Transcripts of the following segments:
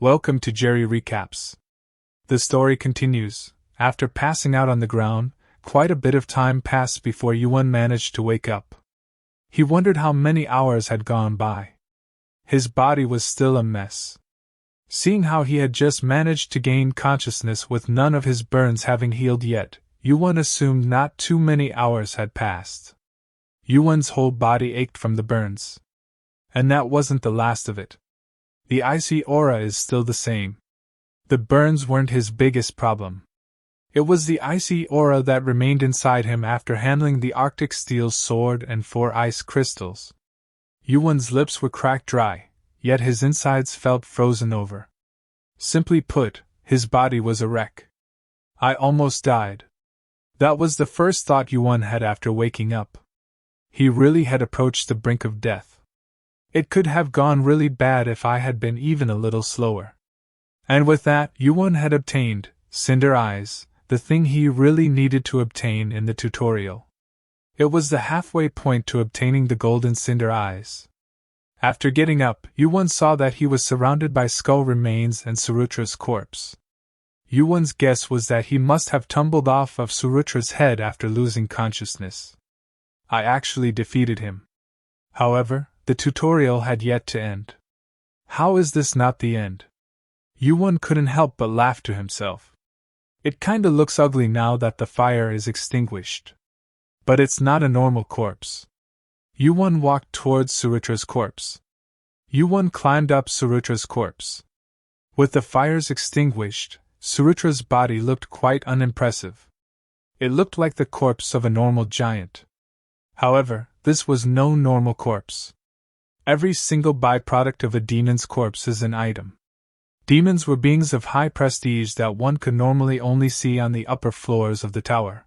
Welcome to Jerry Recaps. The story continues. After passing out on the ground, quite a bit of time passed before YuWon managed to wake up. He wondered how many hours had gone by. His body was still a mess. Seeing how he had just managed to gain consciousness with none of his burns having healed yet, YuWon assumed not too many hours had passed. YuWon's whole body ached from the burns. And that wasn't the last of it. The icy aura is still the same. The burns weren't his biggest problem. It was the icy aura that remained inside him after handling the Arctic steel sword and 4 ice crystals. YuWon's lips were cracked dry, yet his insides felt frozen over. Simply put, his body was a wreck. I almost died. That was the first thought YuWon had after waking up. He really had approached the brink of death. It could have gone really bad if I had been even a little slower. And with that, YuWon had obtained Cinder Eyes, the thing he really needed to obtain in the tutorial. It was the halfway point to obtaining the golden Cinder Eyes. After getting up, YuWon saw that he was surrounded by skull remains and Surutra's corpse. YuWon's guess was that he must have tumbled off of Surutra's head after losing consciousness. I actually defeated him. However, the tutorial had yet to end. How is this not the end? YuWon couldn't help but laugh to himself. It kinda looks ugly now that the fire is extinguished. But it's not a normal corpse. YuWon walked towards Surutra's corpse. YuWon climbed up Surutra's corpse. With the fires extinguished, Surutra's body looked quite unimpressive. It looked like the corpse of a normal giant. However, this was no normal corpse. Every single byproduct of a demon's corpse is an item. Demons were beings of high prestige that one could normally only see on the upper floors of the tower.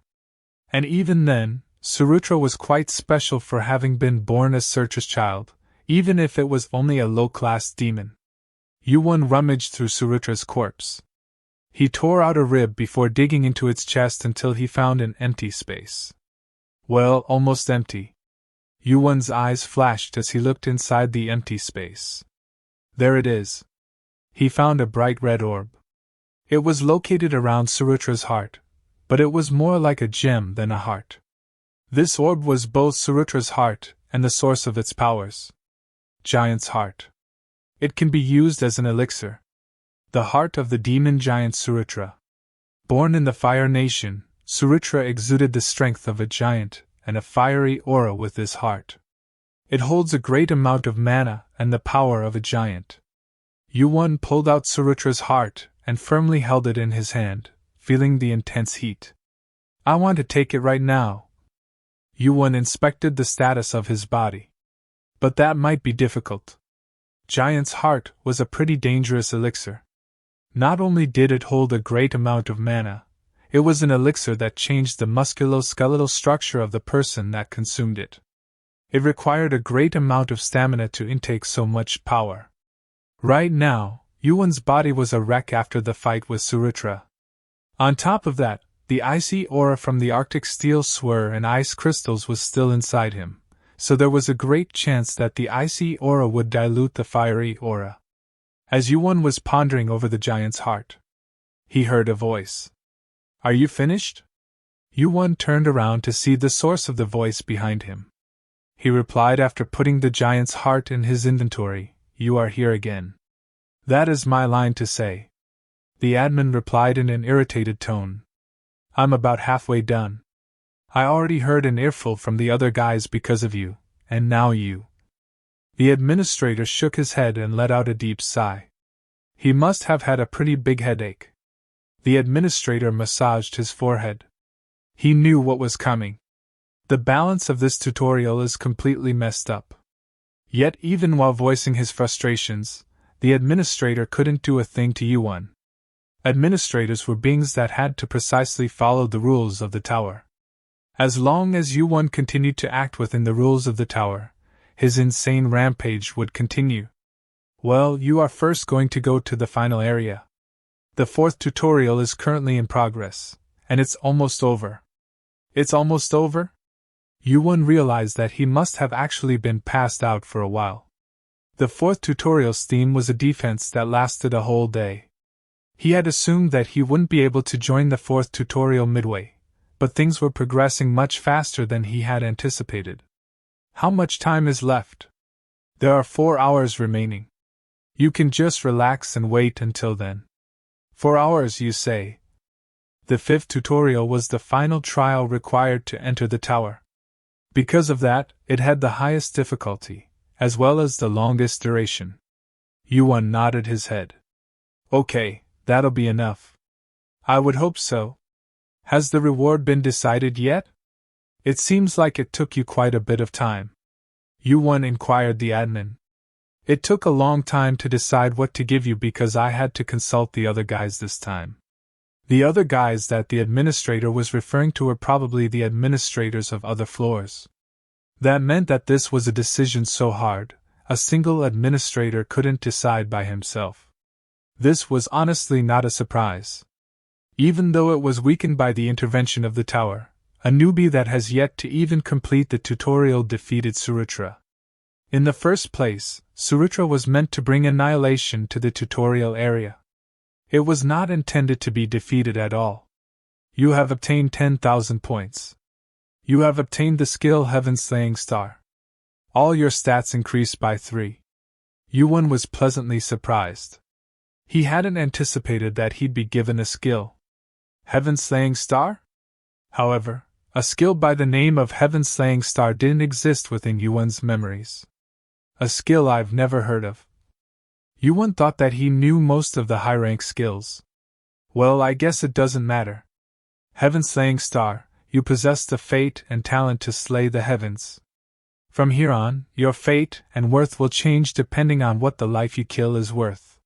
And even then, Surutra was quite special for having been born as Surtra's child, even if it was only a low-class demon. YuWon rummaged through Surutra's corpse. He tore out a rib before digging into its chest until he found an empty space. Well, almost empty. YuWon's eyes flashed as he looked inside the empty space. There it is. He found a bright red orb. It was located around Surutra's heart, but it was more like a gem than a heart. This orb was both Surutra's heart and the source of its powers. Giant's Heart. It can be used as an elixir. The heart of the demon giant Surutra. Born in the Fire Nation, Surutra exuded the strength of a giant and a fiery aura with this heart. It holds a great amount of mana and the power of a giant. YuWon pulled out Surutra's heart and firmly held it in his hand, feeling the intense heat. I want to take it right now. YuWon inspected the status of his body. But that might be difficult. Giant's Heart was a pretty dangerous elixir. Not only did it hold a great amount of mana, it was an elixir that changed the musculoskeletal structure of the person that consumed it. It required a great amount of stamina to intake so much power. Right now, YuWon's body was a wreck after the fight with Surutra. On top of that, the icy aura from the Arctic steel sword and ice crystals was still inside him, so there was a great chance that the icy aura would dilute the fiery aura. As YuWon was pondering over the giant's heart, he heard a voice. Are you finished? YuWon turned around to see the source of the voice behind him. He replied after putting the giant's heart in his inventory, You are here again. That is my line to say. The admin replied in an irritated tone. I'm about halfway done. I already heard an earful from the other guys because of you, and now you. The administrator shook his head and let out a deep sigh. He must have had a pretty big headache. The administrator massaged his forehead. He knew what was coming. The balance of this tutorial is completely messed up. Yet even while voicing his frustrations, the administrator couldn't do a thing to YuWon. Administrators were beings that had to precisely follow the rules of the tower. As long as YuWon continued to act within the rules of the tower, his insane rampage would continue. Well, you are first going to go to the final area. The 4th tutorial is currently in progress, and it's almost over. It's almost over? YuWon realized that he must have actually been passed out for a while. The fourth tutorial's theme was a defense that lasted a whole day. He had assumed that he wouldn't be able to join the fourth tutorial midway, but things were progressing much faster than he had anticipated. How much time is left? There are 4 hours remaining. You can just relax and wait until then. 4 hours, you say? The fifth tutorial was the final trial required to enter the tower. Because of that, it had the highest difficulty, as well as the longest duration. YuWon nodded his head. Okay, that'll be enough. I would hope so. Has the reward been decided yet? It seems like it took you quite a bit of time. YuWon inquired the admin. It took a long time to decide what to give you because I had to consult the other guys this time. The other guys that the administrator was referring to were probably the administrators of other floors. That meant that this was a decision so hard, a single administrator couldn't decide by himself. This was honestly not a surprise. Even though it was weakened by the intervention of the tower, a newbie that has yet to even complete the tutorial defeated Surutra. In the first place, Surutra was meant to bring annihilation to the tutorial area. It was not intended to be defeated at all. You have obtained 10,000 points. You have obtained the skill Heaven Slaying Star. All your stats increased by 3. YuWon was pleasantly surprised. He hadn't anticipated that he'd be given a skill. Heaven Slaying Star? However, a skill by the name of Heaven Slaying Star didn't exist within YuWon's memories. A skill I've never heard of. YuWon thought that he knew most of the high-rank skills. Well, I guess it doesn't matter. Heaven Slaying Star, you possess the fate and talent to slay the heavens. From here on, your fate and worth will change depending on what the life you kill is worth.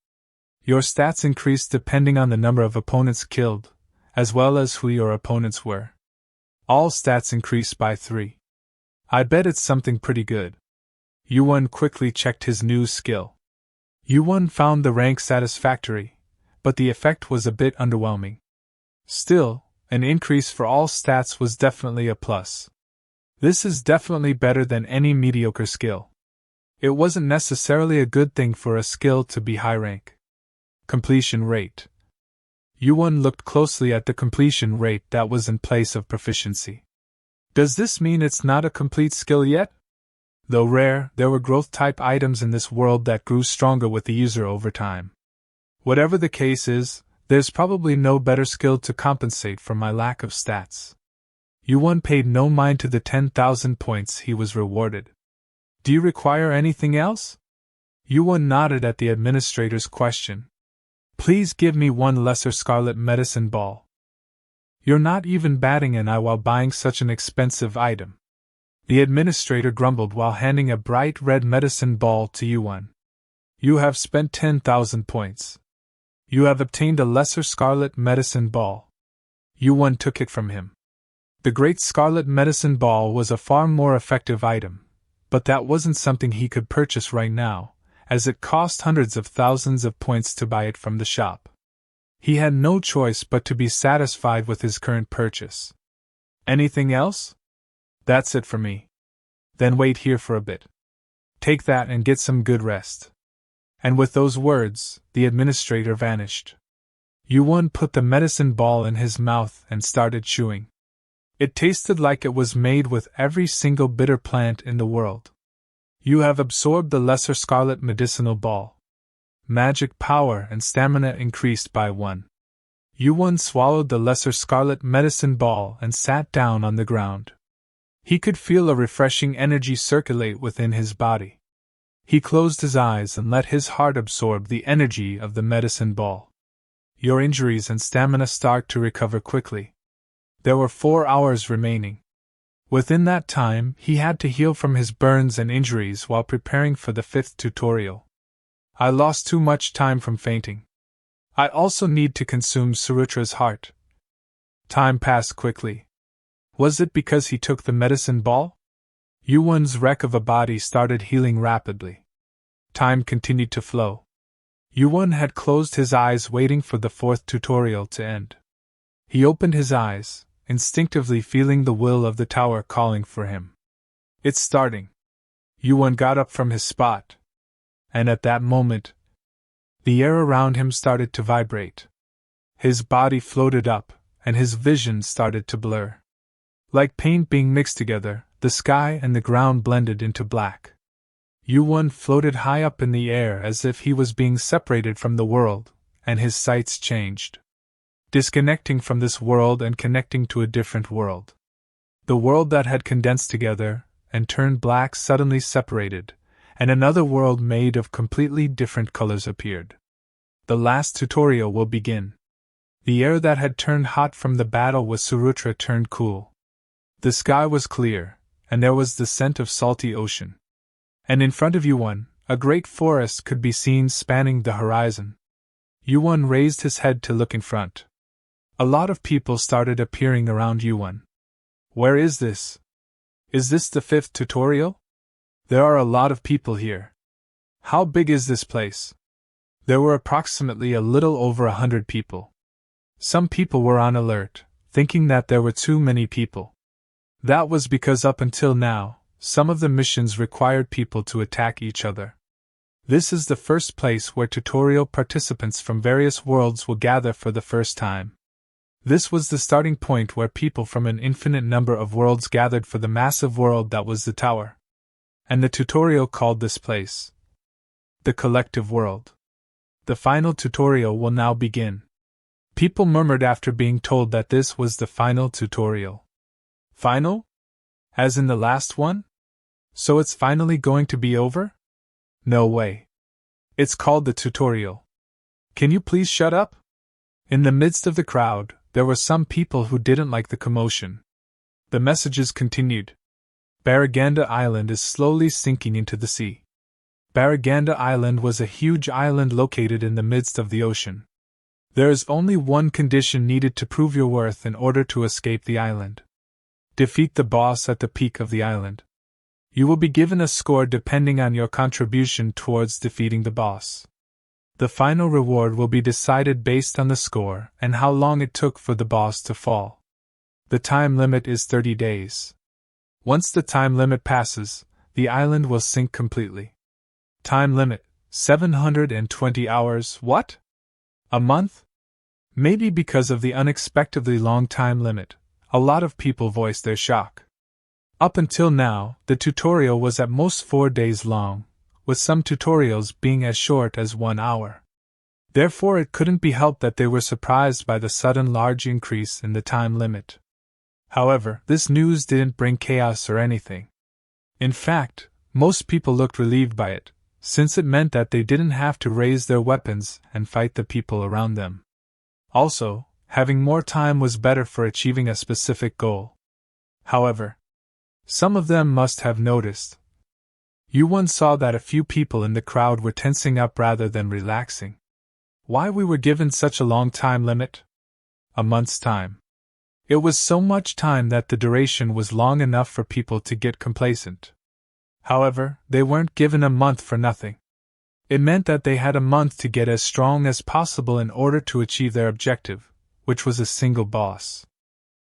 Your stats increase depending on the number of opponents killed, as well as who your opponents were. All stats increase by 3. I bet it's something pretty good. YuWon quickly checked his new skill. YuWon found the rank satisfactory, but the effect was a bit underwhelming. Still, an increase for all stats was definitely a plus. This is definitely better than any mediocre skill. It wasn't necessarily a good thing for a skill to be high rank. Completion rate. YuWon looked closely at the completion rate that was in place of proficiency. Does this mean it's not a complete skill yet? Though rare, there were growth-type items in this world that grew stronger with the user over time. Whatever the case is, there's probably no better skill to compensate for my lack of stats. YuWon paid no mind to the 10,000 points he was rewarded. Do you require anything else? YuWon nodded at the administrator's question. Please give me 1 lesser scarlet medicine ball. You're not even batting an eye while buying such an expensive item. The administrator grumbled while handing a bright red medicine ball to YuWon. You have spent 10,000 points. You have obtained a lesser scarlet medicine ball. YuWon took it from him. The great scarlet medicine ball was a far more effective item, but that wasn't something he could purchase right now, as it cost hundreds of thousands of points to buy it from the shop. He had no choice but to be satisfied with his current purchase. Anything else? That's it for me. Then wait here for a bit. Take that and get some good rest. And with those words, the administrator vanished. YuWon put the medicine ball in his mouth and started chewing. It tasted like it was made with every single bitter plant in the world. You have absorbed the lesser scarlet medicinal ball. Magic power and stamina increased by 1. YuWon swallowed the lesser scarlet medicine ball and sat down on the ground. He could feel a refreshing energy circulate within his body. He closed his eyes and let his heart absorb the energy of the medicine ball. Your injuries and stamina start to recover quickly. There were 4 hours remaining. Within that time, he had to heal from his burns and injuries while preparing for the 5th tutorial. I lost too much time from fainting. I also need to consume Surutra's heart. Time passed quickly. Was it because he took the medicine ball? YuWon's wreck of a body started healing rapidly. Time continued to flow. YuWon had closed his eyes waiting for the 4th tutorial to end. He opened his eyes, instinctively feeling the will of the tower calling for him. It's starting. YuWon got up from his spot. And at that moment, the air around him started to vibrate. His body floated up, and his vision started to blur. Like paint being mixed together, the sky and the ground blended into black. YuWon floated high up in the air as if he was being separated from the world, and his sights changed. Disconnecting from this world and connecting to a different world. The world that had condensed together and turned black suddenly separated, and another world made of completely different colors appeared. The last tutorial will begin. The air that had turned hot from the battle with Surutra turned cool. The sky was clear, and there was the scent of salty ocean. And in front of YuWon, a great forest could be seen spanning the horizon. YuWon raised his head to look in front. A lot of people started appearing around YuWon. Where is this? Is this the 5th tutorial? There are a lot of people here. How big is this place? There were approximately a little over 100 people. Some people were on alert, thinking that there were too many people. That was because up until now, some of the missions required people to attack each other. This is the first place where tutorial participants from various worlds will gather for the first time. This was the starting point where people from an infinite number of worlds gathered for the massive world that was the tower. And the tutorial called this place the collective world. The final tutorial will now begin. People murmured after being told that this was the final tutorial. Final? As in the last one? So it's finally going to be over? No way. It's called the tutorial. Can you please shut up? In the midst of the crowd, there were some people who didn't like the commotion. The messages continued. Baraganda Island is slowly sinking into the sea. Baraganda Island was a huge island located in the midst of the ocean. There is only one condition needed to prove your worth in order to escape the island. Defeat the boss at the peak of the island. You will be given a score depending on your contribution towards defeating the boss. The final reward will be decided based on the score and how long it took for the boss to fall. The time limit is 30 days. Once the time limit passes, the island will sink completely. Time limit, 720 hours. What? A month? Maybe because of the unexpectedly long time limit, a lot of people voiced their shock. Up until now, the tutorial was at most 4 days long, with some tutorials being as short as 1 hour. Therefore, it couldn't be helped that they were surprised by the sudden large increase in the time limit. However, this news didn't bring chaos or anything. In fact, most people looked relieved by it, since it meant that they didn't have to raise their weapons and fight the people around them. Also, having more time was better for achieving a specific goal. However, some of them must have noticed. YuWon saw that a few people in the crowd were tensing up rather than relaxing. Why we were given such a long time limit? A month's time. It was so much time that the duration was long enough for people to get complacent. However, they weren't given a month for nothing. It meant that they had a month to get as strong as possible in order to achieve their objective, which was a single boss.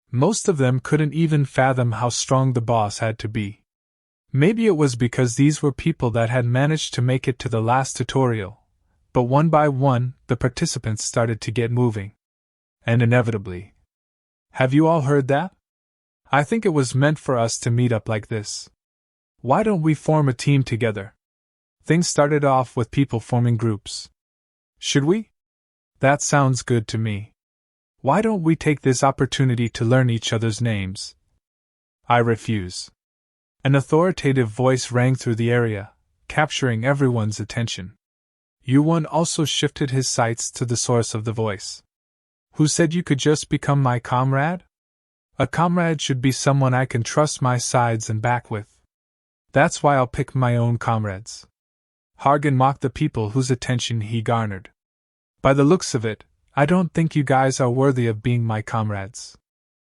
Most of them couldn't even fathom how strong the boss had to be. Maybe it was because these were people that had managed to make it to the last tutorial, but one by one, the participants started to get moving. And inevitably. Have you all heard that? I think it was meant for us to meet up like this. Why don't we form a team together? Things started off with people forming groups. Should we? That sounds good to me. Why don't we take this opportunity to learn each other's names? I refuse. An authoritative voice rang through the area, capturing everyone's attention. YuWon also shifted his sights to the source of the voice. Who said you could just become my comrade? A comrade should be someone I can trust my sides and back with. That's why I'll pick my own comrades. Hargan mocked the people whose attention he garnered. By the looks of it, I don't think you guys are worthy of being my comrades.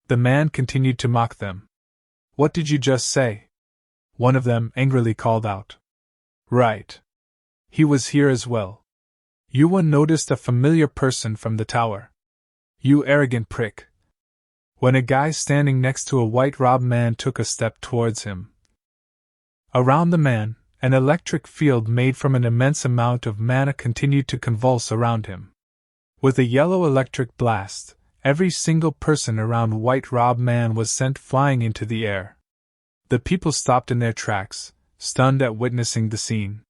The man continued to mock them. What did you just say? One of them angrily called out. Right. He was here as well. YuWon noticed a familiar person from the tower. You arrogant prick. When a guy standing next to a white-robed man took a step towards him. Around the man, An electric field made from an immense amount of mana continued to convulse around him. With a yellow electric blast, every single person around White Rob Man was sent flying into the air. The people stopped in their tracks, stunned at witnessing the scene.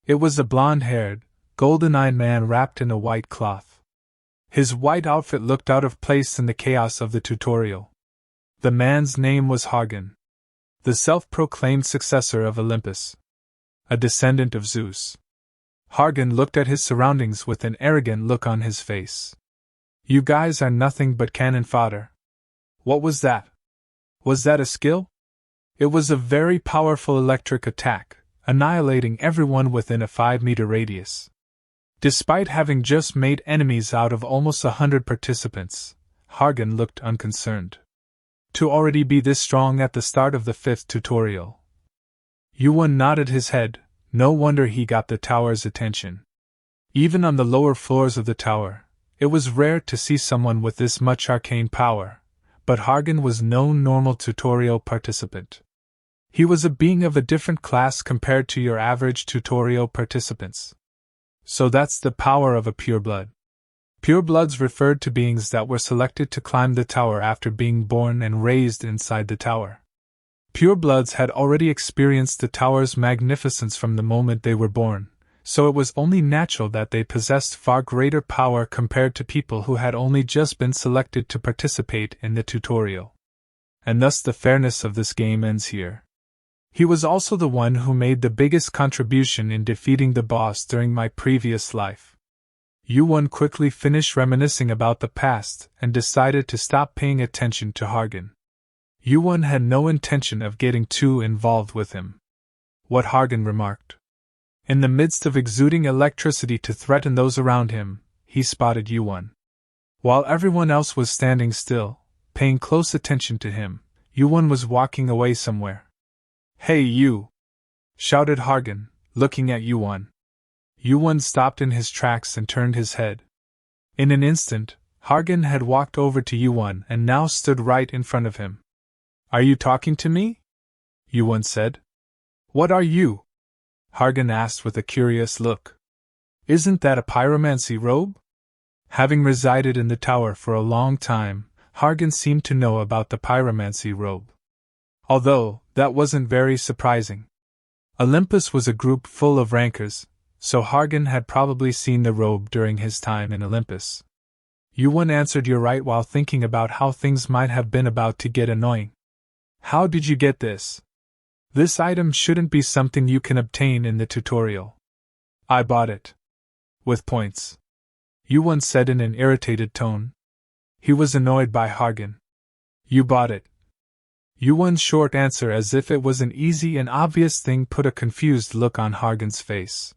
It was a blonde-haired, golden-eyed man wrapped in a white cloth. His white outfit looked out of place in the chaos of the tutorial. The man's name was Hyun, the self-proclaimed successor of Olympus, a descendant of Zeus. Hyun looked at his surroundings with an arrogant look on his face. You guys are nothing but cannon fodder. What was that? Was that a skill? It was a very powerful electric attack, annihilating everyone within a 5-meter radius. Despite having just made enemies out of almost 100 participants, Hyun looked unconcerned. To already be this strong at the start of the 5th tutorial. YuWon nodded his head. No wonder he got the tower's attention. Even on the lower floors of the tower, it was rare to see someone with this much arcane power, but Hyun was no normal tutorial participant. He was a being of a different class compared to your average tutorial participants. So that's the power of a pureblood. Purebloods referred to beings that were selected to climb the tower after being born and raised inside the tower. Purebloods had already experienced the tower's magnificence from the moment they were born, so it was only natural that they possessed far greater power compared to people who had only just been selected to participate in the tutorial. And thus the fairness of this game ends here. He was also the one who made the biggest contribution in defeating the boss during my previous life. YuWon quickly finished reminiscing about the past and decided to stop paying attention to Hyun. YuWon had no intention of getting too involved with him. What Hyun remarked. In the midst of exuding electricity to threaten those around him, he spotted YuWon. While everyone else was standing still, paying close attention to him, YuWon was walking away somewhere. Hey you! Shouted Hyun, looking at YuWon. YuWon stopped in his tracks and turned his head. In an instant, Hyun had walked over to YuWon and now stood right in front of him. Are you talking to me? YuWon said. What are you? Hyun asked with a curious look. Isn't that a pyromancy robe? Having resided in the tower for a long time, Hyun seemed to know about the pyromancy robe. Although, that wasn't very surprising. Olympus was a group full of rankers, so Hyun had probably seen the robe during his time in Olympus. YuWon answered you're right while thinking about how things might have been about to get annoying. How did you get this? This item shouldn't be something you can obtain in the tutorial. I bought it. With points. YuWon said in an irritated tone. He was annoyed by Hyun. You bought it. YuWon's short answer, as if it was an easy and obvious thing, put a confused look on Hyun's face.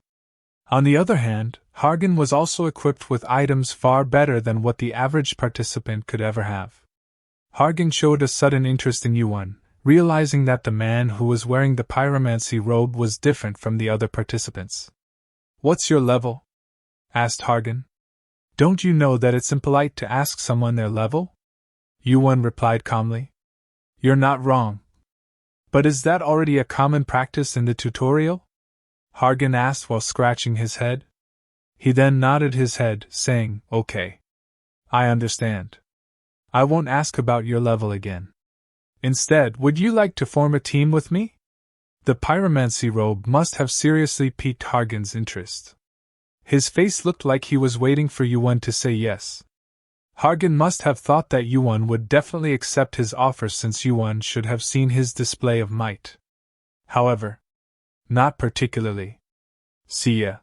On the other hand, Hyun was also equipped with items far better than what the average participant could ever have. Hyun showed a sudden interest in YuWon, realizing that the man who was wearing the pyromancy robe was different from the other participants. What's your level? Asked Hyun. Don't you know that it's impolite to ask someone their level? YuWon replied calmly. You're not wrong. But is that already a common practice in the tutorial? Hyun asked while scratching his head. He then nodded his head, saying, Okay. I understand. I won't ask about your level again. Instead, would you like to form a team with me? The pyromancy robe must have seriously piqued Hyun's interest. His face looked like he was waiting for YuWon to say yes. Hyun must have thought that YuWon would definitely accept his offer, since YuWon should have seen his display of might. However, not particularly. See ya.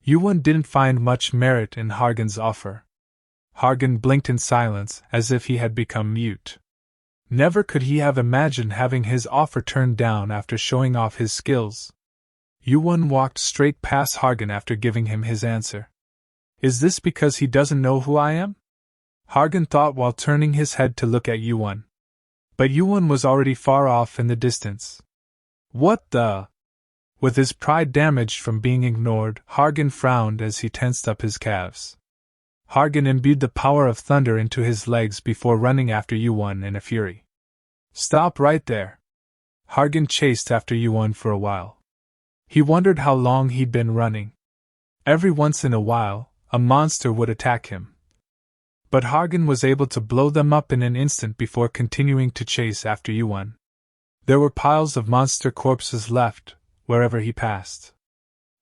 YuWon didn't find much merit in Hyun's offer. Hyun blinked in silence, as if he had become mute. Never could he have imagined having his offer turned down after showing off his skills. YuWon walked straight past Hyun after giving him his answer. Is this because he doesn't know who I am? Hyun thought while turning his head to look at YuWon. But YuWon was already far off in the distance. What the? With his pride damaged from being ignored, Hyun frowned as he tensed up his calves. Hyun imbued the power of thunder into his legs before running after YuWon in a fury. Stop right there. Hyun chased after YuWon for a while. He wondered how long he'd been running. Every once in a while, a monster would attack him. But Hargan was able to blow them up in an instant before continuing to chase after YuWon. There were piles of monster corpses left, wherever he passed.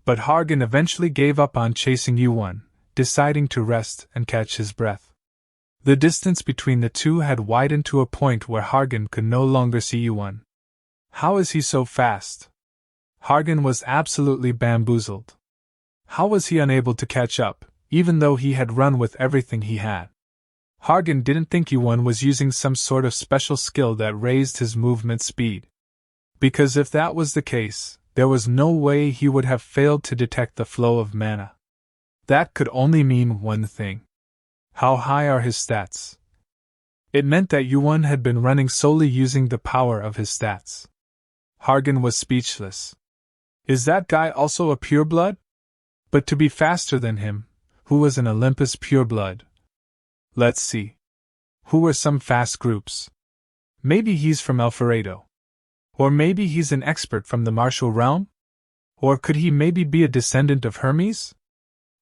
But Hargan eventually gave up on chasing YuWon, deciding to rest and catch his breath. The distance between the two had widened to a point where Hargan could no longer see YuWon. How is he so fast? Hargan was absolutely bamboozled. How was he unable to catch up, even though he had run with everything he had? Hargan didn't think YuWon was using some sort of special skill that raised his movement speed. Because if that was the case, there was no way he would have failed to detect the flow of mana. That could only mean one thing. How high are his stats? It meant that YuWon had been running solely using the power of his stats. Hargan was speechless. Is that guy also a pureblood? But to be faster than him, who was an Olympus pureblood? Let's see. Who were some fast groups? Maybe he's from Alfredo. Or maybe he's an expert from the martial realm? Or could he maybe be a descendant of Hermes?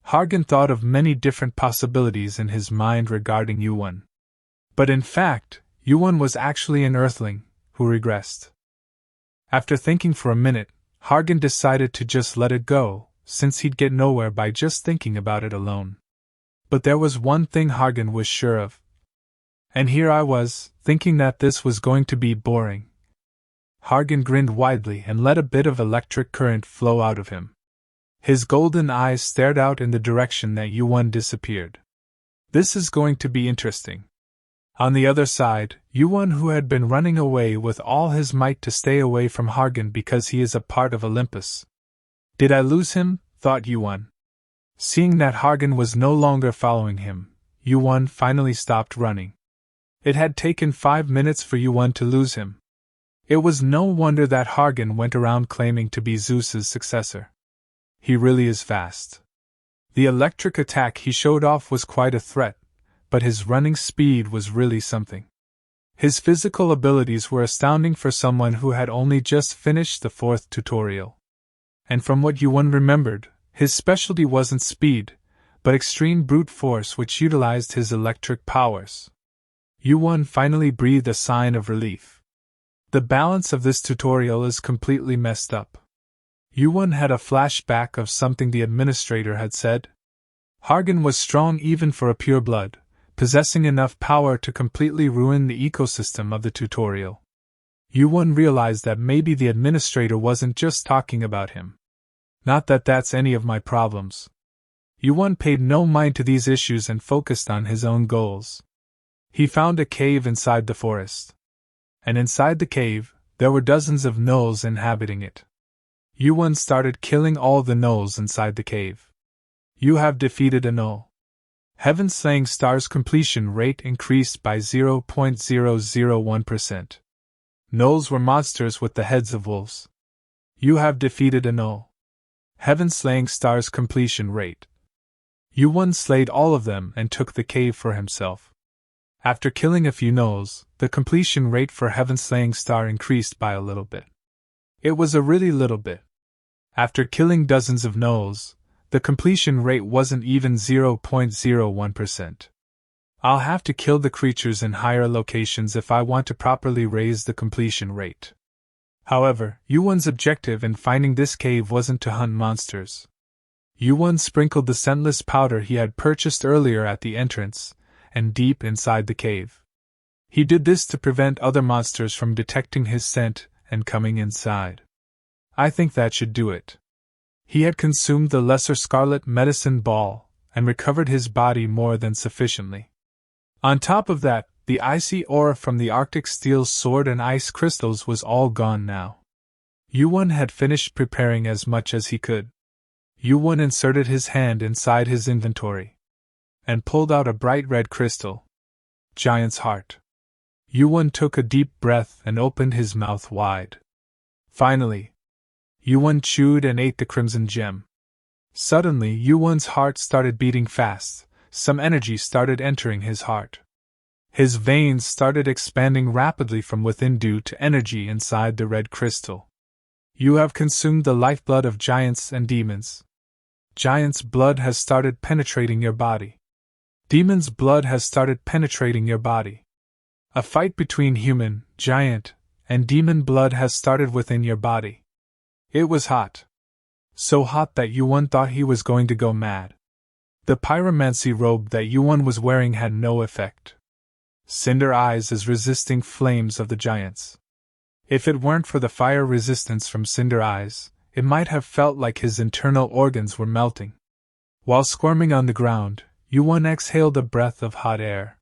Hargan thought of many different possibilities in his mind regarding YuWon. But in fact, YuWon was actually an earthling, who regressed. After thinking for a minute, Hargan decided to just let it go, since he'd get nowhere by just thinking about it alone. But there was one thing Hargan was sure of. And here I was, thinking that this was going to be boring. Hargan grinned widely and let a bit of electric current flow out of him. His golden eyes stared out in the direction that YuWon disappeared. This is going to be interesting. On the other side, YuWon, who had been running away with all his might to stay away from Hargan because he is a part of Olympus. Did I lose him? Thought YuWon. Seeing that Hargan was no longer following him, YuWon finally stopped running. It had taken 5 minutes for YuWon to lose him. It was no wonder that Hargan went around claiming to be Zeus's successor. He really is fast. The electric attack he showed off was quite a threat, but his running speed was really something. His physical abilities were astounding for someone who had only just finished the 4th tutorial. And from what YuWon remembered, his specialty wasn't speed, but extreme brute force, which utilized his electric powers. YuWon finally breathed a sign of relief. The balance of this tutorial is completely messed up. YuWon had a flashback of something the administrator had said. Hargan was strong even for a pureblood, possessing enough power to completely ruin the ecosystem of the tutorial. YuWon realized that maybe the administrator wasn't just talking about him. Not that that's any of my problems. YuWon paid no mind to these issues and focused on his own goals. He found a cave inside the forest. And inside the cave, there were dozens of gnolls inhabiting it. YuWon started killing all the gnolls inside the cave. You have defeated a gnoll. Heaven Slaying Star's completion rate increased by 0.001%. Gnolls were monsters with the heads of wolves. You have defeated a gnoll. Heaven Slaying Star's completion rate. YuWon slayed all of them and took the cave for himself. After killing a few gnolls, the completion rate for Heaven Slaying Star increased by a little bit. It was a really little bit. After killing dozens of gnolls, the completion rate wasn't even 0.01%. I'll have to kill the creatures in higher locations if I want to properly raise the completion rate. However, YuWon's objective in finding this cave wasn't to hunt monsters. YuWon sprinkled the scentless powder he had purchased earlier at the entrance, and deep inside the cave. He did this to prevent other monsters from detecting his scent and coming inside. I think that should do it. He had consumed the lesser scarlet medicine ball, and recovered his body more than sufficiently. On top of that, the icy aura from the Arctic Steel's sword and ice crystals was all gone now. YuWon had finished preparing as much as he could. YuWon inserted his hand inside his inventory and pulled out a bright red crystal. Giant's Heart. YuWon took a deep breath and opened his mouth wide. Finally, YuWon chewed and ate the crimson gem. Suddenly, YuWon's heart started beating fast. Some energy started entering his heart. His veins started expanding rapidly from within due to energy inside the red crystal. You have consumed the lifeblood of giants and demons. Giants' blood has started penetrating your body. Demons' blood has started penetrating your body. A fight between human, giant, and demon blood has started within your body. It was hot. So hot that YuWon thought he was going to go mad. The pyromancy robe that YuWon was wearing had no effect. Cinder eyes is resisting flames of the giants. If it weren't for the fire resistance from Cinder eyes, it might have felt like his internal organs were melting. While squirming on the ground, YuWon exhaled a breath of hot air.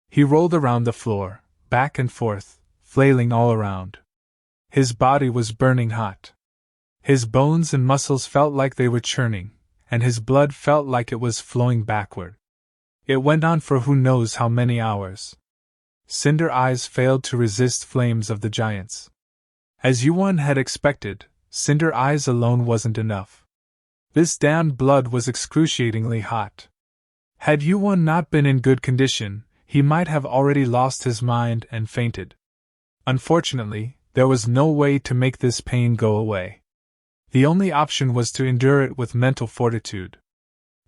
He rolled around the floor, back and forth, flailing all around. His body was burning hot. His bones and muscles felt like they were churning, and his blood felt like it was flowing backward. It went on for who knows how many hours. Cinder eyes failed to resist flames of the giants. As YuWon had expected, Cinder eyes alone wasn't enough. This damned blood was excruciatingly hot. Had YuWon not been in good condition, he might have already lost his mind and fainted. Unfortunately, there was no way to make this pain go away. The only option was to endure it with mental fortitude.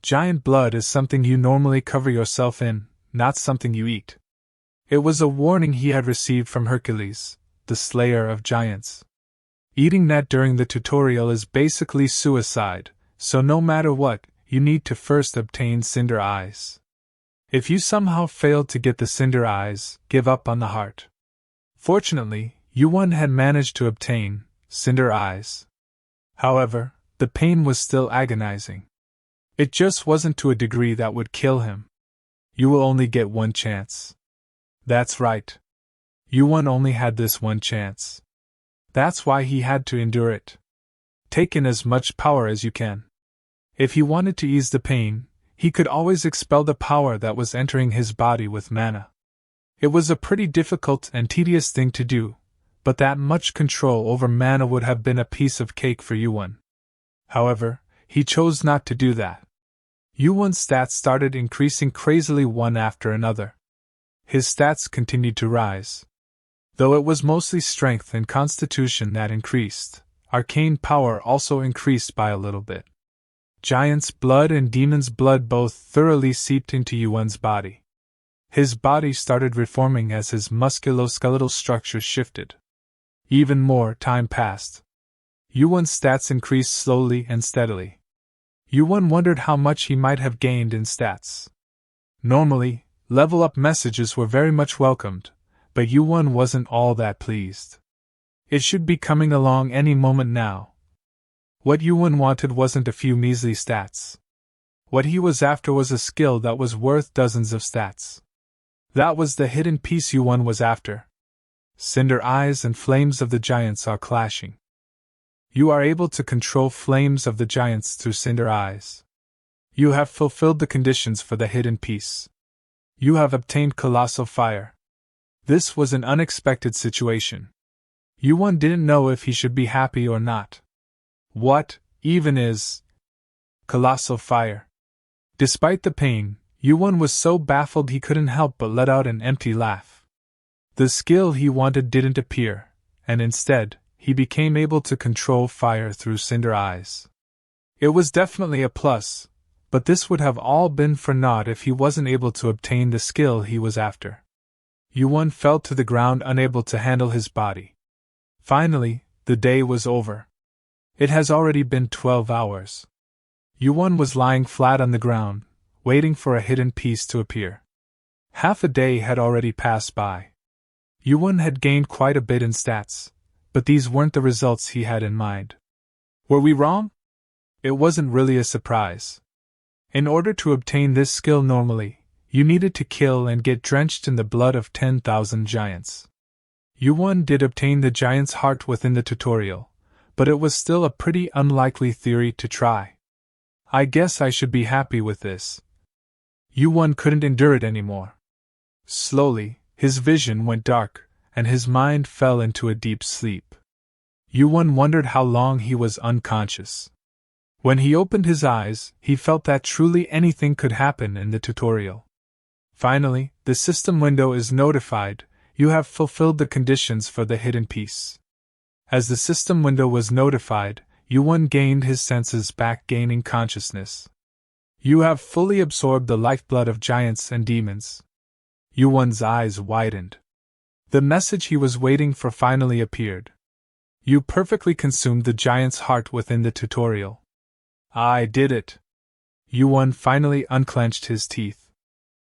Giant blood is something you normally cover yourself in, not something you eat. It was a warning he had received from Hercules, the slayer of giants. Eating that during the tutorial is basically suicide, so no matter what, you need to first obtain Cinder eyes. If you somehow failed to get the Cinder eyes, give up on the heart. Fortunately, YuWon had managed to obtain Cinder eyes. However, the pain was still agonizing. It just wasn't to a degree that would kill him. You will only get one chance. That's right. YuWon only had this one chance. That's why he had to endure it. Take in as much power as you can. If he wanted to ease the pain, he could always expel the power that was entering his body with mana. It was a pretty difficult and tedious thing to do, but that much control over mana would have been a piece of cake for YuWon. However, he chose not to do that. YuWon's stats started increasing crazily one after another. His stats continued to rise. Though it was mostly strength and constitution that increased, arcane power also increased by a little bit. Giant's blood and demon's blood both thoroughly seeped into YuWon's body. His body started reforming as his musculoskeletal structures shifted. Even more time passed. YuWon's stats increased slowly and steadily. YuWon wondered how much he might have gained in stats. Normally, level-up messages were very much welcomed, but YuWon wasn't all that pleased. It should be coming along any moment now. What YuWon wanted wasn't a few measly stats. What he was after was a skill that was worth dozens of stats. That was the hidden piece YuWon was after. Cinder eyes and flames of the giants are clashing. You are able to control flames of the giants through Cinder eyes. You have fulfilled the conditions for the hidden piece. You have obtained colossal fire. This was an unexpected situation. YuWon didn't know if he should be happy or not. What, even is colossal fire? Despite the pain, YuWon was so baffled he couldn't help but let out an empty laugh. The skill he wanted didn't appear, and instead, he became able to control fire through Cinder eyes. It was definitely a plus, but this would have all been for naught if he wasn't able to obtain the skill he was after. YuWon fell to the ground unable to handle his body. Finally, the day was over. It has already been 12 hours. YuWon was lying flat on the ground, waiting for a hidden piece to appear. Half a day had already passed by. YuWon had gained quite a bit in stats, but these weren't the results he had in mind. Were we wrong? It wasn't really a surprise. In order to obtain this skill normally, you needed to kill and get drenched in the blood of 10,000 giants. YuWon did obtain the giant's heart within the tutorial, but it was still a pretty unlikely theory to try. I guess I should be happy with this. YuWon couldn't endure it anymore. Slowly, his vision went dark, and his mind fell into a deep sleep. YuWon wondered how long he was unconscious. When he opened his eyes, he felt that truly anything could happen in the tutorial. Finally, the system window is notified, you have fulfilled the conditions for the hidden piece. As the system window was notified, YuWon gained his senses back, gaining consciousness. You have fully absorbed the lifeblood of giants and demons. YuWon's eyes widened. The message he was waiting for finally appeared. You perfectly consumed the giant's heart within the tutorial. I did it. YuWon finally unclenched his teeth.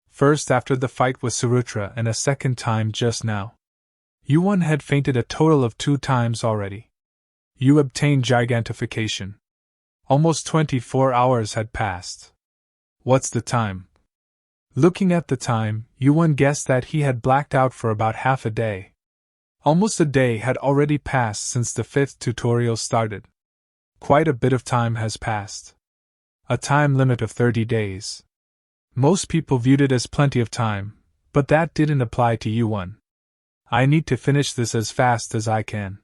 First after the fight with Surutra and a second time just now. YuWon had fainted a total of 2 times already. You obtained gigantification. Almost 24 hours had passed. What's the time? Looking at the time, YuWon guessed that he had blacked out for about half a day. Almost a day had already passed since the 5th tutorial started. Quite a bit of time has passed. A time limit of 30 days. Most people viewed it as plenty of time, but that didn't apply to YuWon. I need to finish this as fast as I can.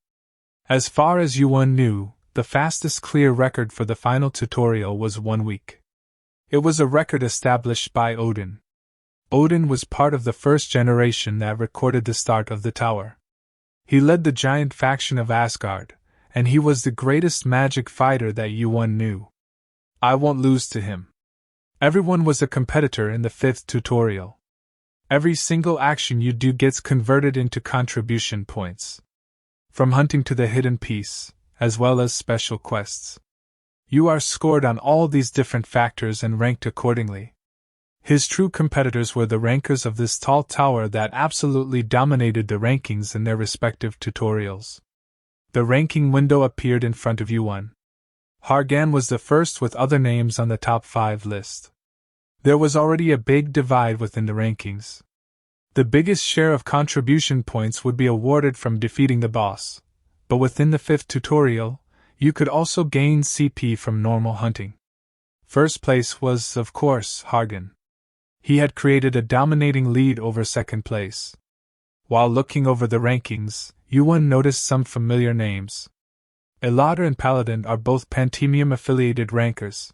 As far as YuWon knew, the fastest clear record for the final tutorial was 1 week. It was a record established by Odin. Odin was part of the first generation that recorded the start of the tower. He led the giant faction of Asgard, and he was the greatest magic fighter that YuWon knew. I won't lose to him. Everyone was a competitor in the 5th tutorial. Every single action you do gets converted into contribution points. From hunting to the hidden piece, as well as special quests. You are scored on all these different factors and ranked accordingly. His true competitors were the rankers of this tall tower that absolutely dominated the rankings in their respective tutorials. The ranking window appeared in front of YuWon. Hargan was the first with other names on the top 5 list. There was already a big divide within the rankings. The biggest share of contribution points would be awarded from defeating the boss, but within the 5th tutorial, you could also gain CP from normal hunting. First place was, of course, Hargan. He had created a dominating lead over second place. While looking over the rankings, YuWon noticed some familiar names. Elater and Paladin are both Pantemium-affiliated rankers.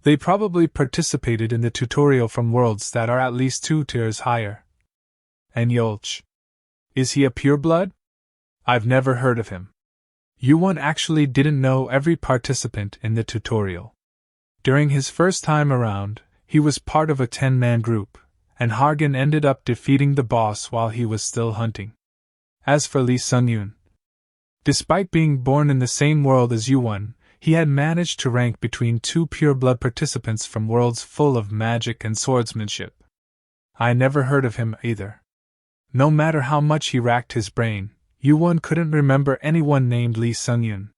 They probably participated in the tutorial from worlds that are at least 2 tiers higher. And Yolch. Is he a pureblood? I've never heard of him. YuWon actually didn't know every participant in the tutorial. During his first time around, he was part of a 10-man group, and Hargan ended up defeating the boss while he was still hunting. As for Lee Sungyun, despite being born in the same world as YuWon, he had managed to rank between 2 pureblood participants from worlds full of magic and swordsmanship. I never heard of him either. No matter how much he racked his brain, YuWon couldn't remember anyone named Lee Sungyun.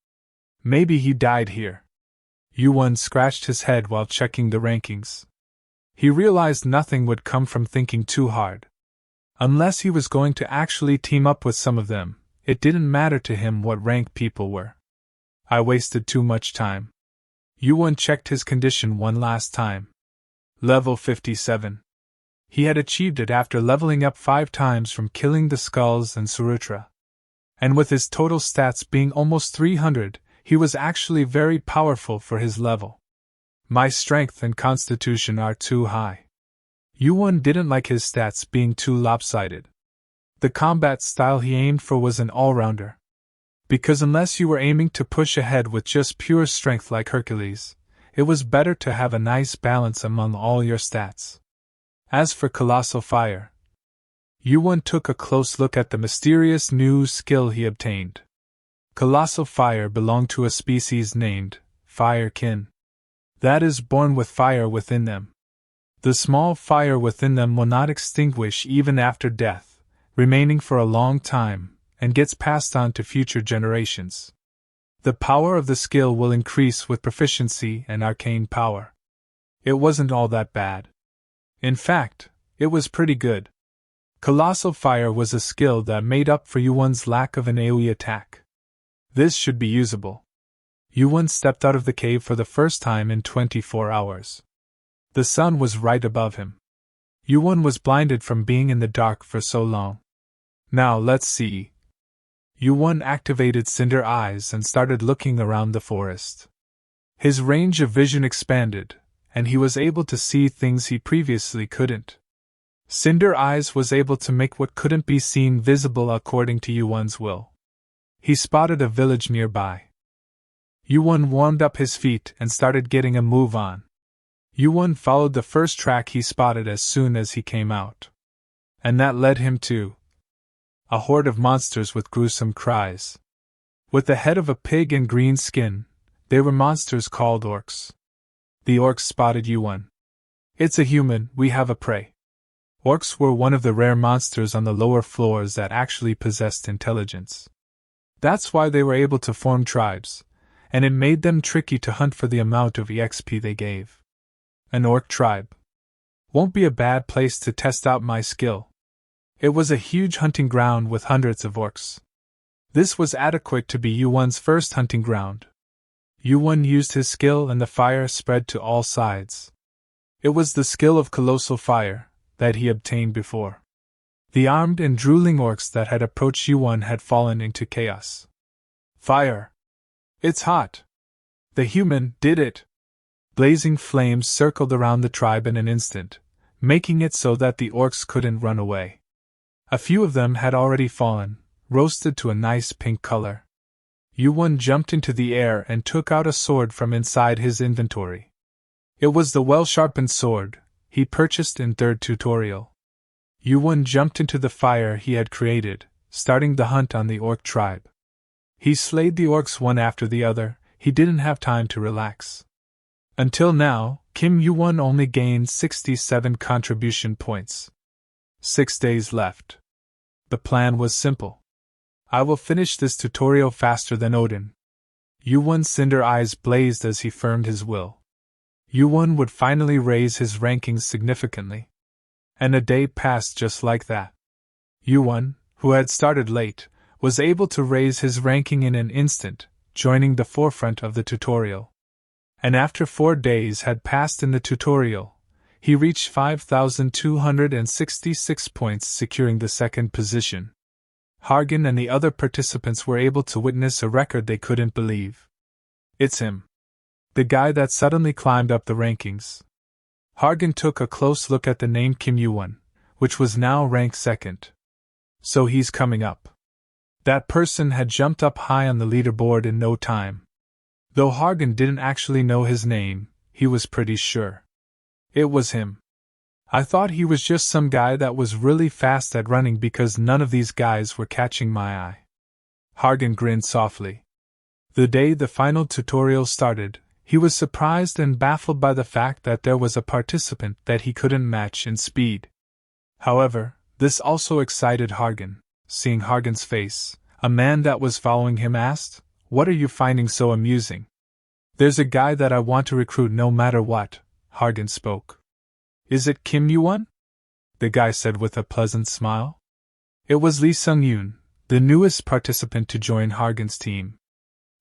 Maybe he died here. YuWon scratched his head while checking the rankings. He realized nothing would come from thinking too hard. Unless he was going to actually team up with some of them, it didn't matter to him what rank people were. I wasted too much time. YuWon checked his condition one last time. Level 57. He had achieved it after leveling up 5 times from killing the skulls and Surutra. And with his total stats being almost 300, he was actually very powerful for his level. My strength and constitution are too high. YuWon didn't like his stats being too lopsided. The combat style he aimed for was an all-rounder. Because unless you were aiming to push ahead with just pure strength like Hercules, it was better to have a nice balance among all your stats. As for Colossal Fire, YuWon took a close look at the mysterious new skill he obtained. Colossal Fire belonged to a species named Firekin. That is born with fire within them. The small fire within them will not extinguish even after death, remaining for a long time, and gets passed on to future generations. The power of the skill will increase with proficiency and arcane power. It wasn't all that bad. In fact, it was pretty good. Colossal Fire was a skill that made up for YuWon's lack of an AoE attack. This should be usable. YuWon stepped out of the cave for the first time in 24 hours. The sun was right above him. YuWon was blinded from being in the dark for so long. Now let's see. YuWon activated Cinder Eyes and started looking around the forest. His range of vision expanded, and he was able to see things he previously couldn't. Cinder Eyes was able to make what couldn't be seen visible according to YuWon's will. He spotted a village nearby. YuWon warmed up his feet and started getting a move on. YuWon followed the first track he spotted as soon as he came out. And that led him to a horde of monsters with gruesome cries. With the head of a pig and green skin, they were monsters called orcs. The orcs spotted YuWon. It's a human, we have a prey. Orcs were one of the rare monsters on the lower floors that actually possessed intelligence. That's why they were able to form tribes, and it made them tricky to hunt for the amount of EXP they gave. An orc tribe. Won't be a bad place to test out my skill. It was a huge hunting ground with hundreds of orcs. This was adequate to be YuWon's first hunting ground. YuWon used his skill and the fire spread to all sides. It was the skill of colossal fire that he obtained before. The armed and drooling orcs that had approached YuWon had fallen into chaos. Fire! It's hot! The human did it! Blazing flames circled around the tribe in an instant, making it so that the orcs couldn't run away. A few of them had already fallen, roasted to a nice pink color. YuWon jumped into the air and took out a sword from inside his inventory. It was the well-sharpened sword he purchased in third tutorial. YuWon jumped into the fire he had created, starting the hunt on the orc tribe. He slayed the orcs one after the other, he didn't have time to relax. Until now, YuWon only gained 67 contribution points. 6 days left. The plan was simple. I will finish this tutorial faster than Odin. YuWon's cinder eyes blazed as he firmed his will. YuWon would finally raise his rankings significantly. And a day passed just like that. YuWon, who had started late, was able to raise his ranking in an instant, joining the forefront of the tutorial. And after 4 days had passed in the tutorial, he reached 5,266 points, securing the second position. Hargan and the other participants were able to witness a record they couldn't believe. It's him. The guy that suddenly climbed up the rankings. Hargan took a close look at the name YuWon, which was now ranked second. So he's coming up. That person had jumped up high on the leaderboard in no time. Though Hargan didn't actually know his name, he was pretty sure. It was him. I thought he was just some guy that was really fast at running because none of these guys were catching my eye. Hargan grinned softly. The day the final tutorial started, he was surprised and baffled by the fact that there was a participant that he couldn't match in speed. However, this also excited Hargan. Seeing Hargan's face, a man that was following him asked, "What are you finding so amusing?" "There's a guy that I want to recruit no matter what," Hargan spoke. "Is it YuWon?" the guy said with a pleasant smile. It was Lee Sung-yoon, the newest participant to join Hargan's team.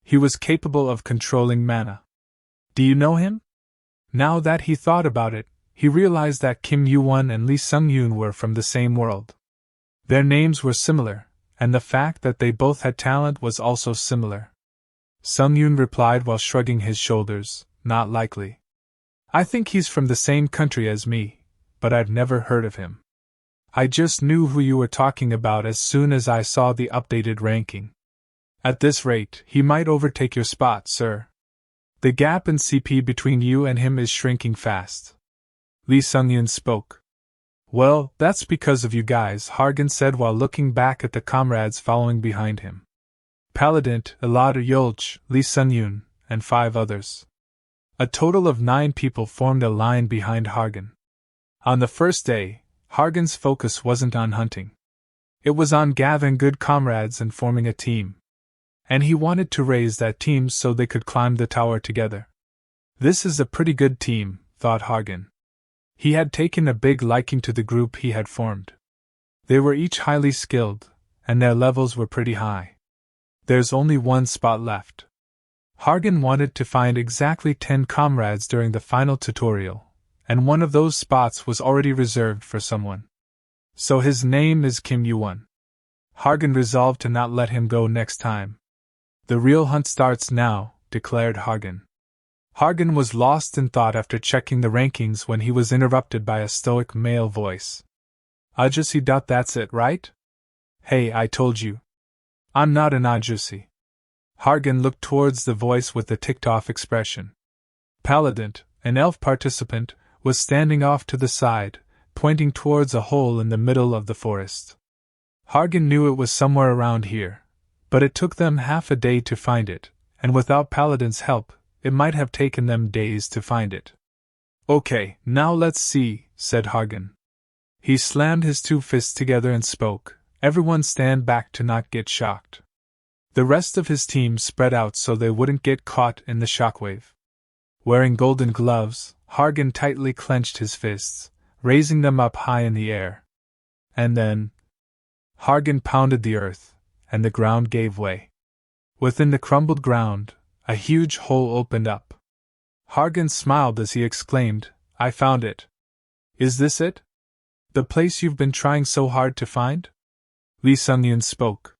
He was capable of controlling mana. "Do you know him?" Now that he thought about it, he realized that YuWon and Lee Sung-yoon were from the same world. Their names were similar, and the fact that they both had talent was also similar. Sung-yoon replied while shrugging his shoulders, "Not likely. I think he's from the same country as me, but I've never heard of him. I just knew who you were talking about as soon as I saw the updated ranking. At this rate, he might overtake your spot, sir. The gap in CP between you and him is shrinking fast." Lee Sung-yoon spoke. "Well, that's because of you guys," Hargan said while looking back at the comrades following behind him. Paladin, Elad Yolch, Lee Sung-yoon, and 5 others. A total of 9 people formed a line behind Hargan. On the first day, Hargan's focus wasn't on hunting. It was on gathering good comrades and forming a team. And he wanted to raise that team so they could climb the tower together. This is a pretty good team, thought Hargan. He had taken a big liking to the group he had formed. They were each highly skilled, and their levels were pretty high. There's only one spot left. Hargan wanted to find exactly 10 comrades during the final tutorial, and one of those spots was already reserved for someone. So his name is YuWon. Hargan resolved to not let him go next time. "The real hunt starts now," declared Hargan. Hargan was lost in thought after checking the rankings when he was interrupted by a stoic male voice. "Odyssey. That's it, right? Hey, I told you. I'm not an Odyssey. Hargan looked towards the voice with a ticked-off expression. Paladin, an elf participant, was standing off to the side, pointing towards a hole in the middle of the forest. Hargan knew it was somewhere around here, but it took them half a day to find it, and without Paladin's help, it might have taken them days to find it. Okay, now let's see, said Hargan. He slammed his two fists together and spoke. Everyone stand back to not get shocked. The rest of his team spread out so they wouldn't get caught in the shockwave. Wearing golden gloves, Hargan tightly clenched his fists, raising them up high in the air. And then, Hargan pounded the earth, and the ground gave way. Within the crumbled ground, a huge hole opened up. Hargan smiled as he exclaimed, I found it. Is this it? The place you've been trying so hard to find? Lee Sungyun spoke.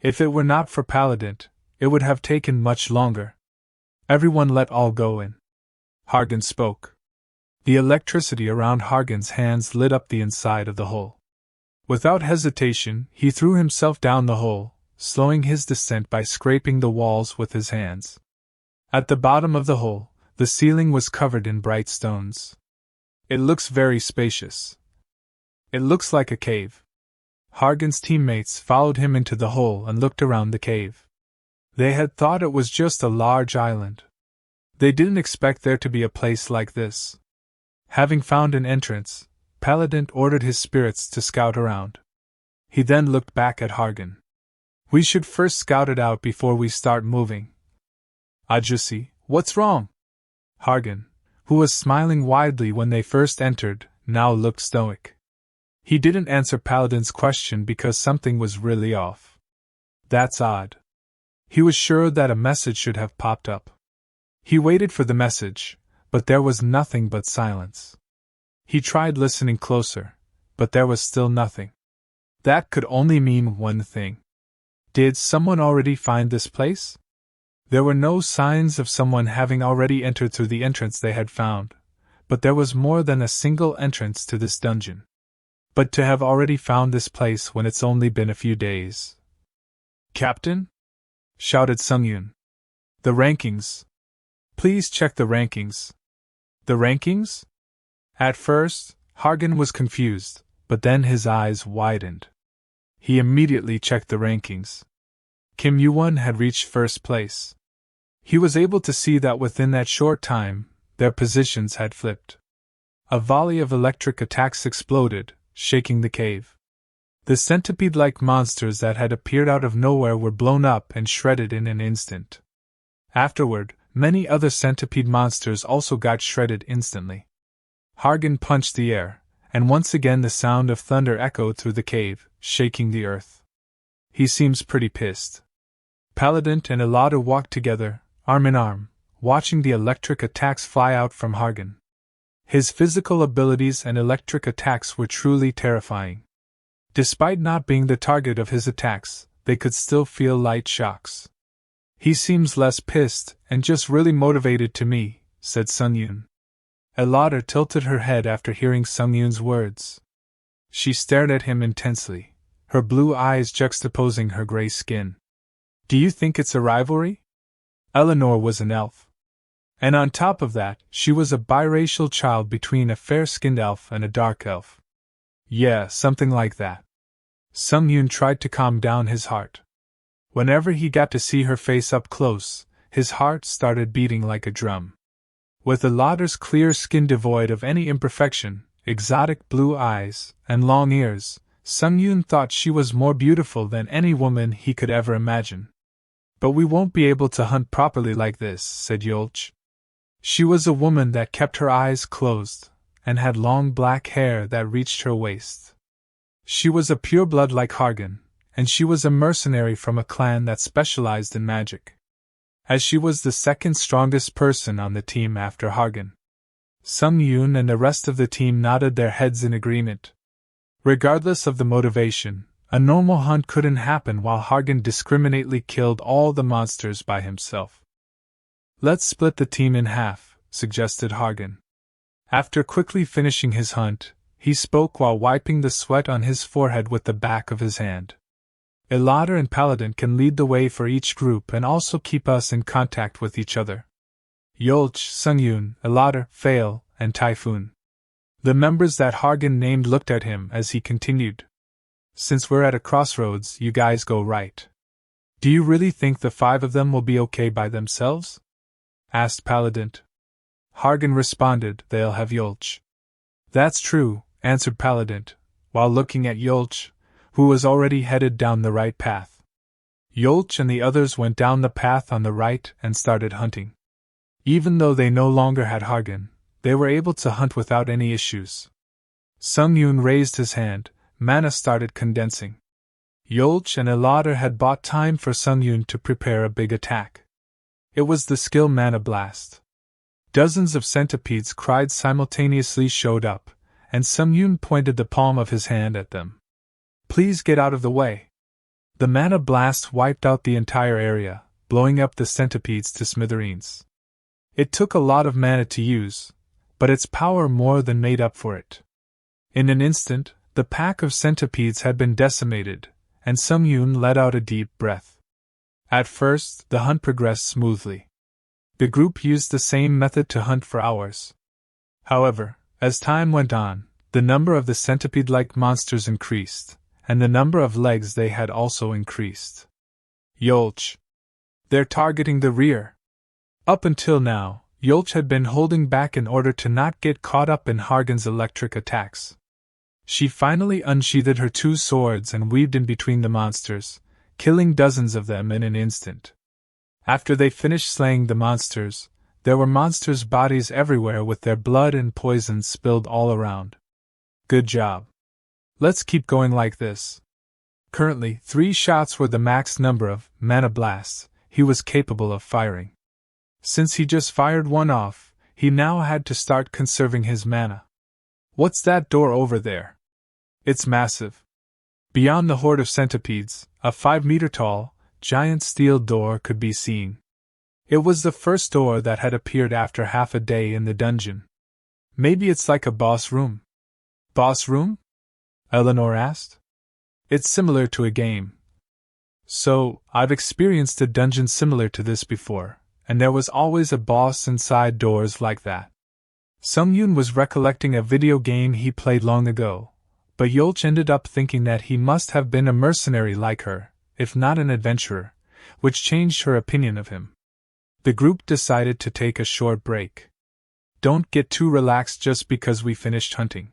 If it were not for Paladin, it would have taken much longer. Everyone let all go in. Hargan spoke. The electricity around Hargan's hands lit up the inside of the hole. Without hesitation, he threw himself down the hole, slowing his descent by scraping the walls with his hands. At the bottom of the hole, the ceiling was covered in bright stones. It looks very spacious. It looks like a cave. Hargan's teammates followed him into the hole and looked around the cave. They had thought it was just a large island. They didn't expect there to be a place like this. Having found an entrance, Paladin ordered his spirits to scout around. He then looked back at Hargan. We should first scout it out before we start moving. Odyssey, what's wrong? Hargan, who was smiling widely when they first entered, now looked stoic. He didn't answer Paladin's question because something was really off. That's odd. He was sure that a message should have popped up. He waited for the message, but there was nothing but silence. He tried listening closer, but there was still nothing. That could only mean one thing. Did someone already find this place? There were no signs of someone having already entered through the entrance they had found, but there was more than a single entrance to this dungeon. But to have already found this place when it's only been a few days. Captain? Shouted Sungyun. The rankings. Please check the rankings. The rankings? At first, Hargan was confused, but then his eyes widened. He immediately checked the rankings. Kim YuWon had reached first place. He was able to see that within that short time, their positions had flipped. A volley of electric attacks exploded, shaking the cave. The centipede-like monsters that had appeared out of nowhere were blown up and shredded in an instant. Afterward, many other centipede monsters also got shredded instantly. Hargan punched the air, and once again the sound of thunder echoed through the cave, shaking the earth. He seems pretty pissed. Paladin and Elada walked together, arm in arm, watching the electric attacks fly out from Hargan. His physical abilities and electric attacks were truly terrifying. Despite not being the target of his attacks, they could still feel light shocks. He seems less pissed and just really motivated to me, said Sungyun. Elada tilted her head after hearing Sungyun's words. She stared at him intensely, her blue eyes juxtaposing her gray skin. Do you think it's a rivalry? Eleanor was an elf. And on top of that, she was a biracial child between a fair-skinned elf and a dark elf. Yeah, something like that. Sungyun tried to calm down his heart. Whenever he got to see her face up close, his heart started beating like a drum. With Elada's clear skin devoid of any imperfection, exotic blue eyes, and long ears, Sungyun thought she was more beautiful than any woman he could ever imagine. But we won't be able to hunt properly like this, said Yolch. She was a woman that kept her eyes closed, and had long black hair that reached her waist. She was a pureblood like Hargan, and she was a mercenary from a clan that specialized in magic. As she was the second strongest person on the team after Hargan. Sungyun and the rest of the team nodded their heads in agreement. Regardless of the motivation, a normal hunt couldn't happen while Hargan discriminately killed all the monsters by himself. Let's split the team in half, suggested Hargan. After quickly finishing his hunt, he spoke while wiping the sweat on his forehead with the back of his hand. Elater and Paladin can lead the way for each group and also keep us in contact with each other. Yolch, Sungyun, Elater, Fail, and Typhoon. The members that Hargan named looked at him as he continued. Since we're at a crossroads, you guys go right. Do you really think the 5 of them will be okay by themselves? Asked Paladin. Hargan responded, they'll have Yolch. That's true, answered Paladin, while looking at Yolch, who was already headed down the right path. Yolch and the others went down the path on the right and started hunting. Even though they no longer had Hargan, they were able to hunt without any issues. Sungyun raised his hand, mana started condensing. Yolch and Elater had bought time for Sungyun to prepare a big attack. It was the skill Mana Blast. Dozens of centipedes cried simultaneously showed up, and Sungyun pointed the palm of his hand at them. Please get out of the way. The Mana Blast wiped out the entire area, blowing up the centipedes to smithereens. It took a lot of mana to use, but its power more than made up for it. In an instant, the pack of centipedes had been decimated, and Sungyun let out a deep breath. At first, the hunt progressed smoothly. The group used the same method to hunt for hours. However, as time went on, the number of the centipede-like monsters increased, and the number of legs they had also increased. Yolch. They're targeting the rear. Up until now, Yolch had been holding back in order to not get caught up in Hargan's electric attacks. She finally unsheathed her 2 swords and weaved in between the monsters, killing dozens of them in an instant. After they finished slaying the monsters, there were monsters' bodies everywhere with their blood and poison spilled all around. Good job. Let's keep going like this. Currently, 3 shots were the max number of mana blasts he was capable of firing. Since he just fired 1 off, he now had to start conserving his mana. What's that door over there? It's massive. Beyond the horde of centipedes, a 5-meter-tall, giant steel door could be seen. It was the first door that had appeared after half a day in the dungeon. Maybe it's like a boss room. Boss room? Eleanor asked. It's similar to a game. So, I've experienced a dungeon similar to this before, and there was always a boss inside doors like that. Sungyun was recollecting a video game he played long ago, but Yolch ended up thinking that he must have been a mercenary like her, if not an adventurer, which changed her opinion of him. The group decided to take a short break. Don't get too relaxed just because we finished hunting.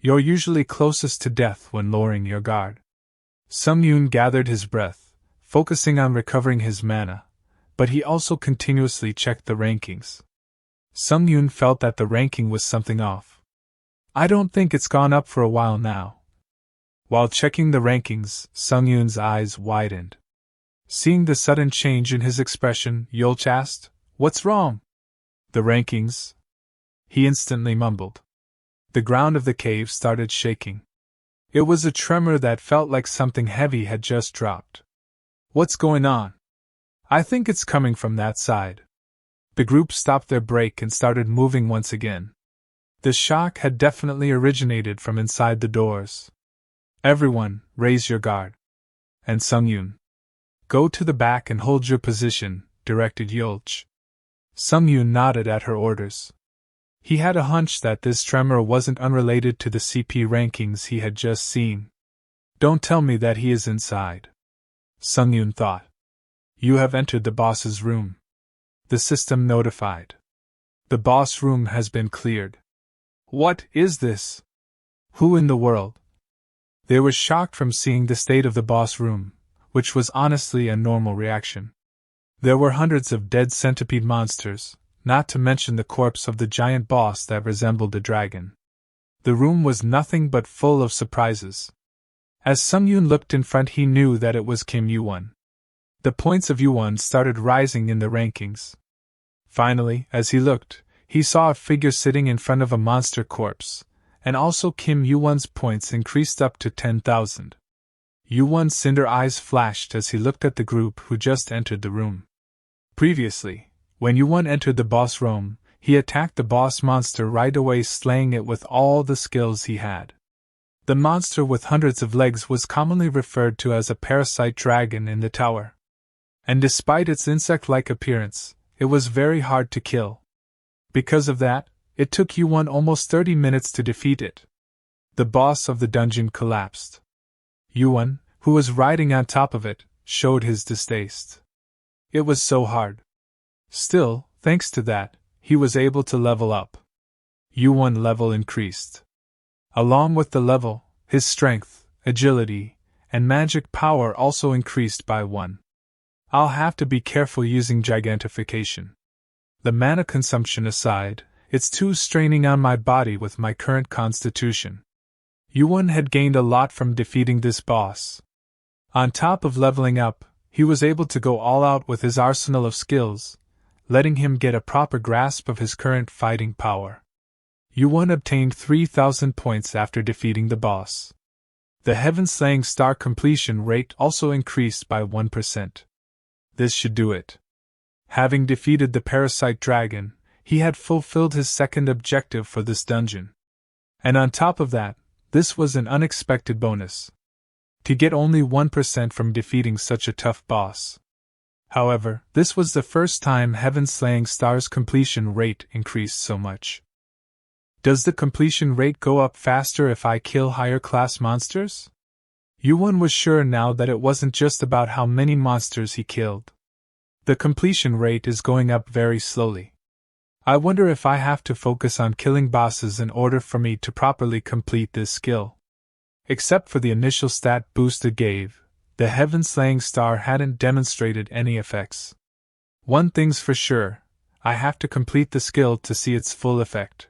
You're usually closest to death when lowering your guard. Sungyun gathered his breath, focusing on recovering his mana, but he also continuously checked the rankings. Sungyun felt that the ranking was something off. I don't think it's gone up for a while now. While checking the rankings, Sungyun's eyes widened. Seeing the sudden change in his expression, Yolch asked, "What's wrong?" "The rankings," he instantly mumbled. The ground of the cave started shaking. It was a tremor that felt like something heavy had just dropped. "What's going on?" "I think it's coming from that side." The group stopped their break and started moving once again. The shock had definitely originated from inside the doors. "Everyone, raise your guard." And Sungyun, "Go to the back and hold your position," directed Yolch. Sungyun nodded at her orders. He had a hunch that this tremor wasn't unrelated to the CP rankings he had just seen. Don't tell me that he is inside, Sungyun thought. You have entered the boss's room. The system notified. The boss room has been cleared. What is this? Who in the world? They were shocked from seeing the state of the boss room, which was honestly a normal reaction. There were hundreds of dead centipede monsters, not to mention the corpse of the giant boss that resembled a dragon. The room was nothing but full of surprises. As Sungyun looked in front, he knew that it was Kim YuWon. The points of YuWon started rising in the rankings. Finally, as he looked, he saw a figure sitting in front of a monster corpse, and also Kim YuWon's points increased up to 10,000. YuWon's cinder eyes flashed as he looked at the group who just entered the room. Previously, when YuWon entered the boss room, he attacked the boss monster right away, slaying it with all the skills he had. The monster with hundreds of legs was commonly referred to as a parasite dragon in the tower. And despite its insect-like appearance, it was very hard to kill. Because of that, it took YuWon almost 30 minutes to defeat it. The boss of the dungeon collapsed. YuWon, who was riding on top of it, showed his distaste. It was so hard. Still, thanks to that, he was able to level up. YuWon level increased. Along with the level, his strength, agility, and magic power also increased by 1. I'll have to be careful using gigantification. The mana consumption aside, it's too straining on my body with my current constitution. YuWon had gained a lot from defeating this boss. On top of leveling up, he was able to go all out with his arsenal of skills, letting him get a proper grasp of his current fighting power. YuWon obtained 3,000 points after defeating the boss. The heaven-slaying star completion rate also increased by 1%. This should do it. Having defeated the parasite dragon, he had fulfilled his second objective for this dungeon. And on top of that, this was an unexpected bonus. To get only 1% from defeating such a tough boss. However, this was the first time heaven-slaying star's completion rate increased so much. Does the completion rate go up faster if I kill higher-class monsters? YuWon was sure now that it wasn't just about how many monsters he killed. The completion rate is going up very slowly. I wonder if I have to focus on killing bosses in order for me to properly complete this skill. Except for the initial stat boost it gave, the heaven-slaying star hadn't demonstrated any effects. One thing's for sure, I have to complete the skill to see its full effect.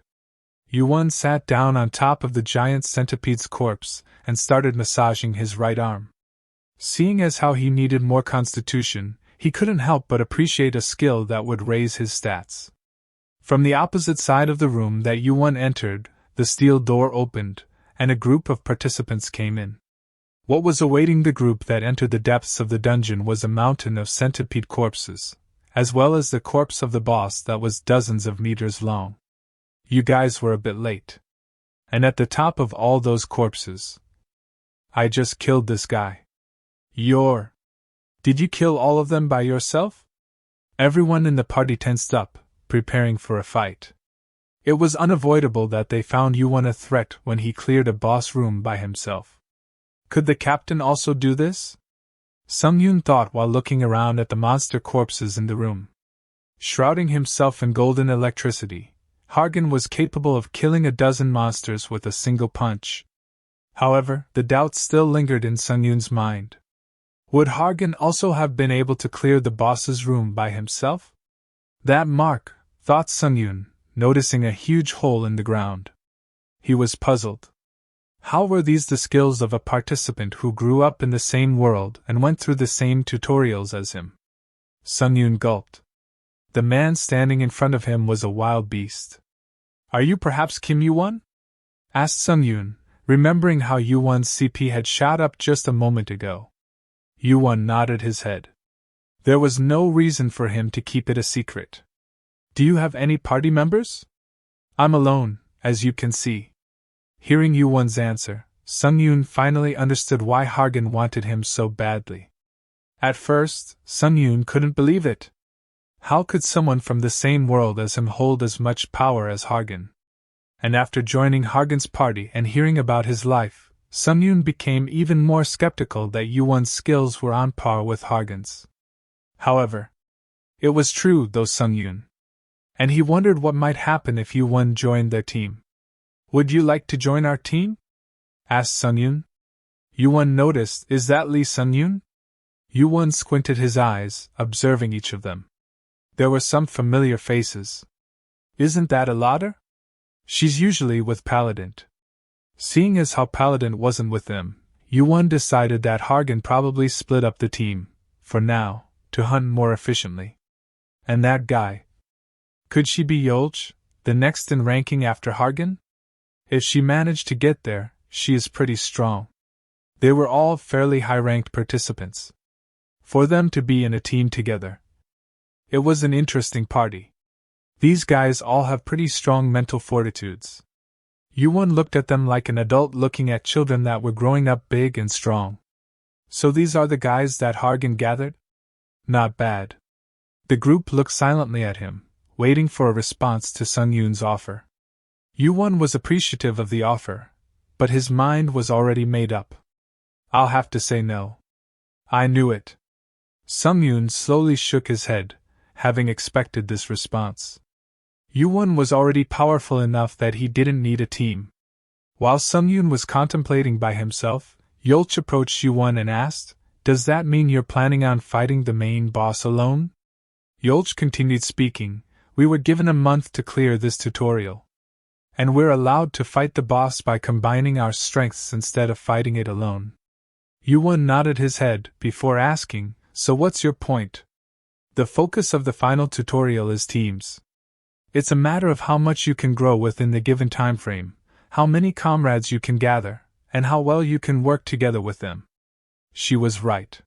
YuWon sat down on top of the giant centipede's corpse and started massaging his right arm. Seeing as how he needed more constitution, he couldn't help but appreciate a skill that would raise his stats. From the opposite side of the room that YuWon entered, the steel door opened, and a group of participants came in. What was awaiting the group that entered the depths of the dungeon was a mountain of centipede corpses, as well as the corpse of the boss that was dozens of meters long. You guys were a bit late. And at the top of all those corpses, I just killed this guy. Did you kill all of them by yourself? Everyone in the party tensed up, preparing for a fight. It was unavoidable that they found YuWon a threat when he cleared a boss room by himself. Could the captain also do this? Sungyun thought while looking around at the monster corpses in the room. Shrouding himself in golden electricity, Hargan was capable of killing a dozen monsters with a single punch. However, the doubt still lingered in Sungyun's mind. Would Hargan also have been able to clear the boss's room by himself? That mark, thought Sungyun, noticing a huge hole in the ground. He was puzzled. How were these the skills of a participant who grew up in the same world and went through the same tutorials as him? Sungyun gulped. The man standing in front of him was a wild beast. Are you perhaps Kim YuWon? Asked Sungyun, remembering how YuWon's CP had shot up just a moment ago. YuWon nodded his head. There was no reason for him to keep it a secret. Do you have any party members? I'm alone, as you can see. Hearing YuWon's answer, Sungyun finally understood why Hargan wanted him so badly. At first, Sungyun couldn't believe it. How could someone from the same world as him hold as much power as Hargan? And after joining Hargan's party and hearing about his life, Sungyun became even more skeptical that YuWon's skills were on par with Hargan's. However, it was true though Sungyun. And he wondered what might happen if YuWon joined their team. Would you like to join our team? Asked Sungyun. YuWon noticed, is that Lee Sungyun? YuWon squinted his eyes, observing each of them. There were some familiar faces. Isn't that Alada? She's usually with Paladin. Seeing as how Paladin wasn't with them, YuWon decided that Hargan probably split up the team, for now, to hunt more efficiently. And that guy. Could she be Yolch, the next in ranking after Hargan? If she managed to get there, she is pretty strong. They were all fairly high-ranked participants. For them to be in a team together. It was an interesting party. These guys all have pretty strong mental fortitudes. YuWon looked at them like an adult looking at children that were growing up big and strong. So these are the guys that Hargan gathered? Not bad. The group looked silently at him, waiting for a response to Sungyun's offer. YuWon was appreciative of the offer, but his mind was already made up. I'll have to say no. I knew it. Sungyun slowly shook his head, having expected this response. YuWon was already powerful enough that he didn't need a team. While Sungyun was contemplating by himself, Yolch approached YuWon and asked, "Does that mean you're planning on fighting the main boss alone?" Yolch continued speaking, "We were given a month to clear this tutorial. And we're allowed to fight the boss by combining our strengths instead of fighting it alone." YuWon nodded his head before asking, "So what's your point?" "The focus of the final tutorial is teams. It's a matter of how much you can grow within the given time frame, how many comrades you can gather, and how well you can work together with them." She was right.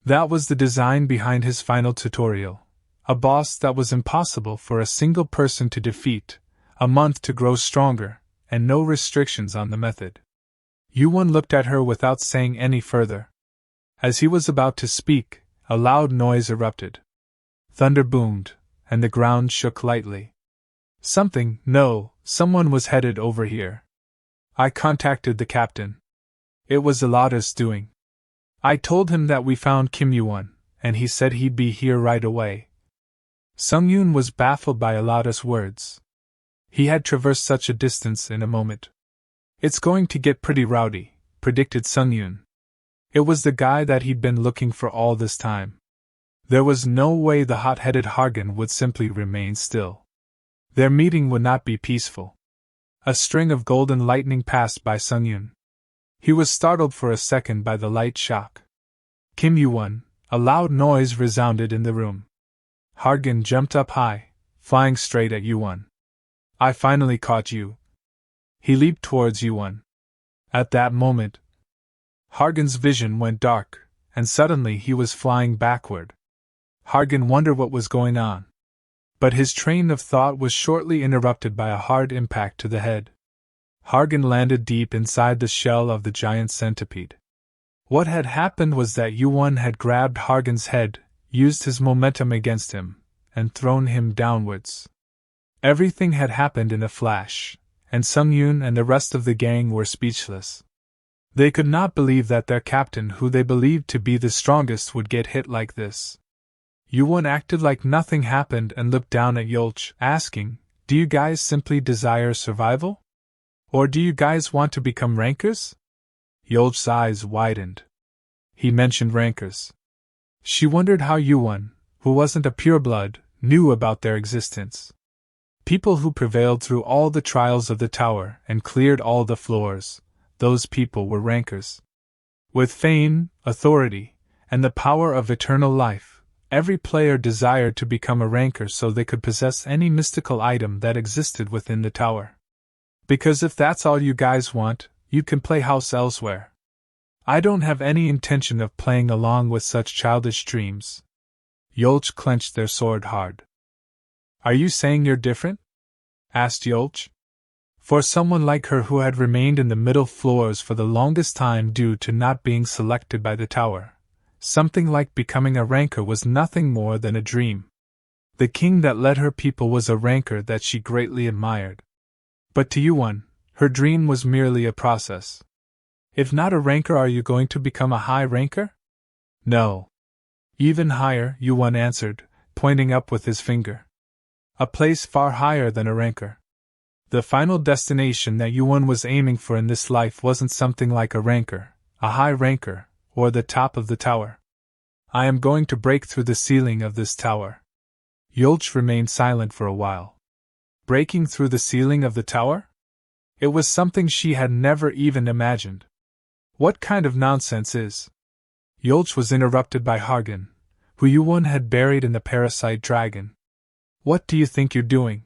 That was the design behind his final tutorial. A boss that was impossible for a single person to defeat, a month to grow stronger, and no restrictions on the method. YuWon looked at her without saying any further. As he was about to speak, a loud noise erupted. Thunder boomed, and the ground shook lightly. Someone was headed over here. I contacted the captain. It was Alada's doing. I told him that we found Kim Yuwon, and he said he'd be here right away. Sungyun was baffled by Alada's words. He had traversed such a distance in a moment. "It's going to get pretty rowdy," predicted Sungyun. It was the guy that he'd been looking for all this time. There was no way the hot-headed Hargan would simply remain still. Their meeting would not be peaceful. A string of golden lightning passed by Sungyun. He was startled for a second by the light shock. "Kim Yuwon," a loud noise resounded in the room. Hargan jumped up high, flying straight at YuWon. "I finally caught you." He leaped towards YuWon. At that moment, Hargan's vision went dark, and suddenly he was flying backward. Hargan wondered what was going on. But his train of thought was shortly interrupted by a hard impact to the head. Hargan landed deep inside the shell of the giant centipede. What had happened was that YuWon had grabbed Hargan's head, used his momentum against him, and thrown him downwards. Everything had happened in a flash, and Sungyun and the rest of the gang were speechless. They could not believe that their captain, who they believed to be the strongest, would get hit like this. YuWon acted like nothing happened and looked down at Yolch, asking, "Do you guys simply desire survival? Or do you guys want to become rankers?" Yolch's eyes widened. He mentioned rankers. She wondered how YuWon, who wasn't a pureblood, knew about their existence. People who prevailed through all the trials of the tower and cleared all the floors, those people were rankers. With fame, authority, and the power of eternal life, every player desired to become a ranker so they could possess any mystical item that existed within the tower. Because if that's all you guys want, you can play house elsewhere. I don't have any intention of playing along with such childish dreams. Yolch clenched their sword hard. "Are you saying you're different?" asked Yolch. For someone like her who had remained in the middle floors for the longest time due to not being selected by the tower, something like becoming a ranker was nothing more than a dream. The king that led her people was a ranker that she greatly admired. But to YuWon, her dream was merely a process. "If not a ranker, are you going to become a high ranker?" "No. Even higher," YuWon answered, pointing up with his finger. "A place far higher than a ranker." The final destination that YuWon was aiming for in this life wasn't something like a ranker, a high ranker, or the top of the tower. "I am going to break through the ceiling of this tower." Yolch remained silent for a while. Breaking through the ceiling of the tower? It was something she had never even imagined. What kind of nonsense is? Yolch was interrupted by Hargan, who YuWon had buried in the parasite dragon. "What do you think you're doing?"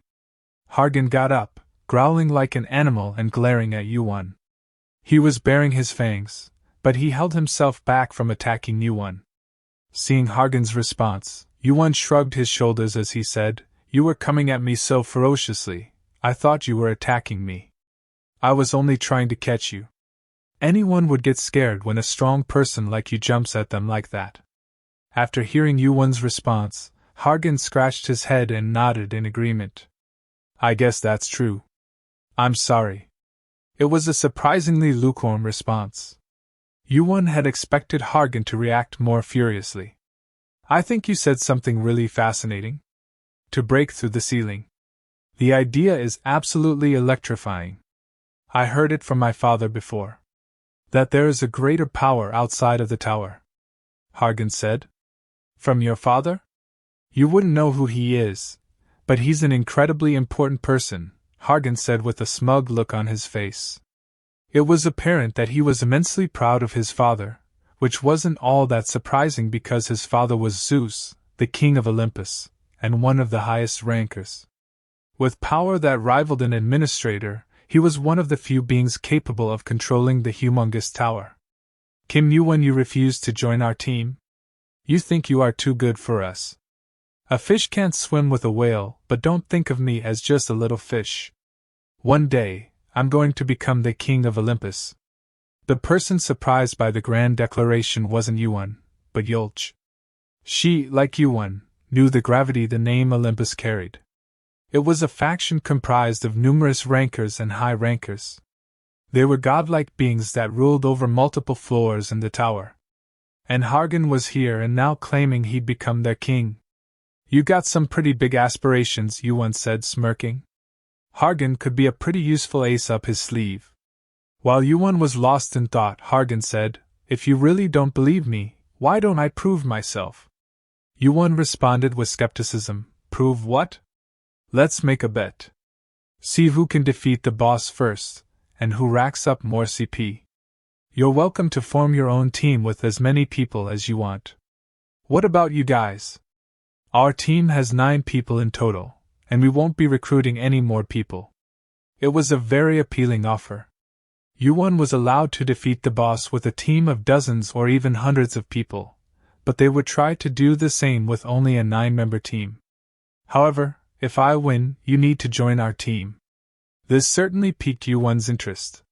Hargan got up, growling like an animal and glaring at YuWon. He was baring his fangs, but he held himself back from attacking YuWon. Seeing Hargan's response, YuWon shrugged his shoulders as he said, "You were coming at me so ferociously, I thought you were attacking me." I was only trying to catch you. Anyone would get scared when a strong person like you jumps at them like that. After hearing YuWon's response, Hargan scratched his head and nodded in agreement. I guess that's true. I'm sorry. It was a surprisingly lukewarm response. YuWon had expected Hargan to react more furiously. I think you said something really fascinating. To break through the ceiling. The idea is absolutely electrifying. I heard it from my father before. That there is a greater power outside of the tower. Hargan said. From your father? You wouldn't know who he is, but he's an incredibly important person, Hargan said with a smug look on his face. It was apparent that he was immensely proud of his father, which wasn't all that surprising because his father was Zeus, the king of Olympus, and one of the highest rankers. With power that rivaled an administrator, he was one of the few beings capable of controlling the humongous tower. Kim YuWon, you refuse to join our team? You think you are too good for us. A fish can't swim with a whale, but don't think of me as just a little fish. One day, I'm going to become the king of Olympus. The person surprised by the grand declaration wasn't YuWon, but Yulch. She, like YuWon, knew the gravity the name Olympus carried. It was a faction comprised of numerous rankers and high rankers. They were godlike beings that ruled over multiple floors in the tower. And Hargan was here and now claiming he'd become their king. You got some pretty big aspirations, YuWon said, smirking. Hargan could be a pretty useful ace up his sleeve. While YuWon was lost in thought, Hargan said, If you really don't believe me, why don't I prove myself? YuWon responded with skepticism. Prove what? Let's make a bet. See who can defeat the boss first, and who racks up more CP. You're welcome to form your own team with as many people as you want. What about you guys? Our team has 9 people in total, and we won't be recruiting any more people. It was a very appealing offer. YuWon was allowed to defeat the boss with a team of dozens or even hundreds of people, but they would try to do the same with only a 9-member team. However, if I win, you need to join our team. This certainly piqued YuWon's interest.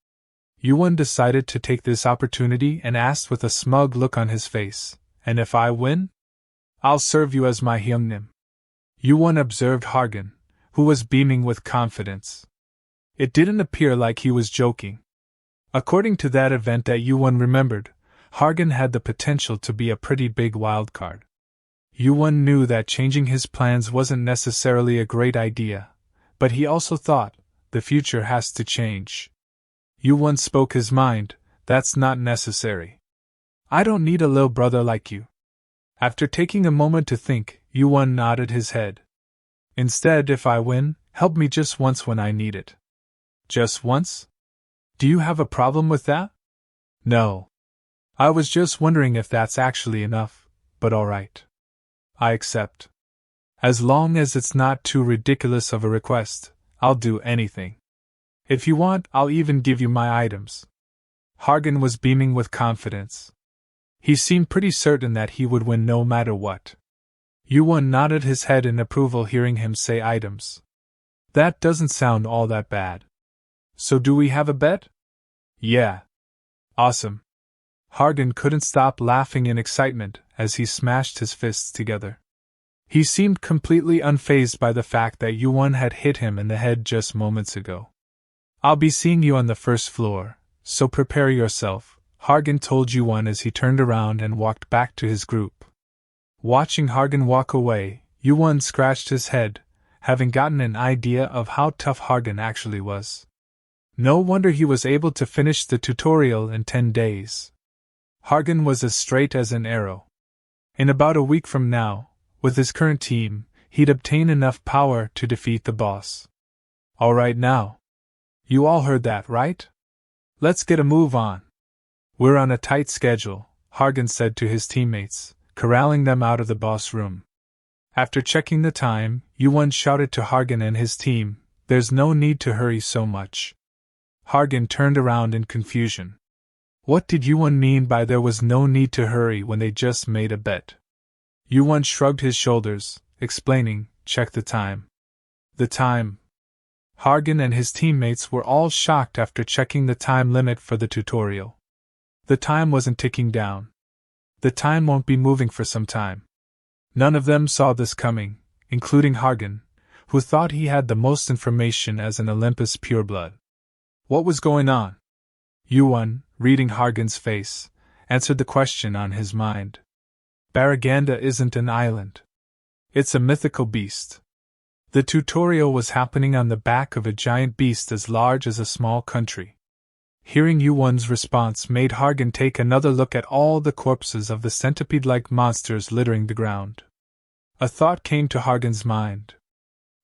YuWon decided to take this opportunity and asked with a smug look on his face, And if I win? I'll serve you as my Hyunnim. YuWon observed Hargan, who was beaming with confidence. It didn't appear like he was joking. According to that event that YuWon remembered, Hargan had the potential to be a pretty big wildcard. YuWon knew that changing his plans wasn't necessarily a great idea, but he also thought, the future has to change. YuWon spoke his mind, that's not necessary. I don't need a little brother like you. After taking a moment to think, YuWon nodded his head. Instead, if I win, help me just once when I need it. Just once? Do you have a problem with that? No. I was just wondering if that's actually enough, but alright. I accept. As long as it's not too ridiculous of a request, I'll do anything. If you want, I'll even give you my items. Hargan was beaming with confidence. He seemed pretty certain that he would win no matter what. YuWon nodded his head in approval hearing him say items. That doesn't sound all that bad. So do we have a bet? Yeah. Awesome. Hargan couldn't stop laughing in excitement as he smashed his fists together. He seemed completely unfazed by the fact that YuWon had hit him in the head just moments ago. I'll be seeing you on the first floor, so prepare yourself, Hargan told YuWon as he turned around and walked back to his group. Watching Hargan walk away, YuWon scratched his head, having gotten an idea of how tough Hargan actually was. No wonder he was able to finish the tutorial in 10 days. Hargan was as straight as an arrow. In about a week from now, with his current team, he'd obtain enough power to defeat the boss. Alright now. You all heard that, right? Let's get a move on. We're on a tight schedule, Hargan said to his teammates, corralling them out of the boss room. After checking the time, YuWon shouted to Hargan and his team, There's no need to hurry so much. Hargan turned around in confusion. What did YuWon mean by there was no need to hurry when they just made a bet? YuWon shrugged his shoulders, explaining, Check the time. The time. Hargan and his teammates were all shocked after checking the time limit for the tutorial. The time wasn't ticking down. The time won't be moving for some time. None of them saw this coming, including Hargan, who thought he had the most information as an Olympus pureblood. What was going on? YuWon, reading Hargan's face, answered the question on his mind. Baraganda isn't an island. It's a mythical beast. The tutorial was happening on the back of a giant beast as large as a small country. Hearing YuWon's response made Hargan take another look at all the corpses of the centipede-like monsters littering the ground. A thought came to Hargan's mind.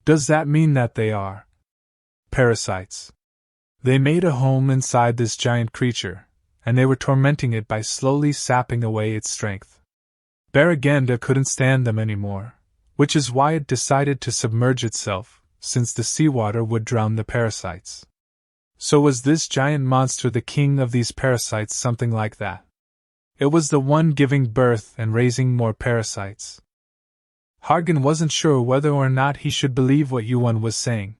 Does that mean that they are parasites? They made a home inside this giant creature, and they were tormenting it by slowly sapping away its strength. Baraganda couldn't stand them anymore, which is why it decided to submerge itself, since the seawater would drown the parasites. So was this giant monster the king of these parasites, something like that? It was the one giving birth and raising more parasites. Hargan wasn't sure whether or not he should believe what YuWon was saying.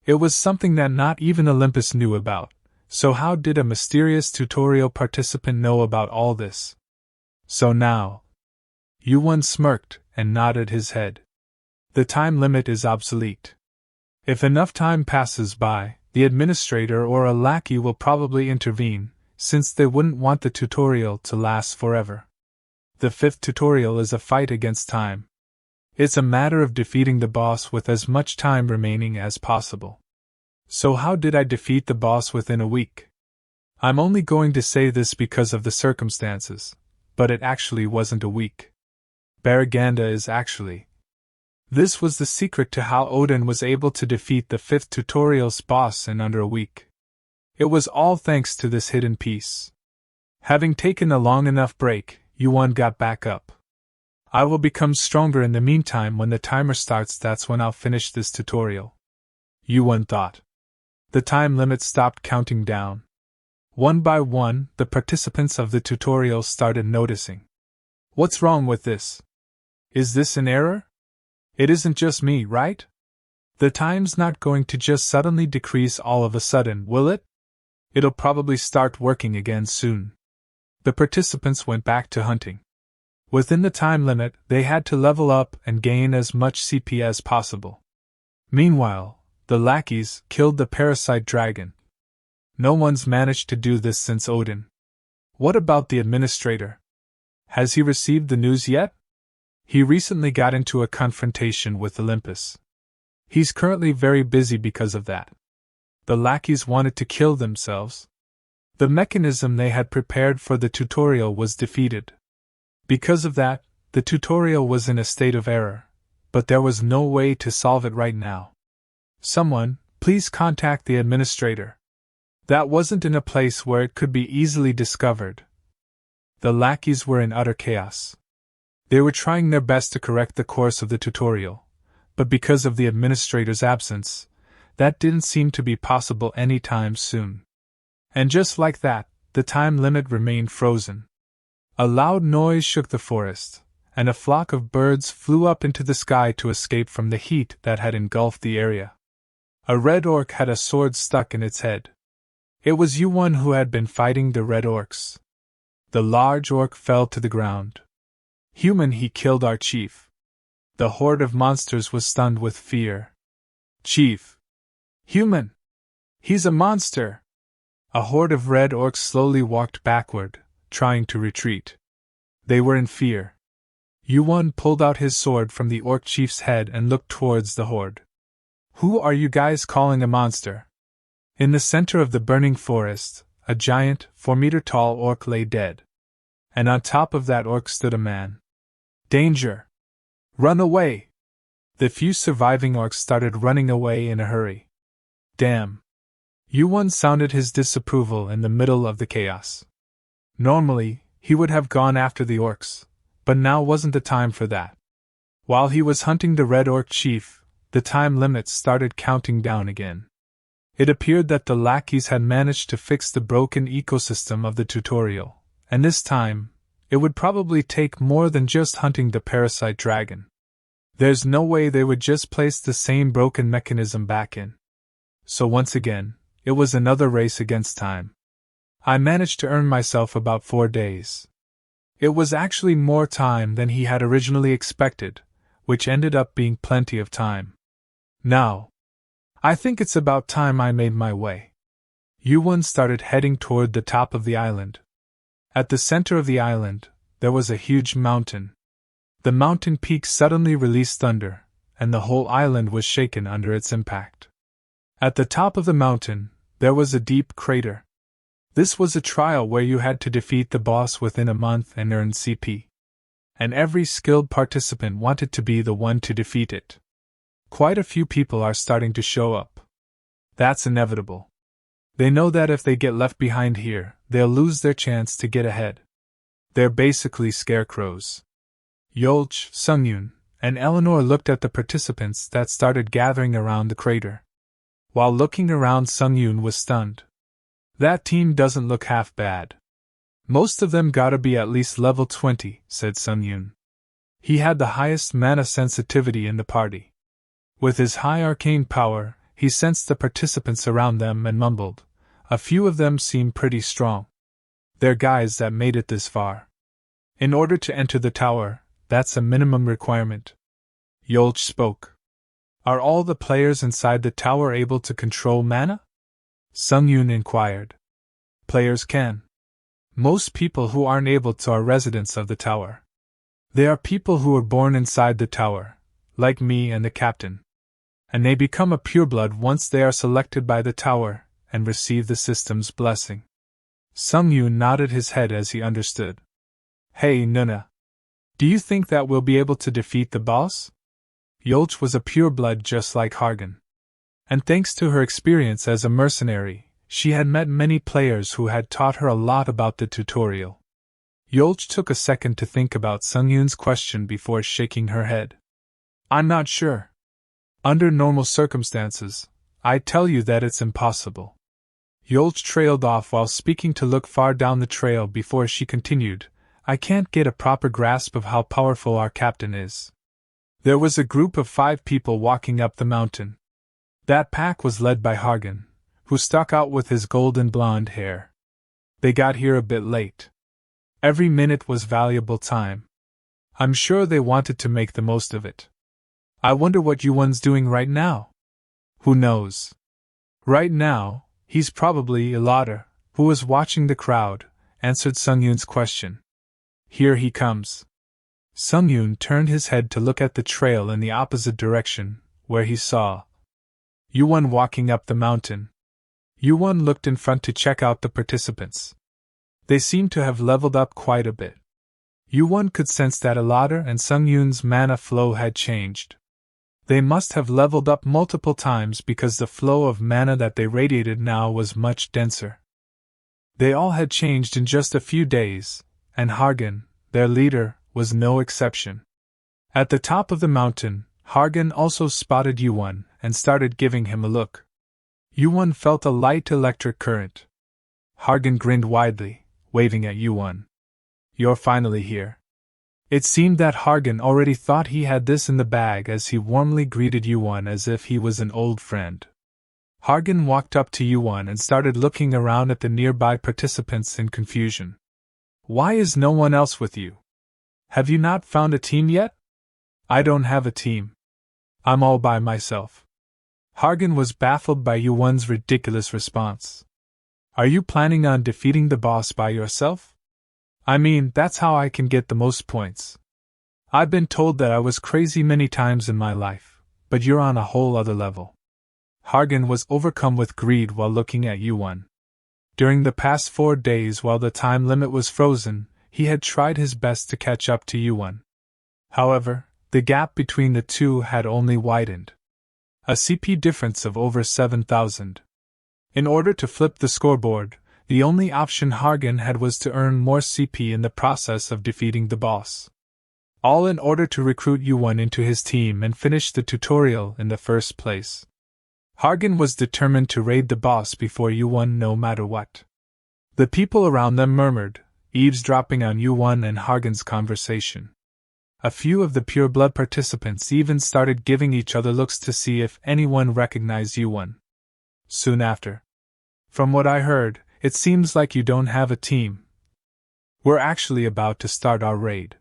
It was something that not even Olympus knew about, so how did a mysterious tutorial participant know about all this? So now, YuWon smirked and nodded his head. The time limit is obsolete. If enough time passes by, the administrator or a lackey will probably intervene, since they wouldn't want the tutorial to last forever. The fifth tutorial is a fight against time. It's a matter of defeating the boss with as much time remaining as possible. So how did I defeat the boss within a week? I'm only going to say this because of the circumstances, but it actually wasn't a week. Baraganda is actually. This was the secret to how Odin was able to defeat the fifth tutorial's boss in under a week. It was all thanks to this hidden piece. Having taken a long enough break, YuWon got back up. I will become stronger in the meantime. When the timer starts, that's when I'll finish this tutorial. YuWon thought. The time limit stopped counting down. One by one, the participants of the tutorial started noticing. What's wrong with this? Is this an error? It isn't just me, right? The time's not going to just suddenly decrease all of a sudden, will it? It'll probably start working again soon. The participants went back to hunting. Within the time limit, they had to level up and gain as much CP as possible. Meanwhile, the lackeys killed the parasite dragon. No one's managed to do this since Odin. What about the administrator? Has he received the news yet? He recently got into a confrontation with Olympus. He's currently very busy because of that. The lackeys wanted to kill themselves. The mechanism they had prepared for the tutorial was defeated. Because of that, the tutorial was in a state of error, but there was no way to solve it right now. Someone, please contact the administrator. That wasn't in a place where it could be easily discovered. The lackeys were in utter chaos. They were trying their best to correct the course of the tutorial, but because of the administrator's absence, that didn't seem to be possible anytime soon. And just like that, the time limit remained frozen. A loud noise shook the forest, and a flock of birds flew up into the sky to escape from the heat that had engulfed the area. A red orc had a sword stuck in its head. It was YuWon who had been fighting the red orcs. The large orc fell to the ground. Human, he killed our chief. The horde of monsters was stunned with fear. Chief! Human! He's a monster! A horde of red orcs slowly walked backward, trying to retreat. They were in fear. YuWon pulled out his sword from the orc chief's head and looked towards the horde. Who are you guys calling a monster? In the center of the burning forest, a giant, 4-meter-tall orc lay dead. And on top of that orc stood a man. Danger! Run away! The few surviving orcs started running away in a hurry. Damn! YuWon sounded his disapproval in the middle of the chaos. Normally, he would have gone after the orcs, but now wasn't the time for that. While he was hunting the red orc chief, the time limit started counting down again. It appeared that the lackeys had managed to fix the broken ecosystem of the tutorial, and this time, it would probably take more than just hunting the parasite dragon. There's no way they would just place the same broken mechanism back in. so once again, it was another race against time. I managed to earn myself about 4 days. It was actually more time than he had originally expected, which ended up being plenty of time. Now, I think it's about time I made my way. YuWon started heading toward the top of the island. At the center of the island, there was a huge mountain. The mountain peak suddenly released thunder, and the whole island was shaken under its impact. At the top of the mountain, there was a deep crater. This was a trial where you had to defeat the boss within a month and earn CP. And every skilled participant wanted to be the one to defeat it. Quite a few people are starting to show up. That's inevitable. They know that if they get left behind here, they'll lose their chance to get ahead. They're basically scarecrows. Yolch, Sungyun, and Eleanor looked at the participants that started gathering around the crater. While looking around, Sungyun was stunned. That team doesn't look half bad. Most of them gotta be at least level 20, said Sungyun. He had the highest mana sensitivity in the party. With his high arcane power, he sensed the participants around them and mumbled. A few of them seem pretty strong. They're guys that made it this far. In order to enter the tower, that's a minimum requirement. Yolch spoke. Are all the players inside the tower able to control mana? Sungyun inquired. Players can. Most people who aren't able to are residents of the tower. They are people who were born inside the tower, like me and the captain. And they become a pureblood once they are selected by the tower and receive the system's blessing. Sungyun nodded his head as he understood. Hey, Nuna. Do you think that we'll be able to defeat the boss? Yolch was a pureblood just like Hargan. And thanks to her experience as a mercenary, she had met many players who had taught her a lot about the tutorial. Yolch took a second to think about Sungyun's question before shaking her head. I'm not sure. Under normal circumstances, I'd tell you that it's impossible. Yolch trailed off while speaking to look far down the trail before she continued. I can't get a proper grasp of how powerful our captain is. There was a group of 5 people walking up the mountain. That pack was led by Hargan, who stuck out with his golden blonde hair. They got here a bit late. Every minute was valuable time. I'm sure they wanted to make the most of it. I wonder what YuWon's doing right now. Who knows? Right now, he's probably a lotter, who was watching the crowd, answered Sungyun's question. Here he comes. Sungyun turned his head to look at the trail in the opposite direction, where he saw YuWon walking up the mountain. YuWon looked in front to check out the participants. They seemed to have leveled up quite a bit. YuWon could sense that Alada and Sungyun's mana flow had changed. They must have leveled up multiple times because the flow of mana that they radiated now was much denser. They all had changed in just a few days, and Hargan, their leader, was no exception. At the top of the mountain, Hargan also spotted YuWon and started giving him a look. YuWon felt a light electric current. Hargan grinned widely, waving at YuWon. You're finally here. It seemed that Hargan already thought he had this in the bag as he warmly greeted YuWon as if he was an old friend. Hargan walked up to YuWon and started looking around at the nearby participants in confusion. Why is no one else with you? Have you not found a team yet? I don't have a team. I'm all by myself. Hargan was baffled by YuWon's ridiculous response. Are you planning on defeating the boss by yourself? I mean, that's how I can get the most points. I've been told that I was crazy many times in my life, but you're on a whole other level. Hargan was overcome with greed while looking at YuWon. During the past 4 days while the time limit was frozen, he had tried his best to catch up to YuWon. However, the gap between the two had only widened. A CP difference of over 7,000. In order to flip the scoreboard, the only option Hargan had was to earn more CP in the process of defeating the boss. All in order to recruit YuWon into his team and finish the tutorial in the first place. Hargan was determined to raid the boss before YuWon no matter what. The people around them murmured, eavesdropping on YuWon and Hargan's conversation. A few of the pureblood participants even started giving each other looks to see if anyone recognized YuWon. soon after. From what I heard, it seems like you don't have a team. We're actually about to start our raid.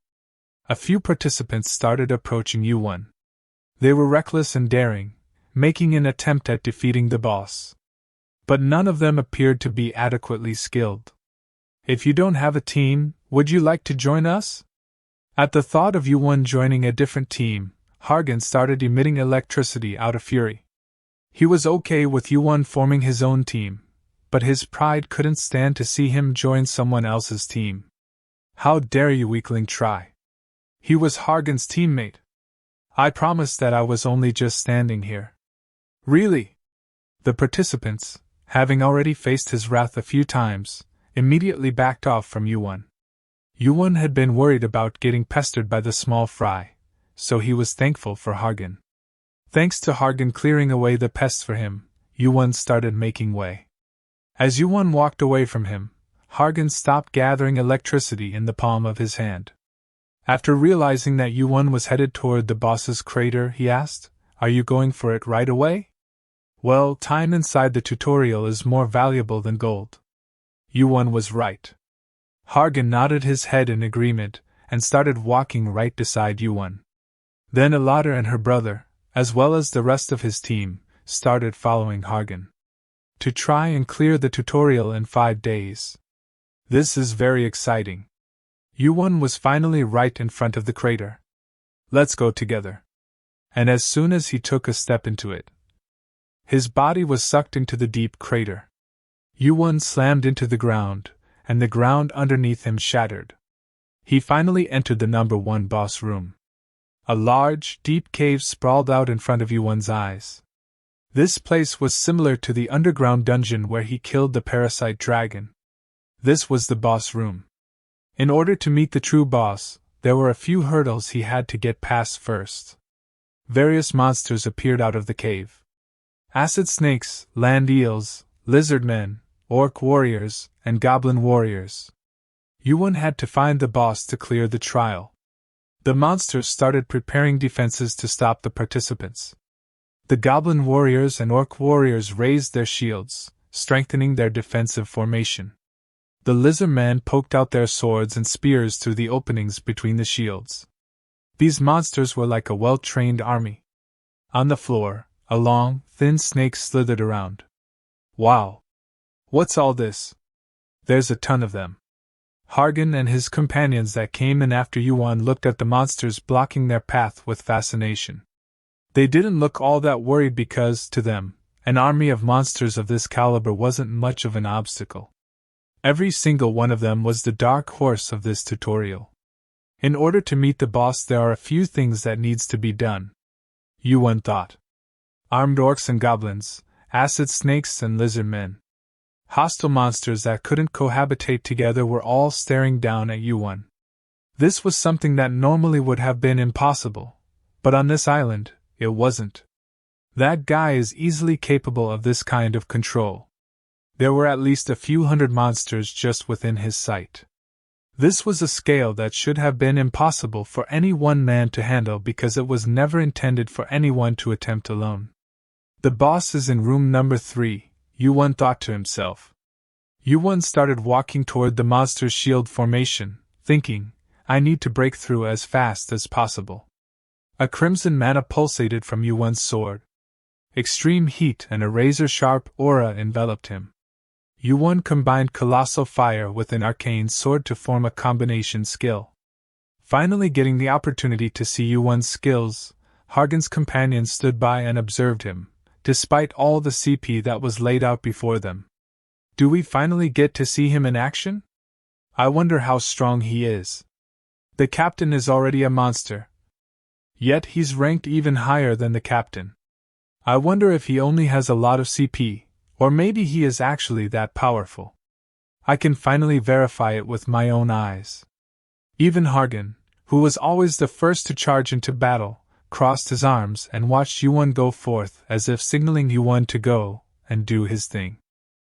A few participants started approaching YuWon. They were reckless and daring, making an attempt at defeating the boss. But none of them appeared to be adequately skilled. If you don't have a team, would you like to join us? At the thought of YuWon joining a different team, Hargan started emitting electricity out of fury. He was okay with YuWon forming his own team, but his pride couldn't stand to see him join someone else's team. How dare you, weakling, try? He was Hargan's teammate. I promised that I was only just standing here. Really? The participants, having already faced his wrath a few times, immediately backed off from YuWon. YuWon had been worried about getting pestered by the small fry, so he was thankful for Hargan. Thanks to Hargan clearing away the pests for him, YuWon started making way. As YuWon walked away from him, Hargan stopped gathering electricity in the palm of his hand. After realizing that YuWon was headed toward the boss's crater, he asked, "Are you going for it right away?" "Well, time inside the tutorial is more valuable than gold." YuWon was right. Hargan nodded his head in agreement and started walking right beside YuWon. Then Alada and her brother, as well as the rest of his team, started following Hargan to try and clear the tutorial in 5 days. This is very exciting. YuWon was finally right in front of the crater. "Let's go together." And as soon as he took a step into it, his body was sucked into the deep crater. YuWon slammed into the ground, and the ground underneath him shattered. He finally entered the number 1 boss room. A large, deep cave sprawled out in front of YuWon's eyes. This place was similar to the underground dungeon where he killed the parasite dragon. This was the boss room. In order to meet the true boss, there were a few hurdles he had to get past first. Various monsters appeared out of the cave. Acid snakes, land eels, lizard men, orc warriors, and goblin warriors. YuWon had to find the boss to clear the trial. The monsters started preparing defenses to stop the participants. The goblin warriors and orc warriors raised their shields, strengthening their defensive formation. The lizard men poked out their swords and spears through the openings between the shields. These monsters were like a well-trained army. On the floor, a long, thin snake slithered around. Wow! What's all this? There's a ton of them. Hargan and his companions that came in after YuWon looked at the monsters blocking their path with fascination. They didn't look all that worried because, to them, an army of monsters of this caliber wasn't much of an obstacle. Every single one of them was the dark horse of this tutorial. In order to meet the boss, there are a few things that needs to be done. YuWon thought. Armed orcs and goblins, acid snakes and lizard men. Hostile monsters that couldn't cohabitate together were all staring down at YuWon. This was something that normally would have been impossible, but on this island, it wasn't. That guy is easily capable of this kind of control. There were at least a few hundred monsters just within his sight. This was a scale that should have been impossible for any one man to handle because it was never intended for anyone to attempt alone. The boss is in room number 3, YuWon thought to himself. YuWon started walking toward the monster's shield formation, thinking, I need to break through as fast as possible. A crimson mana pulsated from YuWon's sword. Extreme heat and a razor-sharp aura enveloped him. YuWon combined colossal fire with an arcane sword to form a combination skill. Finally getting the opportunity to see YuWon's skills, Hargan's companion stood by and observed him, despite all the CP that was laid out before them. Do we finally get to see him in action? I wonder how strong he is. The captain is already a monster. Yet he's ranked even higher than the captain. I wonder if he only has a lot of CP. Or maybe he is actually that powerful. I can finally verify it with my own eyes. Even Hargan, who was always the first to charge into battle, crossed his arms and watched YuWon go forth as if signaling YuWon to go and do his thing.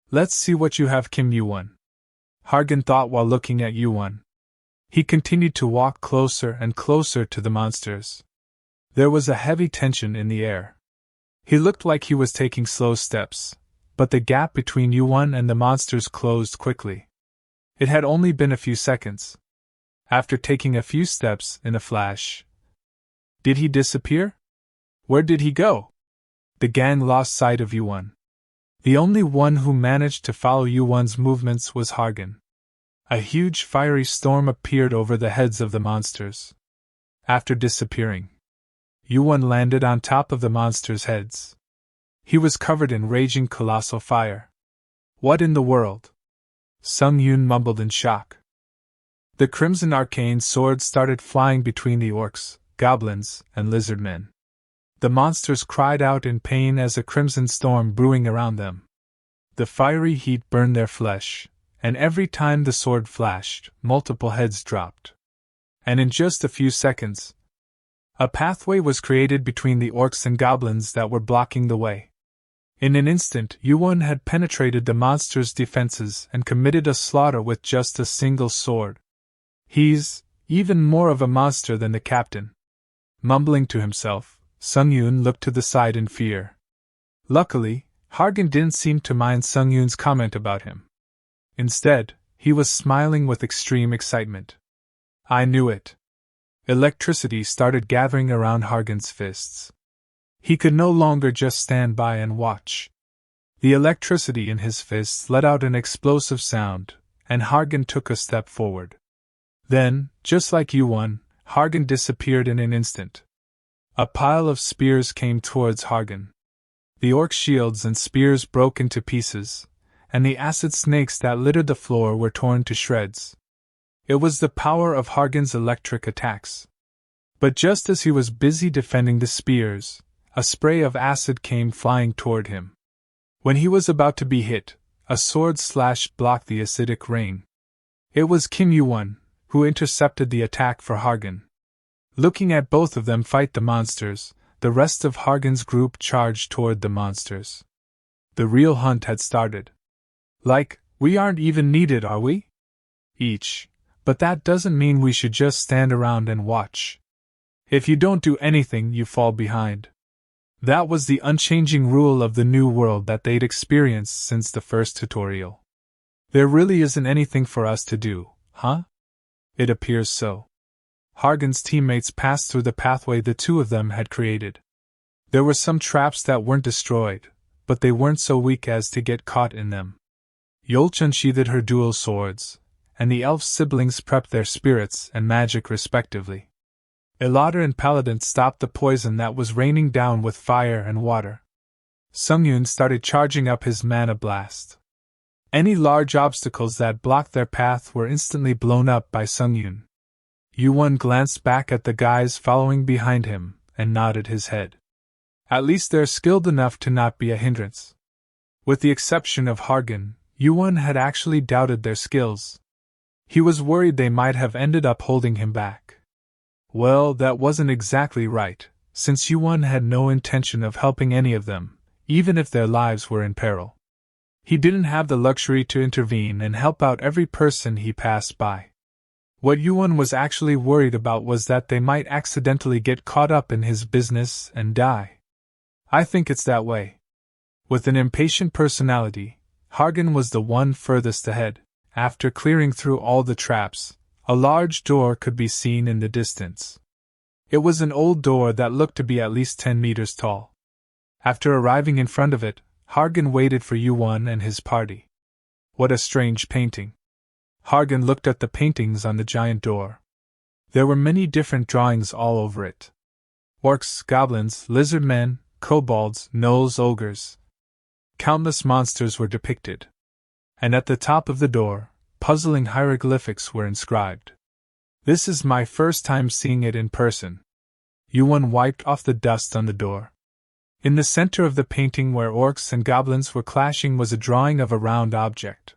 Let's see what you have, Kim YuWon. Hargan thought while looking at YuWon. He continued to walk closer and closer to the monsters. There was a heavy tension in the air. He looked like he was taking slow steps, but the gap between YuWon and the monsters closed quickly. It had only been a few seconds. After taking a few steps in a flash. Did he disappear? Where did he go? The gang lost sight of YuWon. The only one who managed to follow YuWon's movements was Hargan. A huge fiery storm appeared over the heads of the monsters. After disappearing, YuWon landed on top of the monsters' heads. He was covered in raging colossal fire. What in the world? Sung-yoon mumbled in shock. The crimson arcane sword started flying between the orcs, goblins, and lizardmen. The monsters cried out in pain as a crimson storm brewing around them. The fiery heat burned their flesh, and every time the sword flashed, multiple heads dropped. And in just a few seconds, a pathway was created between the orcs and goblins that were blocking the way. In an instant, YuWon had penetrated the monsters' defenses and committed a slaughter with just a single sword. He's even more of a monster than the captain. Mumbling to himself, Sung-yoon looked to the side in fear. Luckily, Hargan didn't seem to mind Sung-yoon's comment about him. Instead, he was smiling with extreme excitement. I knew it. Electricity started gathering around Hargan's fists. He could no longer just stand by and watch. The electricity in his fists let out an explosive sound, and Hargan took a step forward. Then, just like YuWon, Hargan disappeared in an instant. A pile of spears came towards Hargan. The orc shields and spears broke into pieces, and the acid snakes that littered the floor were torn to shreds. It was the power of Hargan's electric attacks. But just as he was busy defending the spears, a spray of acid came flying toward him. When he was about to be hit, a sword slash blocked the acidic rain. It was Kim YuWon, who intercepted the attack for Hargan. Looking at both of them fight the monsters, the rest of Hargan's group charged toward the monsters. The real hunt had started. Like, we aren't even needed, are we? But that doesn't mean we should just stand around and watch. If you don't do anything, you fall behind. That was the unchanging rule of the new world that they'd experienced since the first tutorial. There really isn't anything for us to do, huh? It appears so. Hargan's teammates passed through the pathway the two of them had created. There were some traps that weren't destroyed, but they weren't so weak as to get caught in them. Yolchun sheathed her dual swords, and the elf siblings prepped their spirits and magic respectively. Illader and Paladin stopped the poison that was raining down with fire and water. Sung-yoon started charging up his mana blast. Any large obstacles that blocked their path were instantly blown up by Sung-yoon. YuWon glanced back at the guys following behind him and nodded his head. At least they're skilled enough to not be a hindrance. With the exception of Hargan, YuWon had actually doubted their skills. He was worried they might have ended up holding him back. Well, that wasn't exactly right, since YuWon had no intention of helping any of them, even if their lives were in peril. He didn't have the luxury to intervene and help out every person he passed by. What YuWon was actually worried about was that they might accidentally get caught up in his business and die. I think it's that way. With an impatient personality, Hargan was the one furthest ahead. After clearing through all the traps, a large door could be seen in the distance. It was an old door that looked to be at least 10 meters tall. After arriving in front of it, Hargan waited for YuWon and his party. What a strange painting. Hargan looked at the paintings on the giant door. There were many different drawings all over it. Orcs, goblins, lizardmen, kobolds, gnolls, ogres. Countless monsters were depicted. And at the top of the door, puzzling hieroglyphics were inscribed. This is my first time seeing it in person. YuWon wiped off the dust on the door. In the center of the painting where orcs and goblins were clashing was a drawing of a round object.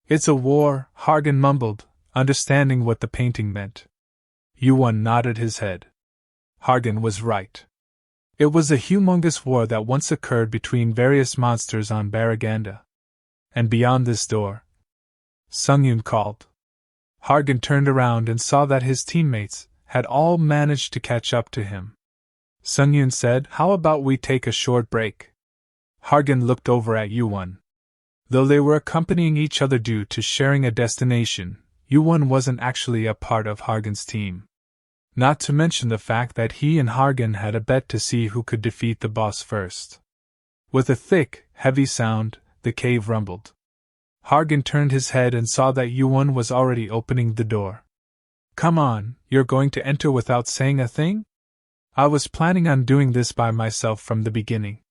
It's a war, Hargan mumbled, understanding what the painting meant. YuWon nodded his head. Hargan was right. It was a humongous war that once occurred between various monsters on Baraganda. And beyond this door, Sung-yoon called. Hargan turned around and saw that his teammates had all managed to catch up to him. Sung-yoon said, "How about we take a short break?" Hargan looked over at YuWon. Though they were accompanying each other due to sharing a destination, YuWon wasn't actually a part of Hargan's team. Not to mention the fact that he and Hargan had a bet to see who could defeat the boss first. With a thick, heavy sound, the cave rumbled. Hargan turned his head and saw that YuWon was already opening the door. "Come on, you're going to enter without saying a thing?" "I was planning on doing this by myself from the beginning,"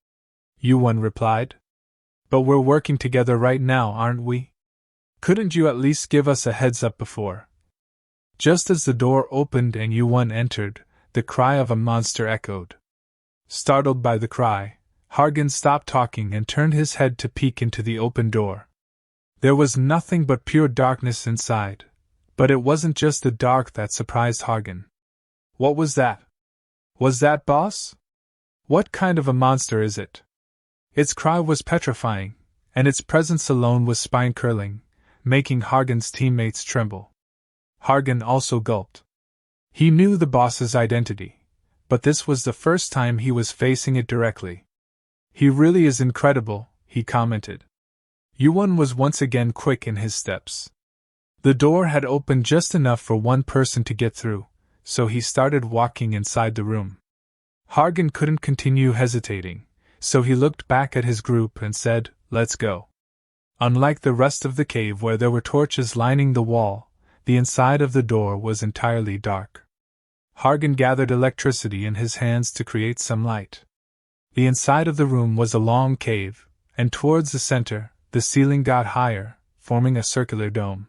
YuWon replied. "But we're working together right now, aren't we? Couldn't you at least give us a heads up before?" Just as the door opened and YuWon entered, the cry of a monster echoed. Startled by the cry, Hargan stopped talking and turned his head to peek into the open door. There was nothing but pure darkness inside, but it wasn't just the dark that surprised Hargan. What was that? Was that boss? What kind of a monster is it? Its cry was petrifying, and its presence alone was spine-curling, making Hargan's teammates tremble. Hargan also gulped. He knew the boss's identity, but this was the first time he was facing it directly. "He really is incredible," he commented. YuWon was once again quick in his steps. The door had opened just enough for one person to get through, so he started walking inside the room. Hargan couldn't continue hesitating, so he looked back at his group and said, "Let's go." Unlike the rest of the cave where there were torches lining the wall, the inside of the door was entirely dark. Hargan gathered electricity in his hands to create some light. The inside of the room was a long cave, and towards the center, the ceiling got higher, forming a circular dome.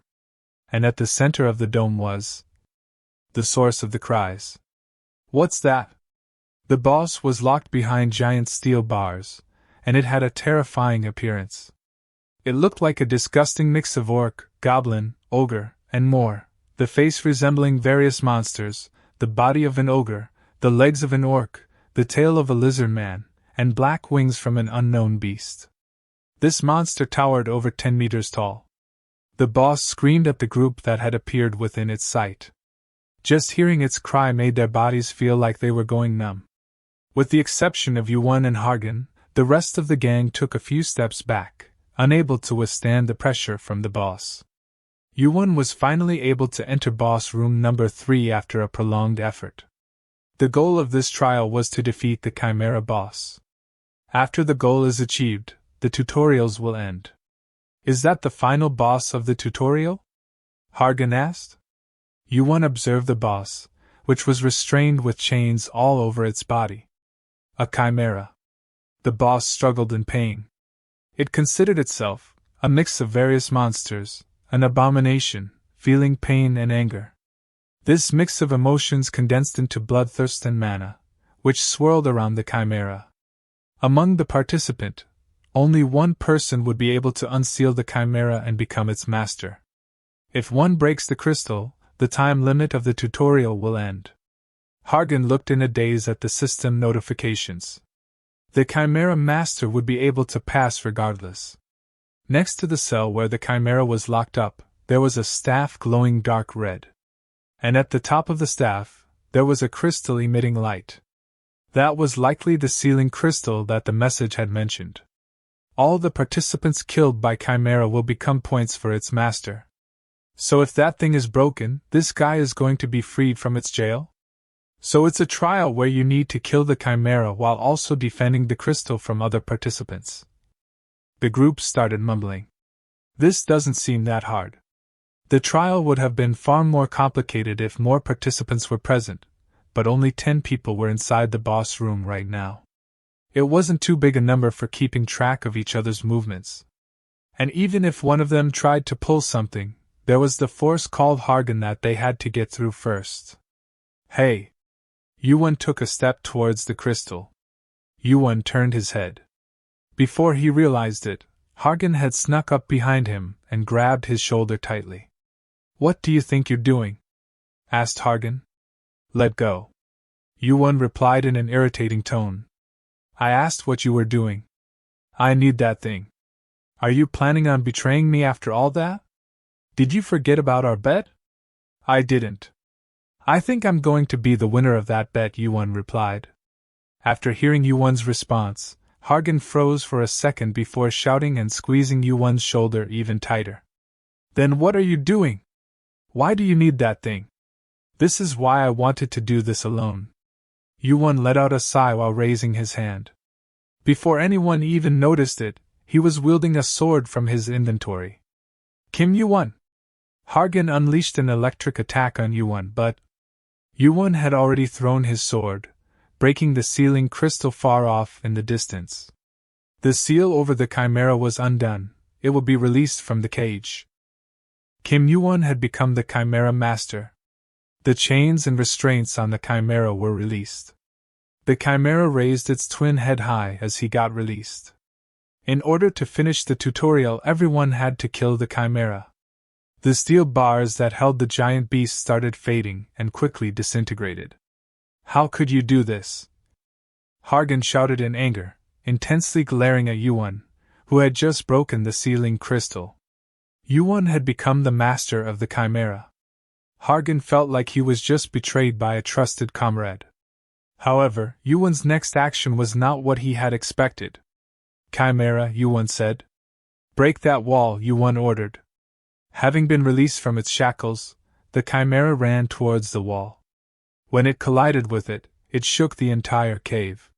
And at the center of the dome was the source of the cries. "What's that?" The boss was locked behind giant steel bars, and it had a terrifying appearance. It looked like a disgusting mix of orc, goblin, ogre, and more, the face resembling various monsters, the body of an ogre, the legs of an orc, the tail of a lizard man, and black wings from an unknown beast. This monster towered over 10 meters tall. The boss screamed at the group that had appeared within its sight. Just hearing its cry made their bodies feel like they were going numb. With the exception of YuWon and Hargan, the rest of the gang took a few steps back, unable to withstand the pressure from the boss. YuWon was finally able to enter boss room number 3 after a prolonged effort. The goal of this trial was to defeat the Chimera boss. After the goal is achieved, the tutorials will end. "Is that the final boss of the tutorial?" Hargan asked. YuWon observed the boss, which was restrained with chains all over its body. A chimera. The boss struggled in pain. It considered itself a mix of various monsters, an abomination, feeling pain and anger. This mix of emotions condensed into bloodthirst and mana, which swirled around the chimera. Among the participant, only one person would be able to unseal the chimera and become its master. If one breaks the crystal, the time limit of the tutorial will end. Hargan looked in a daze at the system notifications. The chimera master would be able to pass regardless. Next to the cell where the chimera was locked up, there was a staff glowing dark red. And at the top of the staff, there was a crystal emitting light. That was likely the sealing crystal that the message had mentioned. All the participants killed by chimera will become points for its master. So if that thing is broken, this guy is going to be freed from its jail? So it's a trial where you need to kill the chimera while also defending the crystal from other participants. The group started mumbling. This doesn't seem that hard. The trial would have been far more complicated if more participants were present, but only 10 people were inside the boss room right now. It wasn't too big a number for keeping track of each other's movements. And even if one of them tried to pull something, there was the force called Hargan that they had to get through first. "Hey!" YuWon took a step towards the crystal. YuWon turned his head. Before he realized it, Hargan had snuck up behind him and grabbed his shoulder tightly. "What do you think you're doing?" asked Hargan. "Let go," YuWon replied in an irritating tone. "I asked what you were doing. I need that thing. Are you planning on betraying me after all that? Did you forget about our bet?" "I didn't. I think I'm going to be the winner of that bet," YuWon replied. After hearing YuWon's response, Hargan froze for a second before shouting and squeezing YuWon's shoulder even tighter. Then what are you doing? Why do you need that thing? This is why I wanted to do this alone. YuWon let out a sigh while raising his hand. Before anyone even noticed it, he was wielding a sword from his inventory. Kim YuWon! Hargan unleashed an electric attack on YuWon, but YuWon had already thrown his sword, breaking the sealing crystal far off in the distance. The seal over the chimera was undone, it would be released from the cage. Kim YuWon had become the chimera master. The chains and restraints on the chimera were released. The chimera raised its twin head high as he got released. In order to finish the tutorial, everyone had to kill the chimera. The steel bars that held the giant beast started fading and quickly disintegrated. How could you do this? Hargan shouted in anger, intensely glaring at YuWon, who had just broken the sealing crystal. YuWon had become the master of the chimera. Hargan felt like he was just betrayed by a trusted comrade. However, YuWon's next action was not what he had expected. Chimera, YuWon said. Break that wall, YuWon ordered. Having been released from its shackles, the chimera ran towards the wall. When it collided with it, it shook the entire cave.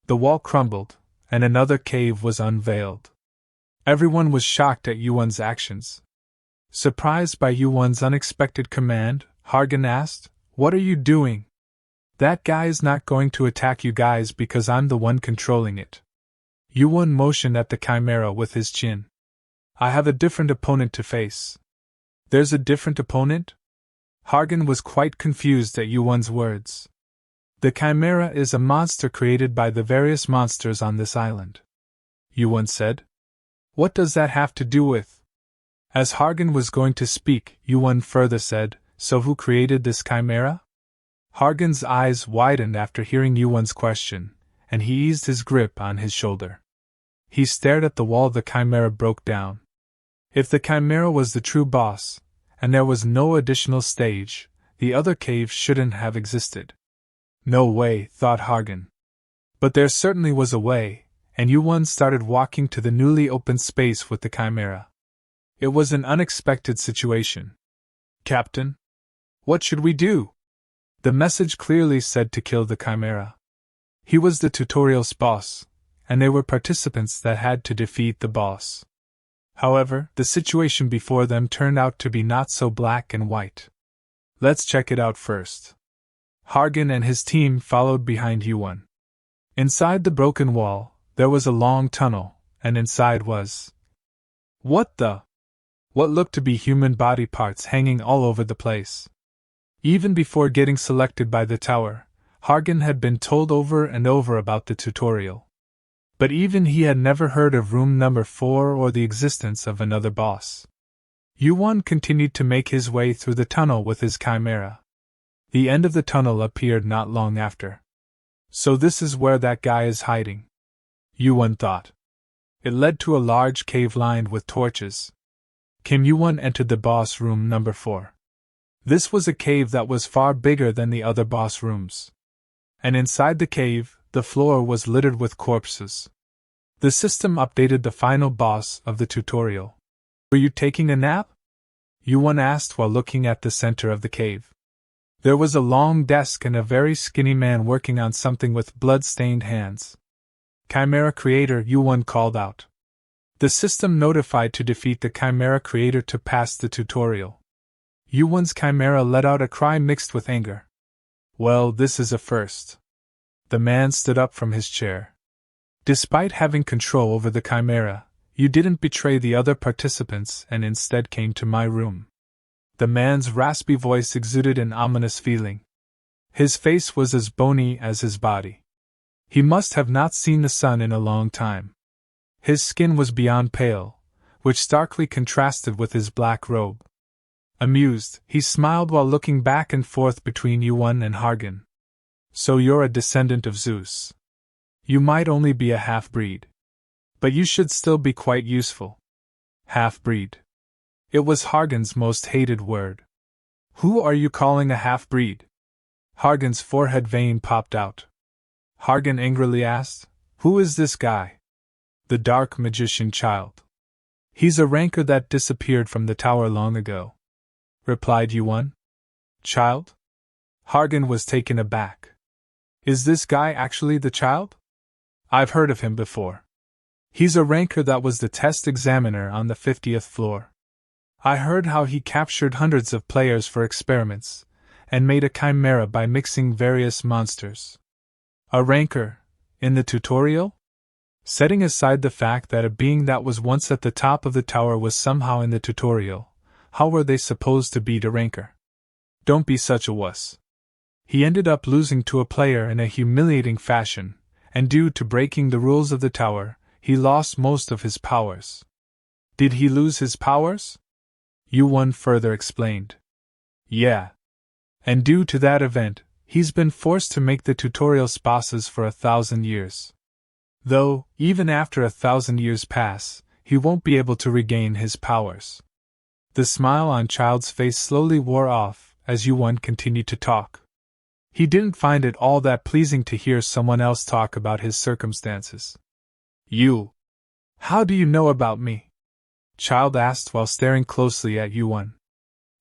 The wall crumbled, and another cave was unveiled. Everyone was shocked at YuWon's actions. Surprised by YuWon's unexpected command, Hargan asked, "What are you doing?" "That guy is not going to attack you guys because I'm the one controlling it." YuWon motioned at the chimera with his chin. "I have a different opponent to face." "There's a different opponent?" Hargan was quite confused at YuWon's words. "The chimera is a monster created by the various monsters on this island," YuWon said. "What does that have to do with?" As Hargan was going to speak, YuWon further said, "So who created this chimera?" Hargan's eyes widened after hearing YuWon's question, and he eased his grip on his shoulder. He stared at the wall the chimera broke down. If the chimera was the true boss, and there was no additional stage, the other cave shouldn't have existed. No way, thought Hargan. But there certainly was a way, and YuWon started walking to the newly opened space with the chimera. It was an unexpected situation. "Captain? What should we do?" The message clearly said to kill the chimera. He was the tutorial's boss, and there were participants that had to defeat the boss. However, the situation before them turned out to be not so black and white. Let's check it out first. Hargan and his team followed behind YuWon. Inside the broken wall, there was a long tunnel, and inside was... What looked to be human body parts hanging all over the place. Even before getting selected by the tower, Hargan had been told over and over about the tutorial. But even he had never heard of room number 4 or the existence of another boss. YuWon continued to make his way through the tunnel with his chimera. The end of the tunnel appeared not long after. So this is where that guy is hiding, YuWon thought. It led to a large cave lined with torches. Kim YuWon entered the boss room number 4. This was a cave that was far bigger than the other boss rooms. And inside the cave, the floor was littered with corpses. The system updated the final boss of the tutorial. "Were you taking a nap?" YuWon asked while looking at the center of the cave. There was a long desk and a very skinny man working on something with blood-stained hands. "Chimera Creator," YuWon called out. The system notified to defeat the Chimera Creator to pass the tutorial. YuWon's chimera let out a cry mixed with anger. "Well, this is a first." The man stood up from his chair. "Despite having control over the chimera, you didn't betray the other participants and instead came to my room." The man's raspy voice exuded an ominous feeling. His face was as bony as his body. He must have not seen the sun in a long time. His skin was beyond pale, which starkly contrasted with his black robe. Amused, he smiled while looking back and forth between YuWon and Hargan. "So you're a descendant of Zeus. You might only be a half-breed. But you should still be quite useful." Half-breed. It was Hargan's most hated word. "Who are you calling a half-breed?" Hargan's forehead vein popped out. Hargan angrily asked, Who is this guy? The dark magician child. He's a ranker that disappeared from the tower long ago, replied YuWon. Child? Hargan was taken aback. Is this guy actually the child? I've heard of him before. He's a ranker that was the test examiner on the 50th floor. I heard how he captured hundreds of players for experiments, and made a chimera by mixing various monsters. A ranker, in the tutorial? Setting aside the fact that a being that was once at the top of the tower was somehow in the tutorial, how were they supposed to beat a ranker? Don't be such a wuss. He ended up losing to a player in a humiliating fashion, and due to breaking the rules of the tower, he lost most of his powers. Did he lose his powers? YuWon further explained. Yeah. And due to that event, he's been forced to make the tutorial bosses for 1,000 years. Though, even after 1,000 years pass, he won't be able to regain his powers. The smile on Child's face slowly wore off as YuWon continued to talk. He didn't find it all that pleasing to hear someone else talk about his circumstances. You. How do you know about me? Child asked while staring closely at YuWon.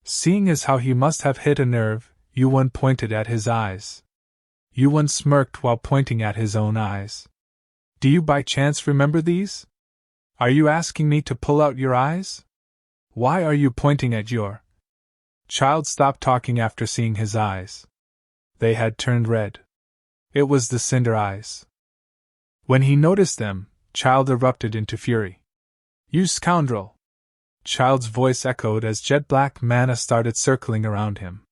Seeing as how he must have hit a nerve, YuWon pointed at his eyes. YuWon smirked while pointing at his own eyes. Do you by chance remember these? Are you asking me to pull out your eyes? Why are you pointing at your... Child stopped talking after seeing his eyes. They had turned red. It was the cinder eyes. When he noticed them, Child erupted into fury. You scoundrel! Child's voice echoed as jet black mana started circling around him.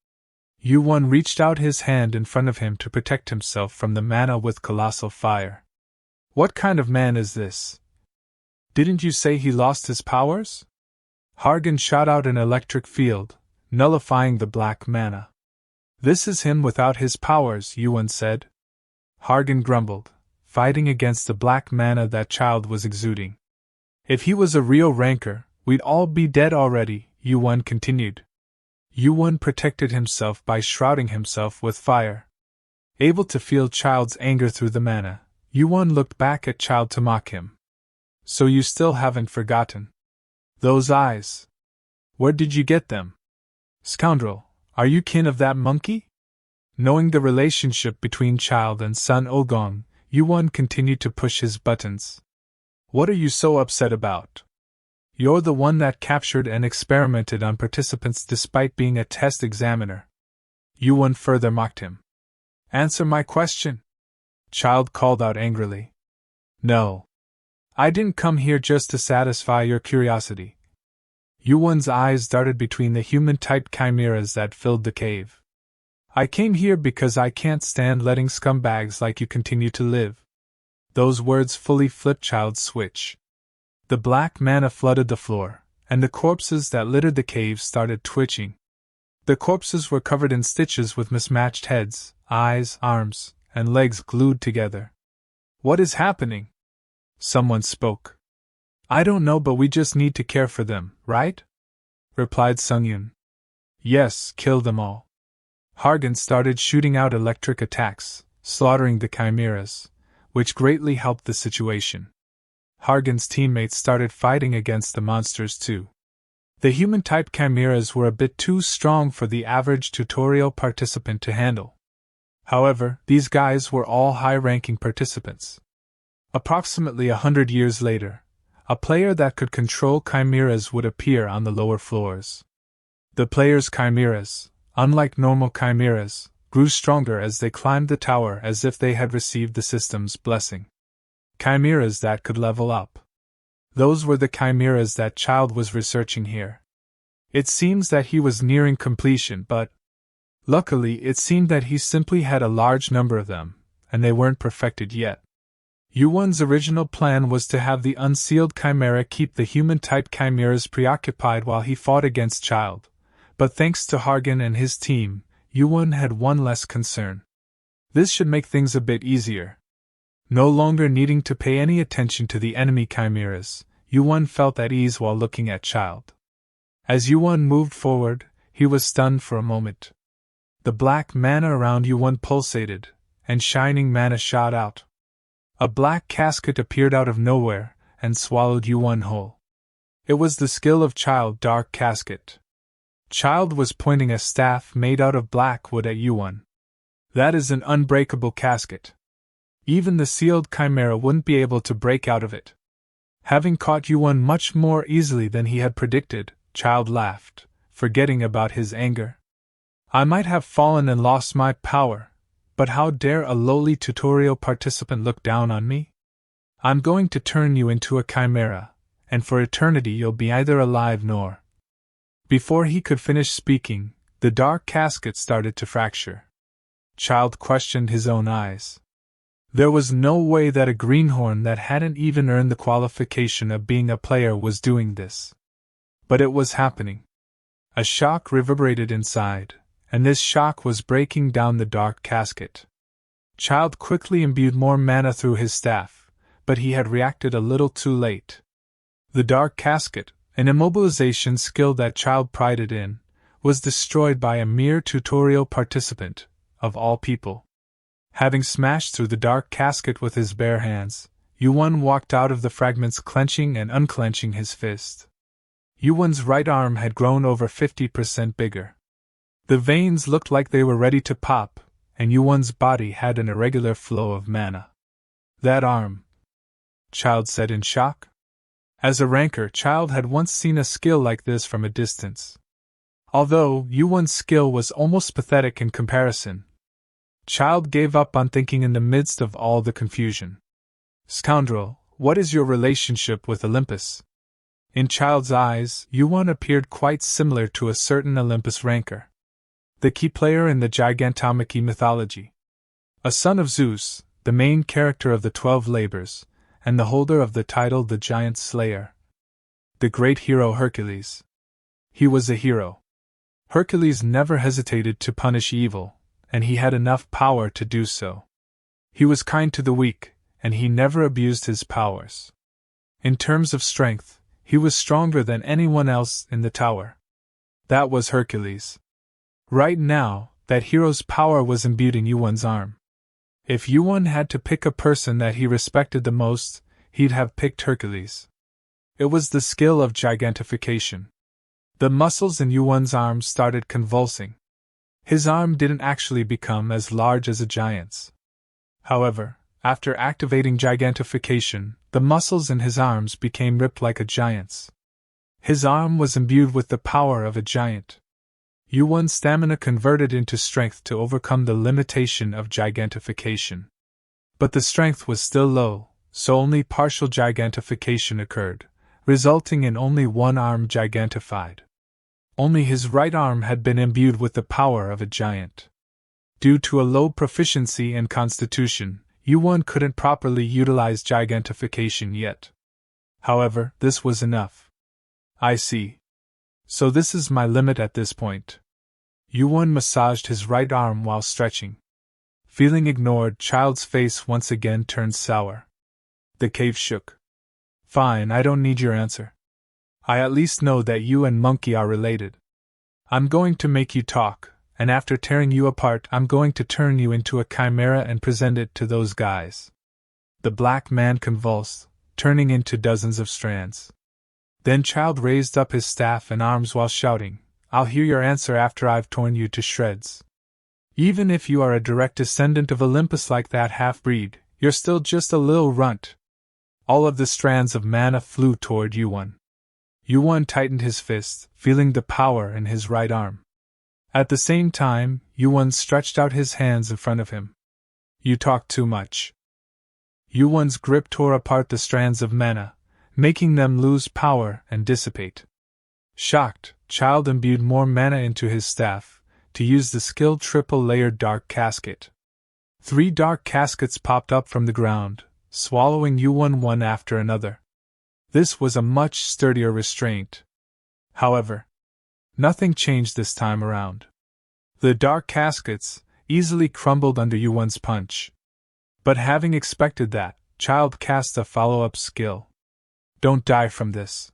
YuWon reached out his hand in front of him to protect himself from the mana with colossal fire. What kind of man is this? Didn't you say he lost his powers? Hargan shot out an electric field, nullifying the black mana. This is him without his powers, YuWon said. Hargan grumbled, fighting against the black mana that Child was exuding. If he was a real ranker, we'd all be dead already, YuWon continued. YuWon protected himself by shrouding himself with fire. Able to feel Child's anger through the mana, YuWon looked back at Child to mock him. So you still haven't forgotten? Those eyes. Where did you get them? Scoundrel, are you kin of that monkey? Knowing the relationship between Child and Sun Ogong, YuWon continued to push his buttons. What are you so upset about? You're the one that captured and experimented on participants despite being a test examiner. YuWon further mocked him. Answer my question. Child called out angrily. No. I didn't come here just to satisfy your curiosity. YuWon's eyes darted between the human-type chimeras that filled the cave. I came here because I can't stand letting scumbags like you continue to live. Those words fully flipped Child's switch. The black mana flooded the floor, and the corpses that littered the cave started twitching. The corpses were covered in stitches with mismatched heads, eyes, arms, and legs glued together. What is happening? Someone spoke. I don't know, but we just need to care for them, right? Replied Sungyun. Yes, kill them all. Hargan started shooting out electric attacks, slaughtering the chimeras, which greatly helped the situation. Hargan's teammates started fighting against the monsters too. The human-type chimeras were a bit too strong for the average tutorial participant to handle. However, these guys were all high-ranking participants. Approximately 100 years later, a player that could control chimeras would appear on the lower floors. The player's chimeras, unlike normal chimeras, grew stronger as they climbed the tower as if they had received the system's blessing. Chimeras that could level up. Those were the chimeras that Child was researching here. It seems that he was nearing completion, but luckily it seemed that he simply had a large number of them, and they weren't perfected yet. YuWon's original plan was to have the unsealed chimera keep the human-type chimeras preoccupied while he fought against Child, but thanks to Hargan and his team, YuWon had one less concern. This should make things a bit easier. No longer needing to pay any attention to the enemy chimeras, YuWon felt at ease while looking at Child. As YuWon moved forward, he was stunned for a moment. The black mana around YuWon pulsated, and shining mana shot out. A black casket appeared out of nowhere and swallowed YuWon whole. It was the skill of Child Dark Casket. Child was pointing a staff made out of black wood at YuWon. That is an unbreakable casket. Even the sealed chimera wouldn't be able to break out of it. Having caught YuWon much more easily than he had predicted, Child laughed, forgetting about his anger. I might have fallen and lost my power, but how dare a lowly tutorial participant look down on me? I'm going to turn you into a chimera, and for eternity you'll be neither alive nor. Before he could finish speaking, the dark casket started to fracture. Child questioned his own eyes. There was no way that a greenhorn that hadn't even earned the qualification of being a player was doing this. But it was happening. A shock reverberated inside, and this shock was breaking down the dark casket. Child quickly imbued more mana through his staff, but he had reacted a little too late. The dark casket, an immobilization skill that Child prided in, was destroyed by a mere tutorial participant, of all people. Having smashed through the dark casket with his bare hands, YuWon walked out of the fragments clenching and unclenching his fist. YuWon's right arm had grown over 50% bigger. The veins looked like they were ready to pop, and YuWon's body had an irregular flow of mana. That arm, Child said in shock. As a ranker, Child had once seen a skill like this from a distance. Although YuWon's skill was almost pathetic in comparison, Child gave up on thinking in the midst of all the confusion. Scoundrel, what is your relationship with Olympus? In Child's eyes, YuWon appeared quite similar to a certain Olympus ranker, the key player in the Gigantomachy mythology. A son of Zeus, the main character of the 12 Labors, and the holder of the title the Giant Slayer. The great hero Hercules. He was a hero. Hercules never hesitated to punish evil, and he had enough power to do so. He was kind to the weak, and he never abused his powers. In terms of strength, he was stronger than anyone else in the tower. That was Hercules. Right now, that hero's power was imbued in YuWon's arm. If YuWon had to pick a person that he respected the most, he'd have picked Hercules. It was the skill of gigantification. The muscles in YuWon's arm started convulsing. His arm didn't actually become as large as a giant's. However, after activating gigantification, the muscles in his arms became ripped like a giant's. His arm was imbued with the power of a giant. YuWon's stamina converted into strength to overcome the limitation of gigantification. But the strength was still low, so only partial gigantification occurred, resulting in only one arm gigantified. Only his right arm had been imbued with the power of a giant. Due to a low proficiency and constitution, YuWon couldn't properly utilize gigantification yet. However, this was enough. I see. So this is my limit at this point. YuWon massaged his right arm while stretching. Feeling ignored, Child's face once again turned sour. The cave shook. Fine, I don't need your answer. I at least know that you and Monkey are related. I'm going to make you talk, and after tearing you apart, I'm going to turn you into a chimera and present it to those guys. The black man convulsed, turning into dozens of strands. Then Child raised up his staff and arms while shouting, I'll hear your answer after I've torn you to shreds. Even if you are a direct descendant of Olympus like that half-breed, you're still just a little runt. All of the strands of mana flew toward YuWon. YuWon tightened his fist, feeling the power in his right arm. At the same time, YuWon stretched out his hands in front of him. You talk too much. YuWon's grip tore apart the strands of mana, making them lose power and dissipate. Shocked, Child imbued more mana into his staff, to use the skilled triple-layered dark casket. 3 dark caskets popped up from the ground, swallowing YuWon one after another. This was a much sturdier restraint. However, nothing changed this time around. The dark caskets easily crumbled under YuWon's punch. But having expected that, Child cast a follow-up skill. Don't die from this.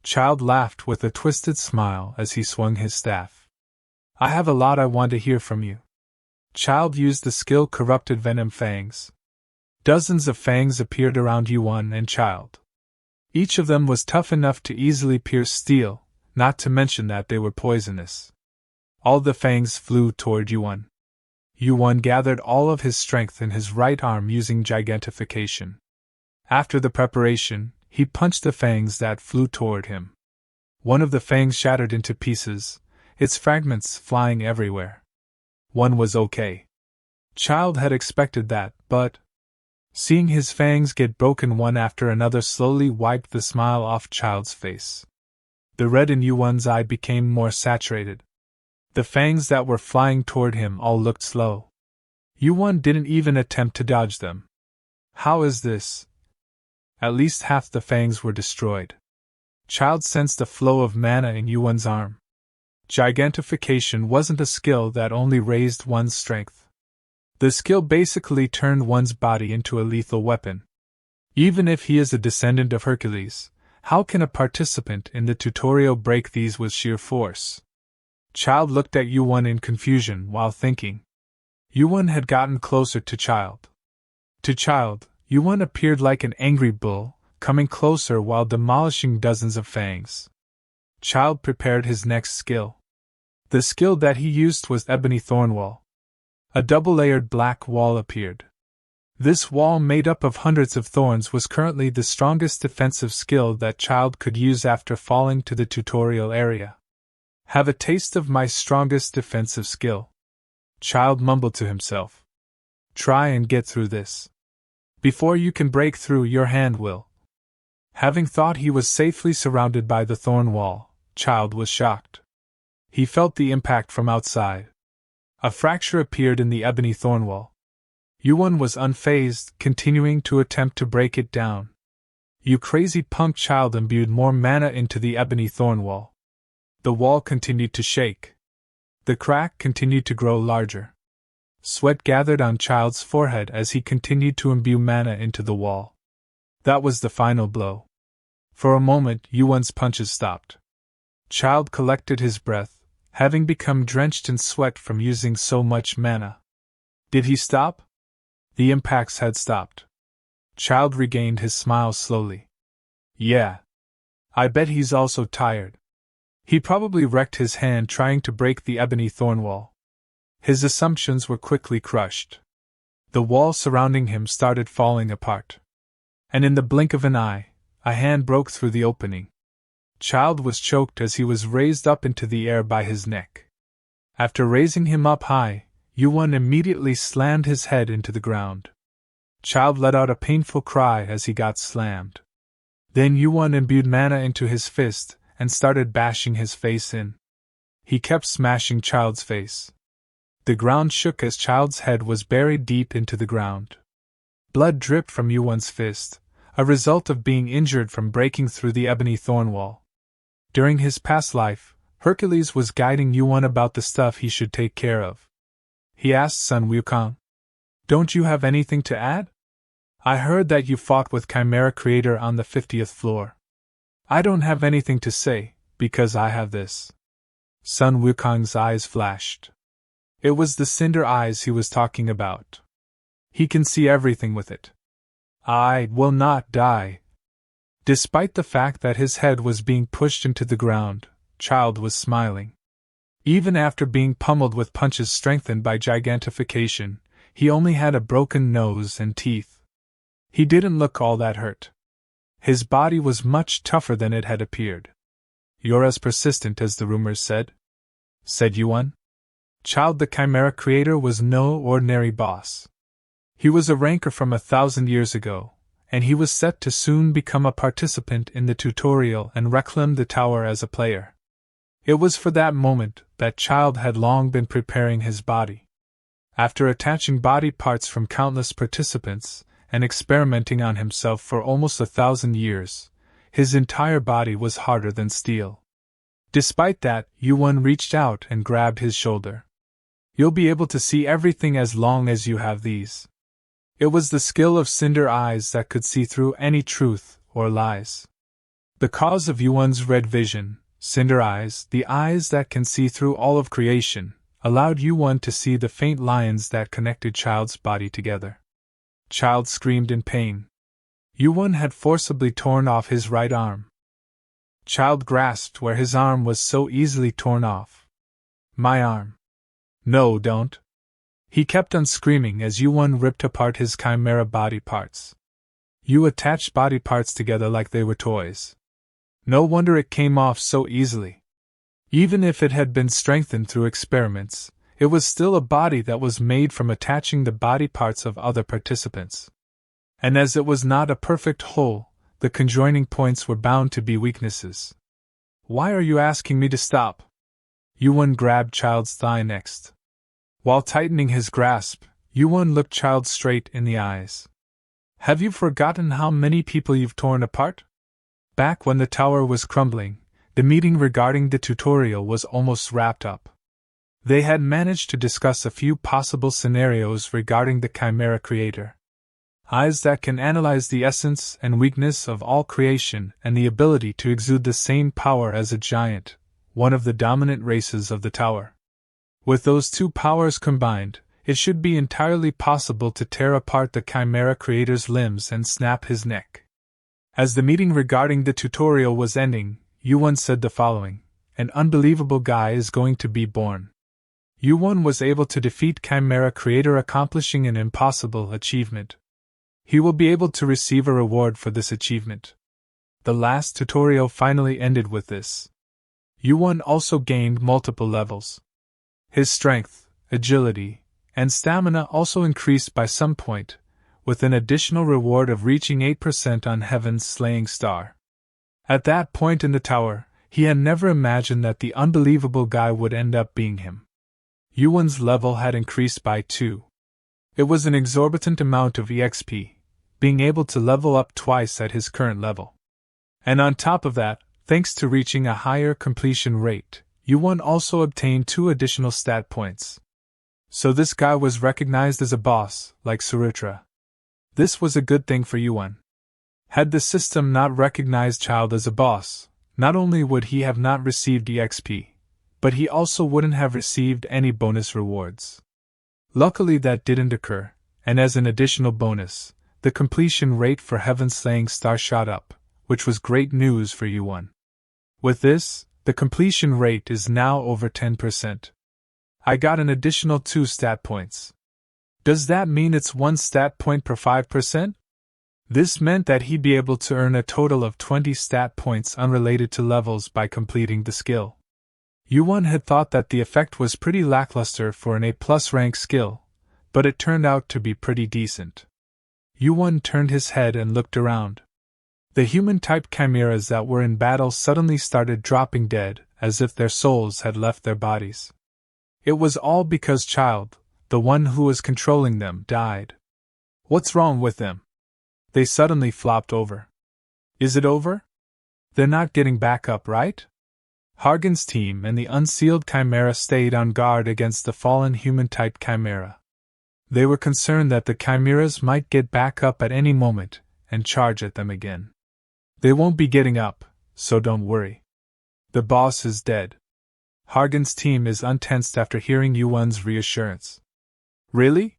Child laughed with a twisted smile as he swung his staff. I have a lot I want to hear from you. Child used the skill Corrupted Venom Fangs. Dozens of fangs appeared around YuWon and Child. Each of them was tough enough to easily pierce steel, not to mention that they were poisonous. All the fangs flew toward YuWon. YuWon gathered all of his strength in his right arm using gigantification. After the preparation, he punched the fangs that flew toward him. One of the fangs shattered into pieces, its fragments flying everywhere. One was okay. Child had expected that, but seeing his fangs get broken one after another slowly wiped the smile off Child's face. The red in YuWon's eye became more saturated. The fangs that were flying toward him all looked slow. YuWon didn't even attempt to dodge them. How is this? At least half the fangs were destroyed. Child sensed a flow of mana in YuWon's arm. Gigantification wasn't a skill that only raised one's strength. The skill basically turned one's body into a lethal weapon. Even if he is a descendant of Hercules, how can a participant in the tutorial break these with sheer force? Child looked at YuWon in confusion while thinking. YuWon had gotten closer to Child. To Child, YuWon appeared like an angry bull, coming closer while demolishing dozens of fangs. Child prepared his next skill. The skill that he used was Ebony Thorn Wall. A double-layered black wall appeared. This wall made up of hundreds of thorns was currently the strongest defensive skill that Child could use after falling to the tutorial area. Have a taste of my strongest defensive skill. Child mumbled to himself. Try and get through this. Before you can break through, your hand will. Having thought he was safely surrounded by the thorn wall, Child was shocked. He felt the impact from outside. A fracture appeared in the ebony thorn wall. YuWon was unfazed, continuing to attempt to break it down. You crazy punk! Child imbued more mana into the ebony thorn wall. The wall continued to shake. The crack continued to grow larger. Sweat gathered on Child's forehead as he continued to imbue mana into the wall. That was the final blow. For a moment, YuWon's punches stopped. Child collected his breath, having become drenched in sweat from using so much mana. Did he stop? The impacts had stopped. Child regained his smile slowly. Yeah. I bet he's also tired. He probably wrecked his hand trying to break the ebony thorn wall. His assumptions were quickly crushed. The wall surrounding him started falling apart. And in the blink of an eye, a hand broke through the opening. Child was choked as he was raised up into the air by his neck. After raising him up high, YuWon immediately slammed his head into the ground. Child let out a painful cry as he got slammed. Then YuWon imbued mana into his fist and started bashing his face in. He kept smashing Child's face. The ground shook as Child's head was buried deep into the ground. Blood dripped from YuWon's fist, a result of being injured from breaking through the ebony thorn wall. During his past life, Hercules was guiding YuWon about the stuff he should take care of. He asked Sun Wukong, "Don't you have anything to add? I heard that you fought with Chimera Creator on the 50th floor. I don't have anything to say, because I have this." Sun Wukong's eyes flashed. It was the cinder eyes he was talking about. He can see everything with it. I will not die. Despite the fact that his head was being pushed into the ground, Child was smiling. Even after being pummeled with punches strengthened by gigantification, he only had a broken nose and teeth. He didn't look all that hurt. His body was much tougher than it had appeared. "You're as persistent as the rumors said?" said YuWon. Child, the Chimera Creator, was no ordinary boss. He was a ranker from 1,000 years ago, and he was set to soon become a participant in the tutorial and reclaim the tower as a player. It was for that moment that Child had long been preparing his body. After attaching body parts from countless participants and experimenting on himself for almost 1,000 years, his entire body was harder than steel. Despite that, YuWon reached out and grabbed his shoulder. "You'll be able to see everything as long as you have these." It was the skill of Cinder Eyes that could see through any truth or lies. Because of YuWon's red vision, Cinder Eyes, the eyes that can see through all of creation, allowed YuWon to see the faint lines that connected Child's body together. Child screamed in pain. YuWon had forcibly torn off his right arm. Child grasped where his arm was so easily torn off. My arm. No, don't. He kept on screaming as YuWon ripped apart his chimera body parts. You attached body parts together like they were toys. No wonder it came off so easily. Even if it had been strengthened through experiments, it was still a body that was made from attaching the body parts of other participants. And as it was not a perfect whole, the conjoining points were bound to be weaknesses. Why are you asking me to stop? YuWon grabbed Child's thigh next. While tightening his grasp, YuWon looked Child straight in the eyes. Have you forgotten how many people you've torn apart? Back when the tower was crumbling, the meeting regarding the tutorial was almost wrapped up. They had managed to discuss a few possible scenarios regarding the Chimera Creator. Eyes that can analyze the essence and weakness of all creation and the ability to exude the same power as a giant, one of the dominant races of the tower. With those two powers combined, it should be entirely possible to tear apart the Chimera Creator's limbs and snap his neck. As the meeting regarding the tutorial was ending, YuWon said the following: An unbelievable guy is going to be born. YuWon was able to defeat Chimera Creator, accomplishing an impossible achievement. He will be able to receive a reward for this achievement. The last tutorial finally ended with this. YuWon also gained multiple levels. His strength, agility, and stamina also increased by some point, with an additional reward of reaching 8% on Heaven's Slaying Star. At that point in the tower, he had never imagined that the unbelievable guy would end up being him. YuWon's level had increased by 2. It was an exorbitant amount of EXP, being able to level up twice at his current level. And on top of that, thanks to reaching a higher completion rate, YuWon also obtained 2 additional stat points. So this guy was recognized as a boss, like Surutra. This was a good thing for YuWon. Had the system not recognized Child as a boss, not only would he have not received EXP, but he also wouldn't have received any bonus rewards. Luckily that didn't occur, and as an additional bonus, the completion rate for Heaven's Slaying Star shot up, which was great news for YuWon. With this, the completion rate is now over 10%. I got an additional 2 stat points. Does that mean it's 1 stat point per 5%? This meant that he'd be able to earn a total of 20 stat points unrelated to levels by completing the skill. YuWon had thought that the effect was pretty lackluster for an A+ rank skill, but it turned out to be pretty decent. YuWon turned his head and looked around. The human-type chimeras that were in battle suddenly started dropping dead, as if their souls had left their bodies. It was all because Child, the one who was controlling them, died. What's wrong with them? They suddenly flopped over. Is it over? They're not getting back up, right? Hargan's team and the unsealed chimera stayed on guard against the fallen human-type chimera. They were concerned that the chimeras might get back up at any moment and charge at them again. They won't be getting up, so don't worry. The boss is dead. Hargan's team is untensed after hearing YuWon's reassurance. Really?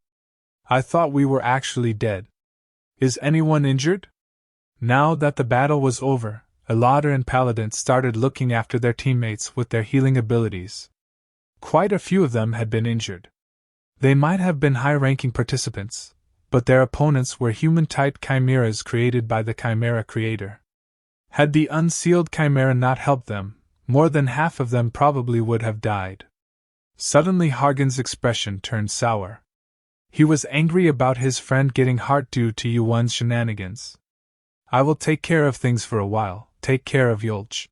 I thought we were actually dead. Is anyone injured? Now that the battle was over, Elader and Paladin started looking after their teammates with their healing abilities. Quite a few of them had been injured. They might have been high-ranking participants, but their opponents were human-type chimeras created by the Chimera Creator. Had the unsealed chimera not helped them, more than half of them probably would have died. Suddenly Hargan's expression turned sour. He was angry about his friend getting hurt due to YuWon's shenanigans. I will take care of things for a while, take care of Yulch,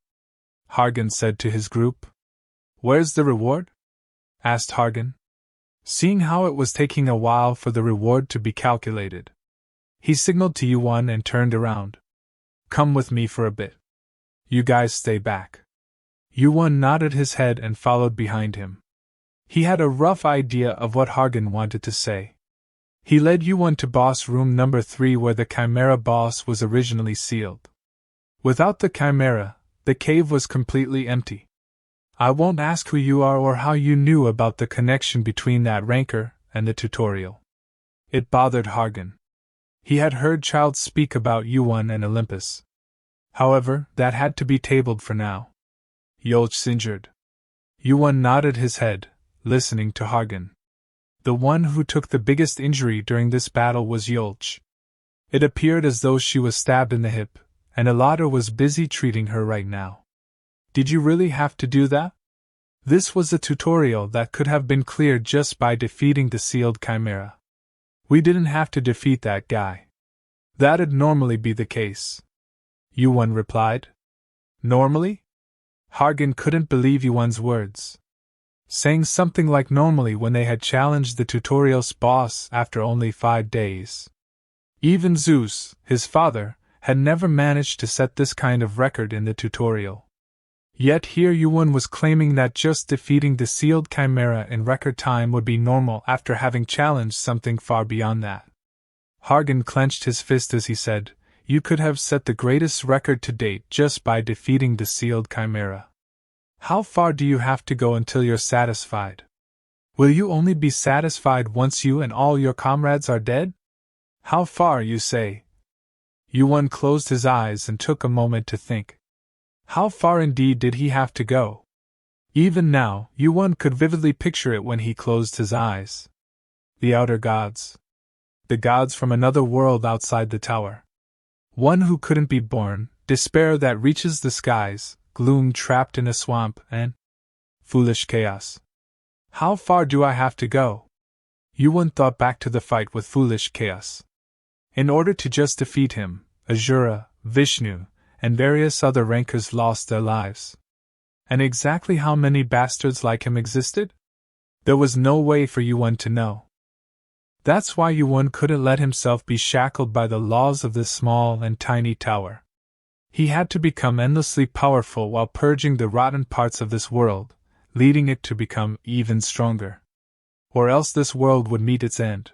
Hargan said to his group. Where's the reward? Asked Hargan. Seeing how it was taking a while for the reward to be calculated, he signaled to YuWon and turned around. Come with me for a bit. You guys stay back. YuWon nodded his head and followed behind him. He had a rough idea of what Hargan wanted to say. He led YuWon to boss room number 3 where the Chimera boss was originally sealed. Without the Chimera, the cave was completely empty. I won't ask who you are or how you knew about the connection between that rancor and the tutorial. It bothered Hargan. He had heard Child speak about YuWon and Olympus. However, that had to be tabled for now. Yolch's injured. YuWon nodded his head, listening to Hargan. The one who took the biggest injury during this battle was Yolch. It appeared as though she was stabbed in the hip, and Alada was busy treating her right now. Did you really have to do that? This was a tutorial that could have been cleared just by defeating the sealed chimera. We didn't have to defeat that guy. That'd normally be the case. YuWon replied. Normally? Hargan couldn't believe YuWon's words. Saying something like normally when they had challenged the tutorial's boss after only 5 days. Even Zeus, his father, had never managed to set this kind of record in the tutorial. Yet here YuWon was claiming that just defeating the sealed chimera in record time would be normal after having challenged something far beyond that. Hargan clenched his fist as he said, "You could have set the greatest record to date just by defeating the sealed chimera. How far do you have to go until you're satisfied? Will you only be satisfied once you and all your comrades are dead? How far, you say?" YuWon closed his eyes and took a moment to think. How far indeed did he have to go? Even now, YuWon could vividly picture it when he closed his eyes. The outer gods. The gods from another world outside the tower. One who couldn't be born, despair that reaches the skies, gloom trapped in a swamp, and foolish chaos. How far do I have to go? YuWon thought back to the fight with foolish chaos. In order to just defeat him, Asura, Vishnu, and various other rankers lost their lives. And exactly how many bastards like him existed? There was no way for YuWon to know. That's why YuWon couldn't let himself be shackled by the laws of this small and tiny tower. He had to become endlessly powerful while purging the rotten parts of this world, leading it to become even stronger. Or else this world would meet its end.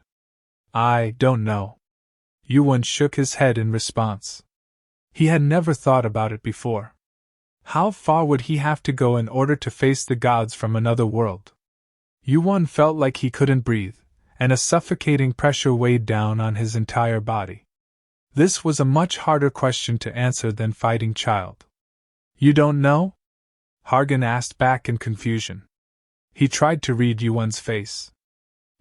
I don't know. YuWon shook his head in response. He had never thought about it before. How far would he have to go in order to face the gods from another world? YuWon felt like he couldn't breathe, and a suffocating pressure weighed down on his entire body. This was a much harder question to answer than fighting Child. You don't know? Hargan asked back in confusion. He tried to read YuWon's face.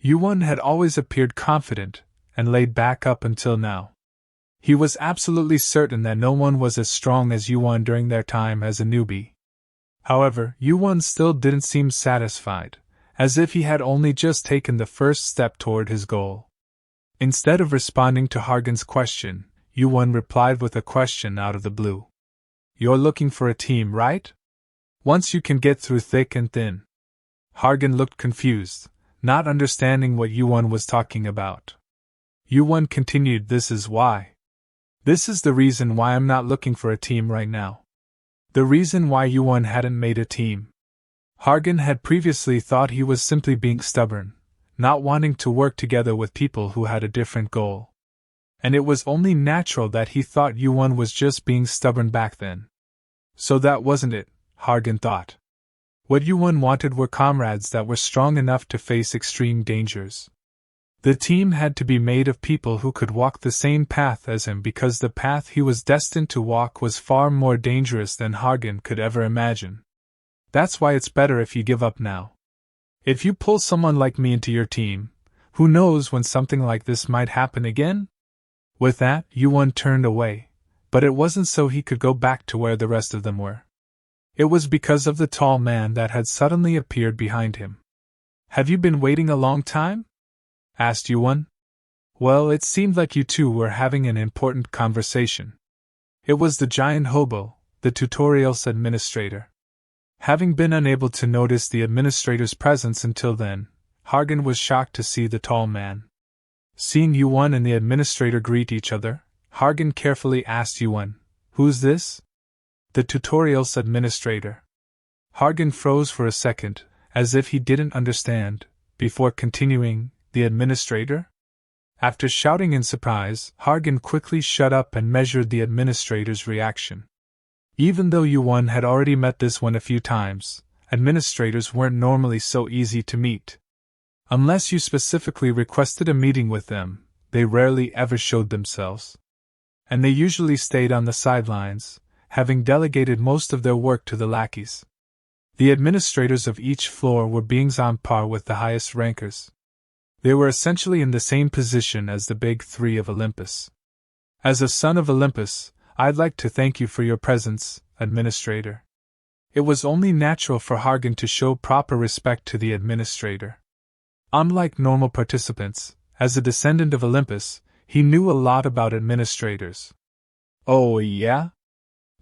YuWon had always appeared confident and laid back up until now. He was absolutely certain that no one was as strong as YuWon during their time as a newbie. However, YuWon still didn't seem satisfied, as if he had only just taken the first step toward his goal. Instead of responding to Hargan's question, YuWon replied with a question out of the blue. You're looking for a team, right? Once you can get through thick and thin. Hargan looked confused, not understanding what YuWon was talking about. YuWon continued, This is why. This is the reason why I'm not looking for a team right now. The reason why YuWon hadn't made a team. Hargan had previously thought he was simply being stubborn, not wanting to work together with people who had a different goal. And it was only natural that he thought YuWon was just being stubborn back then. So that wasn't it, Hargan thought. What YuWon wanted were comrades that were strong enough to face extreme dangers. The team had to be made of people who could walk the same path as him because the path he was destined to walk was far more dangerous than Hargan could ever imagine. That's why it's better if you give up now. If you pull someone like me into your team, who knows when something like this might happen again? With that, YuWon turned away, but it wasn't so he could go back to where the rest of them were. It was because of the tall man that had suddenly appeared behind him. Have you been waiting a long time? Asked YuWon. Well, it seemed like you two were having an important conversation. It was the giant hobo, the tutorial's administrator. Having been unable to notice the administrator's presence until then, Hargan was shocked to see the tall man. Seeing YuWon and the administrator greet each other, Hargan carefully asked YuWon, Who's this? The tutorial's administrator. Hargan froze for a second, as if he didn't understand, before continuing, The administrator? After shouting in surprise, Hargan quickly shut up and measured the administrator's reaction. Even though YuWon had already met this one a few times, administrators weren't normally so easy to meet. Unless you specifically requested a meeting with them, they rarely ever showed themselves. And they usually stayed on the sidelines, having delegated most of their work to the lackeys. The administrators of each floor were beings on par with the highest rankers. They were essentially in the same position as the big three of Olympus. As a son of Olympus, I'd like to thank you for your presence, Administrator. It was only natural for Hargan to show proper respect to the Administrator. Unlike normal participants, as a descendant of Olympus, he knew a lot about administrators. Oh, yeah?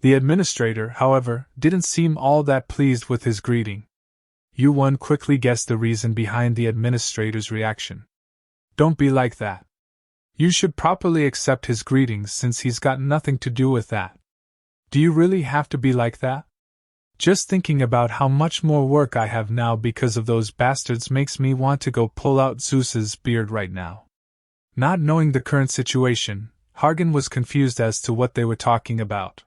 The Administrator, however, didn't seem all that pleased with his greeting. YuWon quickly guessed the reason behind the Administrator's reaction. Don't be like that. You should properly accept his greetings since he's got nothing to do with that. Do you really have to be like that? Just thinking about how much more work I have now because of those bastards makes me want to go pull out Zeus's beard right now. Not knowing the current situation, Hargan was confused as to what they were talking about.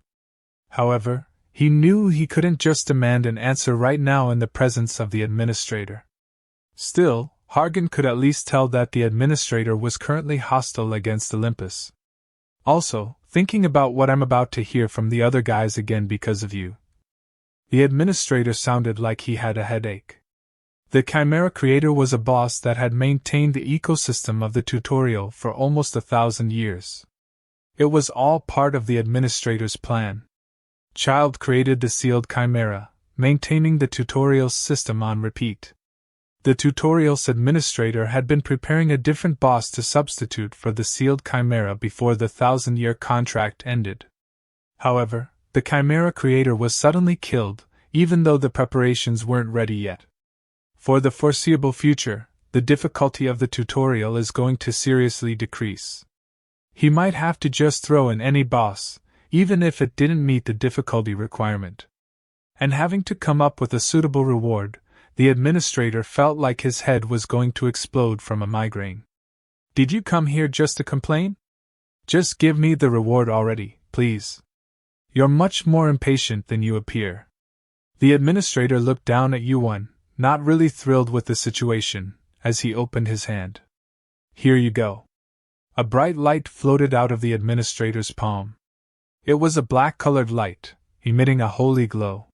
However, he knew he couldn't just demand an answer right now in the presence of the Administrator. Still, Hargan could at least tell that the Administrator was currently hostile against Olympus. Also, thinking about what I'm about to hear from the other guys again because of you. The Administrator sounded like he had a headache. The Chimera Creator was a boss that had maintained the ecosystem of the tutorial for almost 1,000 years. It was all part of the Administrator's plan. Child created the sealed Chimera, maintaining the tutorial's system on repeat. The tutorial's administrator had been preparing a different boss to substitute for the sealed Chimera before the 1,000-year contract ended. However, the Chimera Creator was suddenly killed, even though the preparations weren't ready yet. For the foreseeable future, the difficulty of the tutorial is going to seriously decrease. He might have to just throw in any boss, even if it didn't meet the difficulty requirement. And having to come up with a suitable reward, the administrator felt like his head was going to explode from a migraine. Did you come here just to complain? Just give me the reward already, please. You're much more impatient than you appear. The administrator looked down at YuWon, not really thrilled with the situation, as he opened his hand. Here you go. A bright light floated out of the administrator's palm. It was a black-colored light, emitting a holy glow.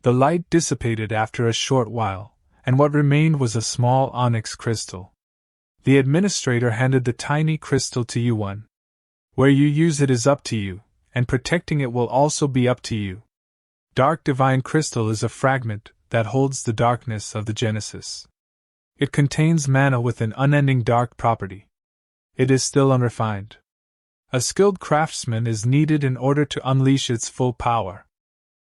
The light dissipated after a short while, and what remained was a small onyx crystal. The administrator handed the tiny crystal to YuWon. Where you use it is up to you, and protecting it will also be up to you. Dark Divine Crystal is a fragment that holds the darkness of the Genesis. It contains mana with an unending dark property. It is still unrefined. A skilled craftsman is needed in order to unleash its full power.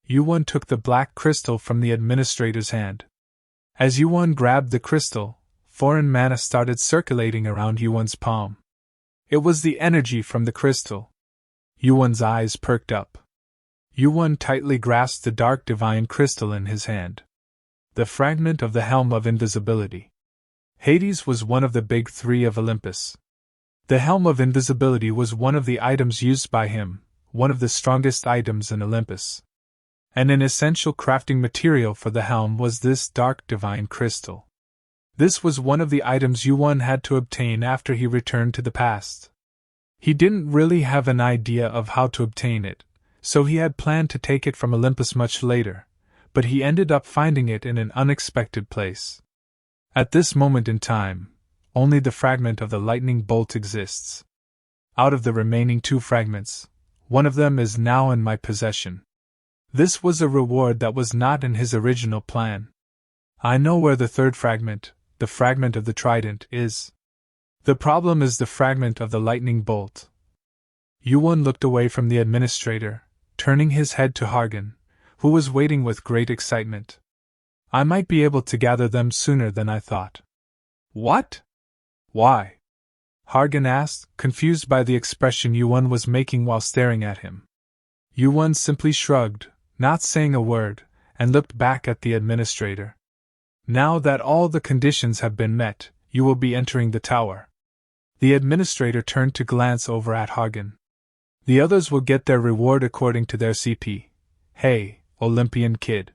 YuWon took the black crystal from the administrator's hand. As YuWon grabbed the crystal, foreign mana started circulating around YuWon's palm. It was the energy from the crystal. YuWon's eyes perked up. YuWon tightly grasped the dark divine crystal in his hand. The fragment of the Helm of Invisibility. Hades was one of the big three of Olympus. The Helm of Invisibility was one of the items used by him, one of the strongest items in Olympus. And an essential crafting material for the helm was this dark divine crystal. This was one of the items YuWon had to obtain after he returned to the past. He didn't really have an idea of how to obtain it, so he had planned to take it from Olympus much later, but he ended up finding it in an unexpected place. At this moment in time, only the fragment of the lightning bolt exists. Out of the remaining 2 fragments, one of them is now in my possession. This was a reward that was not in his original plan. I know where the 3rd fragment, the fragment of the trident, is. The problem is the fragment of the lightning bolt. YuWon looked away from the administrator, turning his head to Hargan, who was waiting with great excitement. I might be able to gather them sooner than I thought. What? Why? Hargan asked, confused by the expression YuWon was making while staring at him. YuWon simply shrugged, not saying a word, and looked back at the administrator. Now that all the conditions have been met, you will be entering the tower. The administrator turned to glance over at Hargan. The others will get their reward according to their CP. Hey, Olympian kid.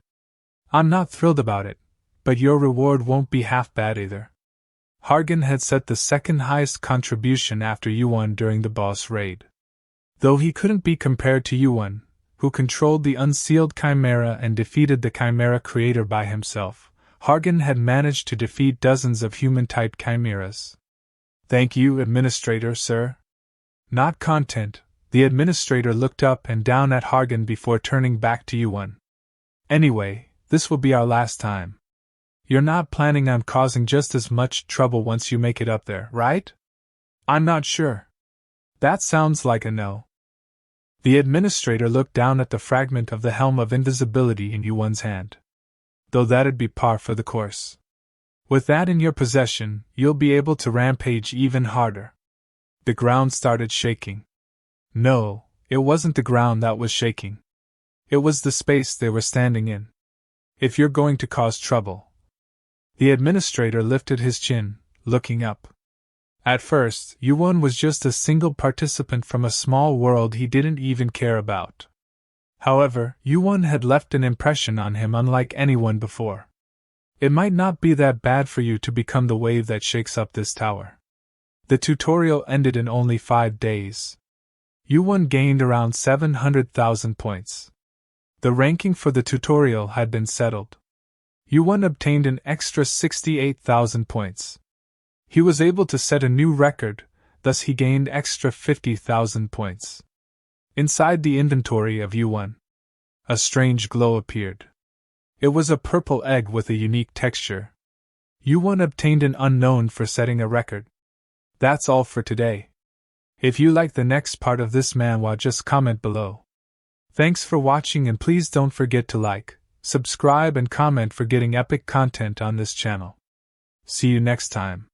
I'm not thrilled about it, but your reward won't be half bad either. Hargan had set the second highest contribution after YuWon during the boss raid. Though he couldn't be compared to YuWon, who controlled the unsealed Chimera and defeated the Chimera creator by himself, Hargan had managed to defeat dozens of human-type chimeras. Thank you, Administrator, sir. Not content, the Administrator looked up and down at Hargan before turning back to YuWon. Anyway, this will be our last time. You're not planning on causing just as much trouble once you make it up there, right? I'm not sure. That sounds like a no. The Administrator looked down at the fragment of the Helm of Invisibility in YuWon's hand. Though that'd be par for the course. With that in your possession, you'll be able to rampage even harder. The ground started shaking. No, it wasn't the ground that was shaking. It was the space they were standing in. If you're going to cause trouble. The Administrator lifted his chin, looking up. At first, YuWon was just a single participant from a small world he didn't even care about. However, YuWon had left an impression on him unlike anyone before. It might not be that bad for you to become the wave that shakes up this tower. The tutorial ended in only 5 days. YuWon gained around 700,000 points. The ranking for the tutorial had been settled. YuWon obtained an extra 68,000 points. He was able to set a new record, thus he gained extra 50,000 points. Inside the inventory of YuWon, a strange glow appeared. It was a purple egg with a unique texture. YuWon obtained an unknown for setting a record. That's all for today. If you like the next part of this manhwa, just comment below. Thanks for watching, and please don't forget to like, subscribe and comment for getting epic content on this channel. See you next time.